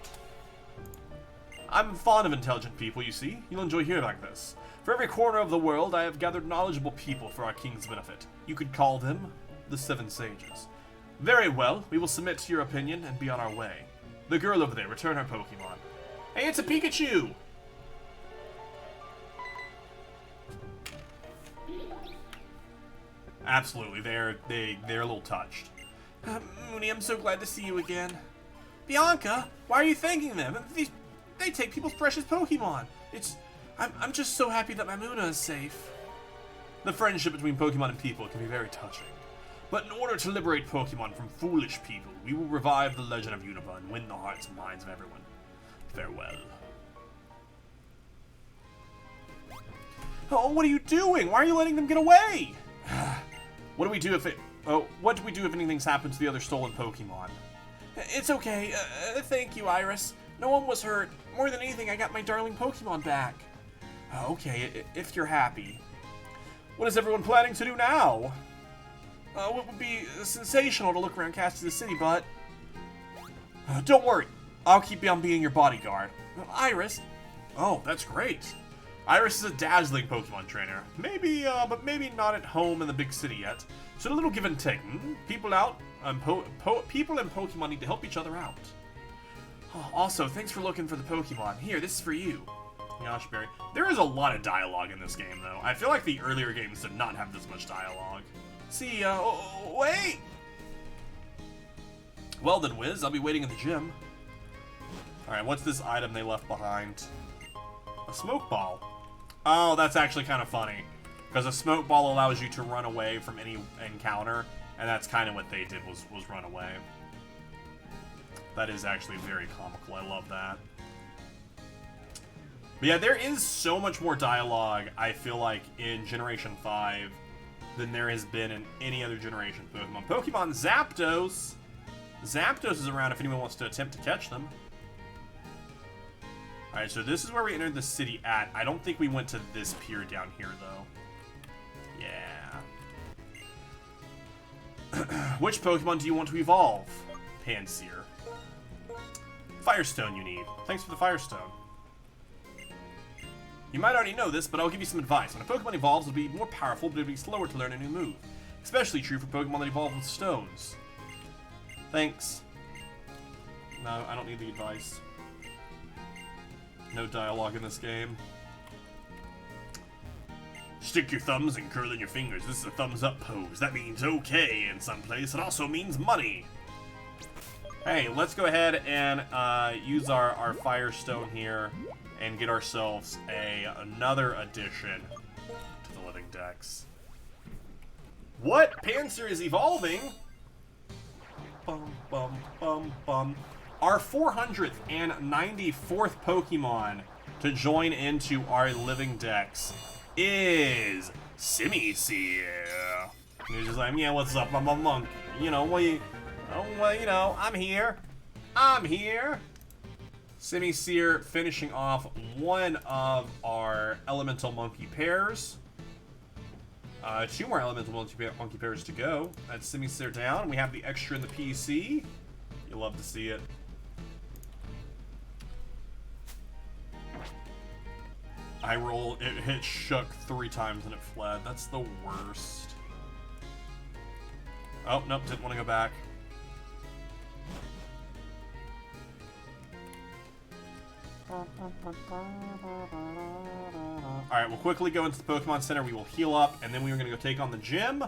I'm fond of intelligent people, you see. You'll enjoy hearing like this. For every corner of the world, I have gathered knowledgeable people for our king's benefit. You could call them the Seven Sages. Very well, we will submit to your opinion and be on our way. The girl over there, return her Pokemon. Hey, it's a Pikachu! Absolutely, they're a little touched. Mooney, I'm so glad to see you again. Bianca, why are you thanking them? They take people's precious Pokemon. I'm just so happy that my Muna is safe. The friendship between Pokemon and people can be very touching. But in order to liberate Pokemon from foolish people, we will revive the legend of Unova and win the hearts and minds of everyone. Farewell. Oh, what are you doing? Why are you letting them get away? What do we do if anything's happened to the other stolen Pokemon? It's okay. Thank you, Iris. No one was hurt. More than anything, I got my darling Pokemon back. Okay, if you're happy. What is everyone planning to do now? It would be sensational to look around Casterly City, but... don't worry. I'll keep on being your bodyguard. Iris? Oh, that's great. Iris is a dazzling Pokemon trainer. Maybe, but maybe not at home in the big city yet. So a little give and take. People people and Pokemon need to help each other out. Also, thanks for looking for the Pokemon. Here, this is for you. Yoshberry. There is a lot of dialogue in this game, though. I feel like the earlier games did not have this much dialogue. See, wait! Well then, Wiz, I'll be waiting in the gym. Alright, what's this item they left behind? A smoke ball. Oh, that's actually kind of funny. Because a smoke ball allows you to run away from any encounter, and that's kind of what they did, was run away. That is actually very comical. I love that. But yeah, there is so much more dialogue, I feel like, in Generation 5 than there has been in any other generation of Pokemon. Pokemon Zapdos! Zapdos is around if anyone wants to attempt to catch them. Alright, so this is where we entered the city at. I don't think we went to this pier down here, though. Yeah. Which Pokemon do you want to evolve? Pansear. Firestone you need. Thanks for the Firestone. You might already know this, but I'll give you some advice. When a Pokemon evolves, it'll be more powerful, but it'll be slower to learn a new move. Especially true for Pokemon that evolve with stones. Thanks. No, I don't need the advice. No dialogue in this game. Stick your thumbs and curl in your fingers. This is a thumbs up pose. That means okay in some place. It also means money. Hey, let's go ahead and use our Firestone here and get ourselves another addition to the Living Dex. What? Panzer is evolving? Bum, bum, bum, bum. Our 494th Pokemon to join into our Living Dex is Simisear. And he's just like, yeah, what's up? I'm a monkey. You know, well, you know, I'm here. I'm here. Simisear finishing off one of our elemental monkey pairs. 2 more elemental monkey pairs to go. That's Simisear down. We have the extra in the PC. You love to see it. I roll, it shook 3 times and it fled. That's the worst. Oh, nope, didn't want to go back. Alright, we'll quickly go into the Pokemon Center, we will heal up, and then we are going to go take on the gym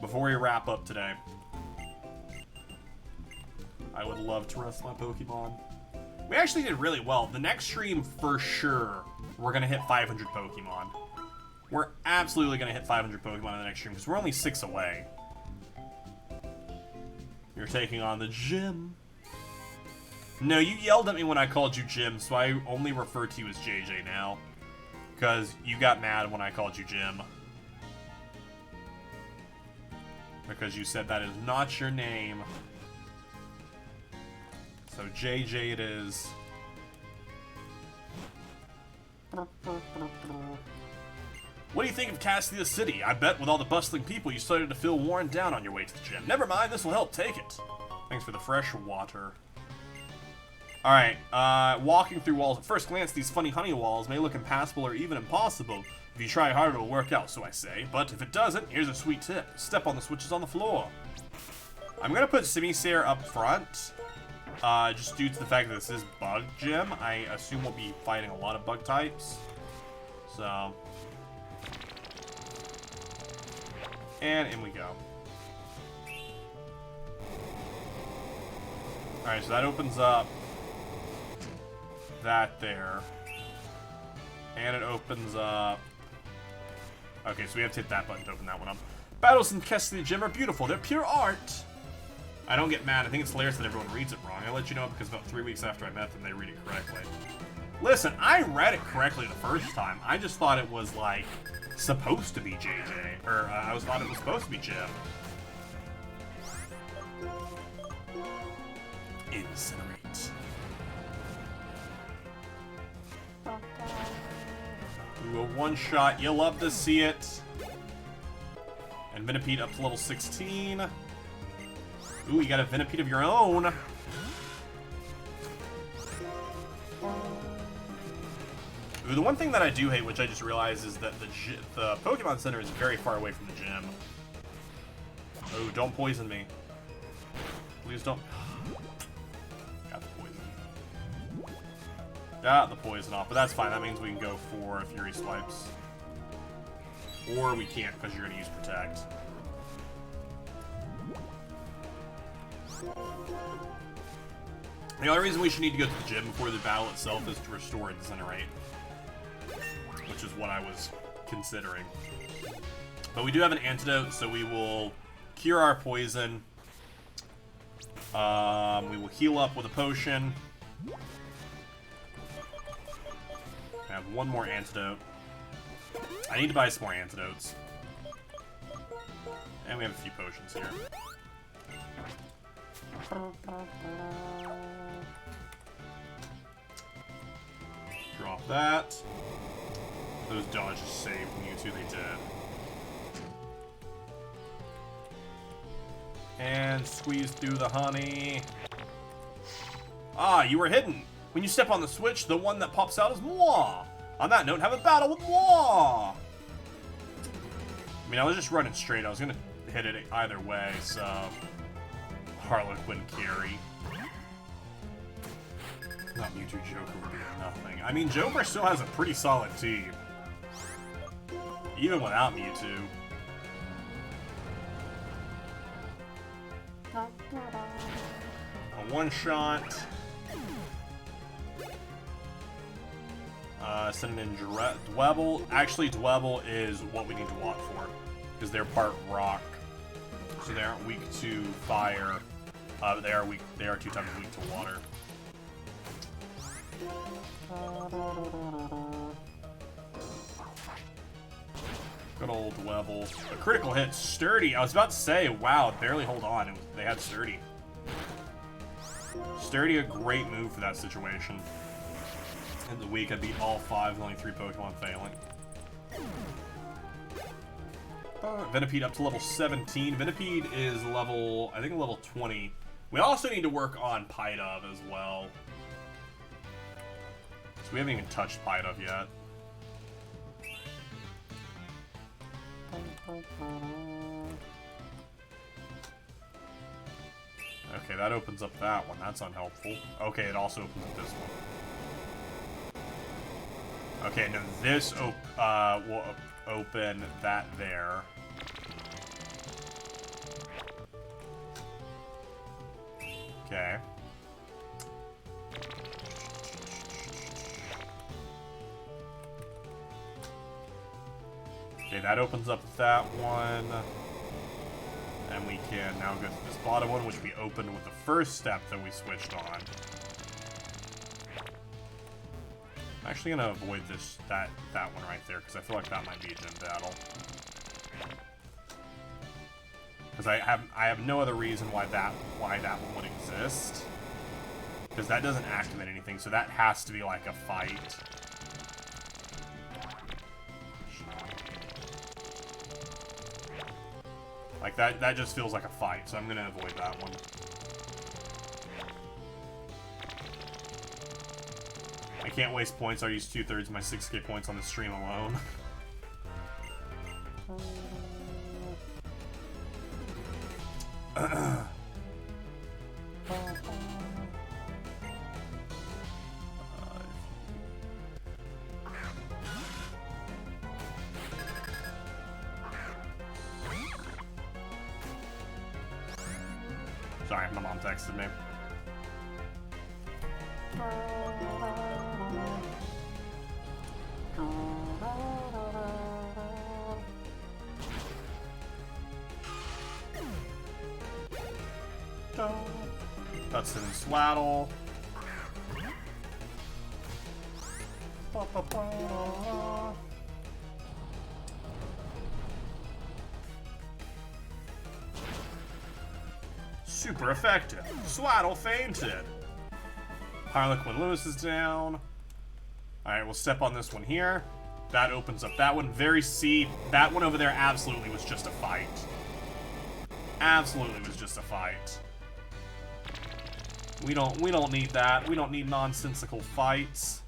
before we wrap up today. I would love to rest my Pokemon. We actually did really well. The next stream, for sure, we're going to hit 500 Pokemon. We're absolutely going to hit 500 Pokemon in the next stream, because we're only 6 away. You're taking on the gym. No, you yelled at me when I called you Jim, so I only refer to you as JJ now. Because you got mad when I called you Jim. Because you said that is not your name. So JJ it is. What do you think of Cassia City? I bet with all the bustling people you started to feel worn down on your way to the gym. Never mind, this will help. Take it. Thanks for the fresh water. Alright, walking through walls. At first glance, these funny honey walls may look impassable or even impossible. If you try hard, it will work out, so I say. But if it doesn't, here's a sweet tip. Step on the switches on the floor. I'm going to put Simisear up front, just due to the fact that this is Bug Gym. I assume we'll be fighting a lot of Bug types. So. And in we go. Alright, so that opens up that there. And it opens up... Okay, so we have to hit that button to open that one up. Battles in Cassia Gym are beautiful. They're pure art. I don't get mad. I think it's hilarious that everyone reads it wrong. I let you know because about 3 weeks after I met them, they read it correctly. Listen, I read it correctly the first time. I just thought it was, like, supposed to be JJ. Or, I thought it was supposed to be Jim. Incinerate. Ooh, a one-shot. You'll love to see it. And Vinipede up to level 16. Ooh, you got a Vinipede of your own. Ooh, the one thing that I do hate, which I just realized, is that the Pokemon Center is very far away from the gym. Oh, don't poison me. Please don't. Got the poison. Got the poison off, but that's fine. That means we can go for Fury Swipes. Or we can't, because you're going to use Protect. The only reason we should need to go to the gym before the battle itself is to restore Incinerate. Which is what I was considering. But we do have an antidote, so we will cure our poison. We will heal up with a potion. I have one more antidote. I need to buy some more antidotes. And we have a few potions here. Drop that. Those dodges saved Mewtwo, they did. And squeeze through the honey. Ah, you were hidden. When you step on the switch, the one that pops out is moi. On that note, have a battle with moi. I mean, I was just running straight. I was gonna hit it either way, so Harlequin carry. Not Mewtwo, Joker would be nothing. I mean, Joker still has a pretty solid team, even without Mewtwo. A one-shot. Sending in Dwebble. Actually, Dwebble is what we need to watch for, because they're part rock, so they aren't weak to fire. They are weak. They are 2 times weak to water. Good old Dwebble. A critical hit, sturdy. I was about to say, wow, barely hold on. They had sturdy. Sturdy, a great move for that situation. In the week, I beat all 5 with only 3 Pokemon failing. Vinipede up to level 17. Vinipede is level, I think, level 20. We also need to work on Pidove as well. So we haven't even touched Pidove yet. Okay, that opens up that one. That's unhelpful. Okay, it also opens up this one. Okay, now this will open that there. Okay. Okay, that opens up that one. And we can now go to this bottom one, which we opened with the first step that we switched on. I'm actually gonna avoid that one right there, because I feel like that might be a gym battle. Because I have no other reason why that one would exist. Because that doesn't activate anything, so that has to be like a fight. Like that just feels like a fight, so I'm gonna avoid that one. I can't waste points. I use 2/3 of my 6k points on the stream alone. Sorry, my mom texted me. That's in Swaddle. Super effective. Swaddle fainted. Harlequin Lewis is down. Alright, we'll step on this one here. That opens up that one. That one over there absolutely was just a fight. Absolutely was just a fight. We don't need that. We don't need nonsensical fights.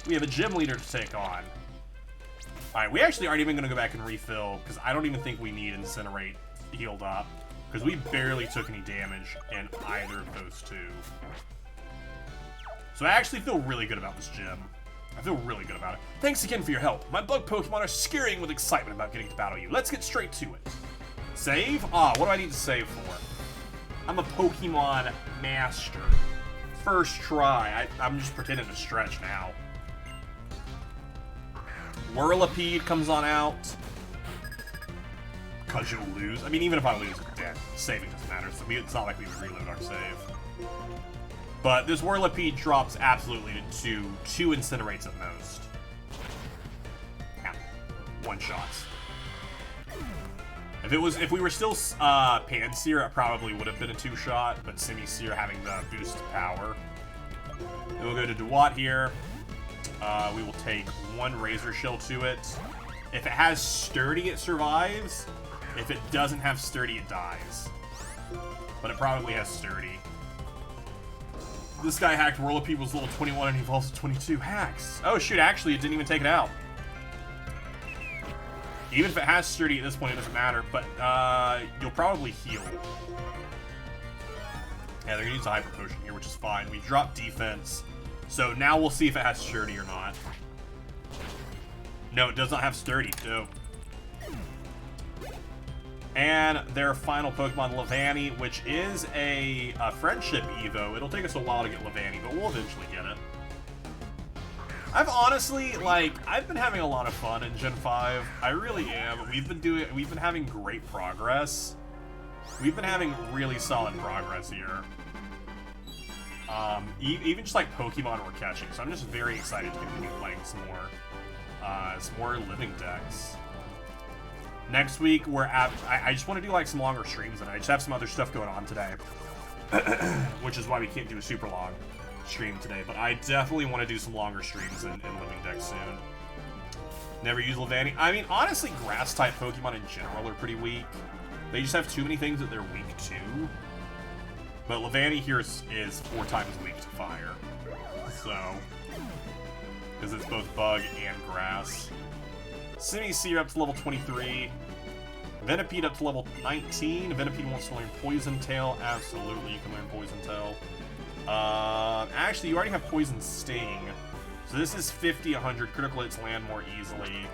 We have a gym leader to take on. Alright, we actually aren't even going to go back and refill, because I don't even think we need Incinerate healed up. Because we barely took any damage in either of those two. So I actually feel really good about this gym. I feel really good about it. Thanks again for your help. My bug Pokemon are scurrying with excitement about getting to battle you. Let's get straight to it. Save? Ah, what do I need to save for? I'm a Pokemon master. First try. I'm just pretending to stretch now. Whirlipede comes on out. Because you'll lose. I mean, even if I lose, I'm dead. Saving doesn't matter. So it's not like we would reload our save. But this Whirlipede drops absolutely to 2 Incinerates at most. Yeah. 1 shots. If we were still Panseer, it probably would have been a 2-shot, but Semi-Seer having the boost power. Then we'll go to Dewott here. We will take 1 Razor Shell to it. If it has Sturdy, it survives. If it doesn't have Sturdy, it dies. But it probably has Sturdy. This guy hacked Whirlipede was level 21 and he evolves to 22. Hacks. Oh shoot, actually it didn't even take it out. Even if it has sturdy at this point, it doesn't matter, but you'll probably heal. Yeah, they're gonna use a hyper potion here, which is fine. We dropped defense, so now we'll see if it has sturdy or not. No, it does not have sturdy. Dope. And their final Pokemon, Levani, which is a friendship Evo. It'll take us a while to get Levani, but we'll eventually get it. I've honestly, like, I've been having a lot of fun in Gen 5. I really am. We've been having great progress. We've been having really solid progress here. Even just like Pokemon we're catching. So I'm just very excited to continue playing some more living decks. Next week we're at. I just want to do like some longer streams, and I just have some other stuff going on today, which is why we can't do a super long stream today. But I definitely want to do some longer streams in living decks soon. Never use Levani. I mean, honestly, grass type Pokemon in general are pretty weak. They just have too many things that they're weak to. But Levani here is 4 times weak to fire. So, because it's both bug and grass. Simi-Seer up to level 23. Vinipede up to level 19. Vinipede wants to learn Poison Tail. Absolutely, you can learn Poison Tail. Actually, you already have Poison Sting. So this is 50, 100. Critical hits land more easily.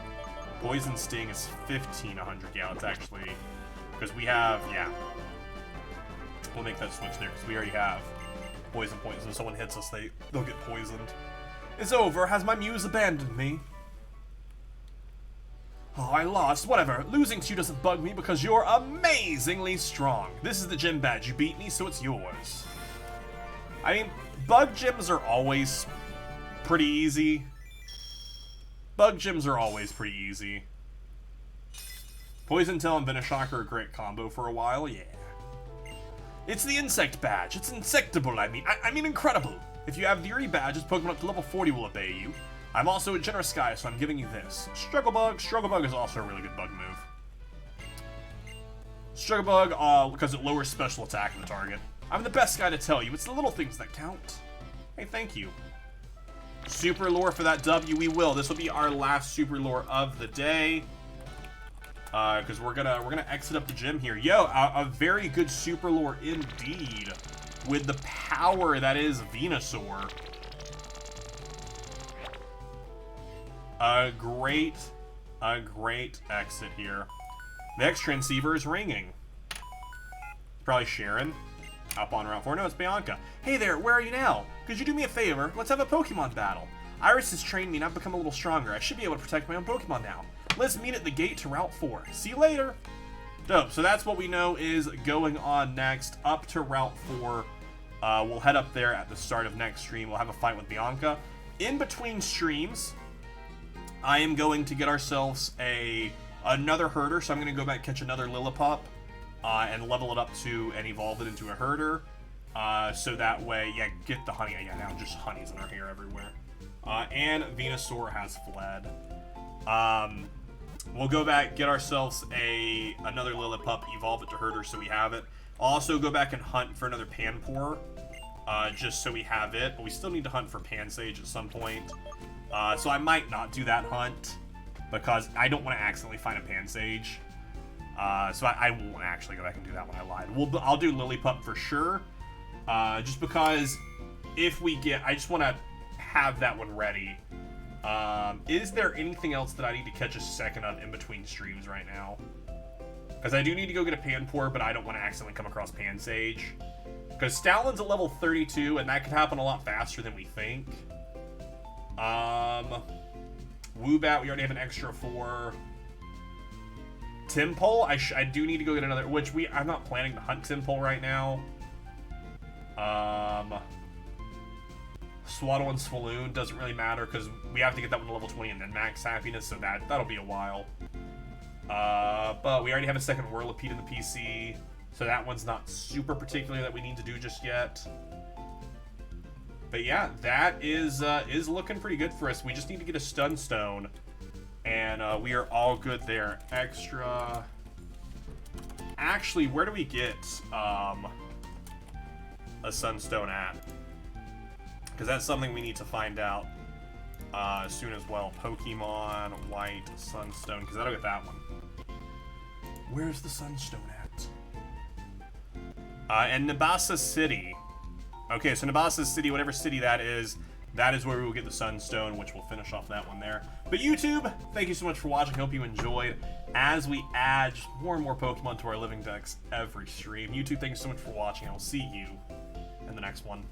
Poison Sting is 15, 100. Yeah, it's actually... Because we have... Yeah. We'll make that switch there, because we already have Poison Points. If someone hits us, they'll get poisoned. It's over. Has my muse abandoned me? Oh, I lost. Whatever. Losing to you doesn't bug me because you're amazingly strong. This is the gym badge. You beat me, so it's yours. I mean, bug gyms are always pretty easy. Bug gyms are always pretty easy. Poison Tail and Venoshock are a great combo for a while, yeah. It's the insect badge. It's insectable, I mean incredible. If you have the Fury badges, Pokemon up to level 40 will obey you. I'm also a generous guy, so I'm giving you this. Struggle Bug. Struggle Bug is also a really good bug move. Struggle Bug, because it lowers special attack of the target. I'm the best guy to tell you. It's the little things that count. Hey, thank you. Super lore for that W, we will. This will be our last super lore of the day. Because we're gonna exit up the gym here. Yo, a very good super lore indeed, with the power that is Venusaur. A great exit here. The next transceiver is ringing. Probably Sharon. Up on Route 4. No, it's Bianca. Hey there, where are you now? Could you do me a favor? Let's have a Pokemon battle. Iris has trained me and I've become a little stronger. I should be able to protect my own Pokemon now. Let's meet at the gate to Route 4. See you later. Dope. So that's what we know is going on next. Up to Route 4. We'll head up there at the start of next stream. We'll have a fight with Bianca. In between streams, I am going to get ourselves another herder. So I'm going to go back and catch another Lillipup and level it up to and evolve it into a herder. So that way, yeah, get the honey. Yeah, now just honey's in our hair everywhere. And Venusaur has fled. We'll go back, get ourselves another Lillipup, evolve it to herder so we have it. Also go back and hunt for another Panpour, just so we have it. But we still need to hunt for Pansage at some point. So I might not do that hunt, because I don't want to accidentally find a Pansage. So I won't actually go back and do that one. I lied. I'll do Lillipup for sure, just because if we get... I just want to have that one ready. Is there anything else that I need to catch a second of in between streams right now? Because I do need to go get a Panpour, but I don't want to accidentally come across Pansage. Because Stoutland's at level 32, and that could happen a lot faster than we think. Woobat, we already have an extra 4. Timpole, I do need to go get another, which I'm not planning to hunt Timpole right now. Swaddle and Swaloon doesn't really matter because we have to get that one to level 20 and then max happiness, so that'll be a while. But we already have a second Whirlipede in the PC, so that one's not super particular that we need to do just yet. But yeah, that is looking pretty good for us. We just need to get a Stunstone, and we are all good there. Extra... Actually, where do we get a Sunstone at? Because that's something we need to find out soon as well. Pokemon White Sunstone, because that'll get that one. Where's the Sunstone at? And Nabasa City. Okay, so Nabasa City, whatever city that is where we will get the Sunstone, which will finish off that one there. But YouTube, thank you so much for watching. Hope you enjoyed as we add just more and more Pokemon to our living decks every stream. YouTube, thank you so much for watching. I will see you in the next one.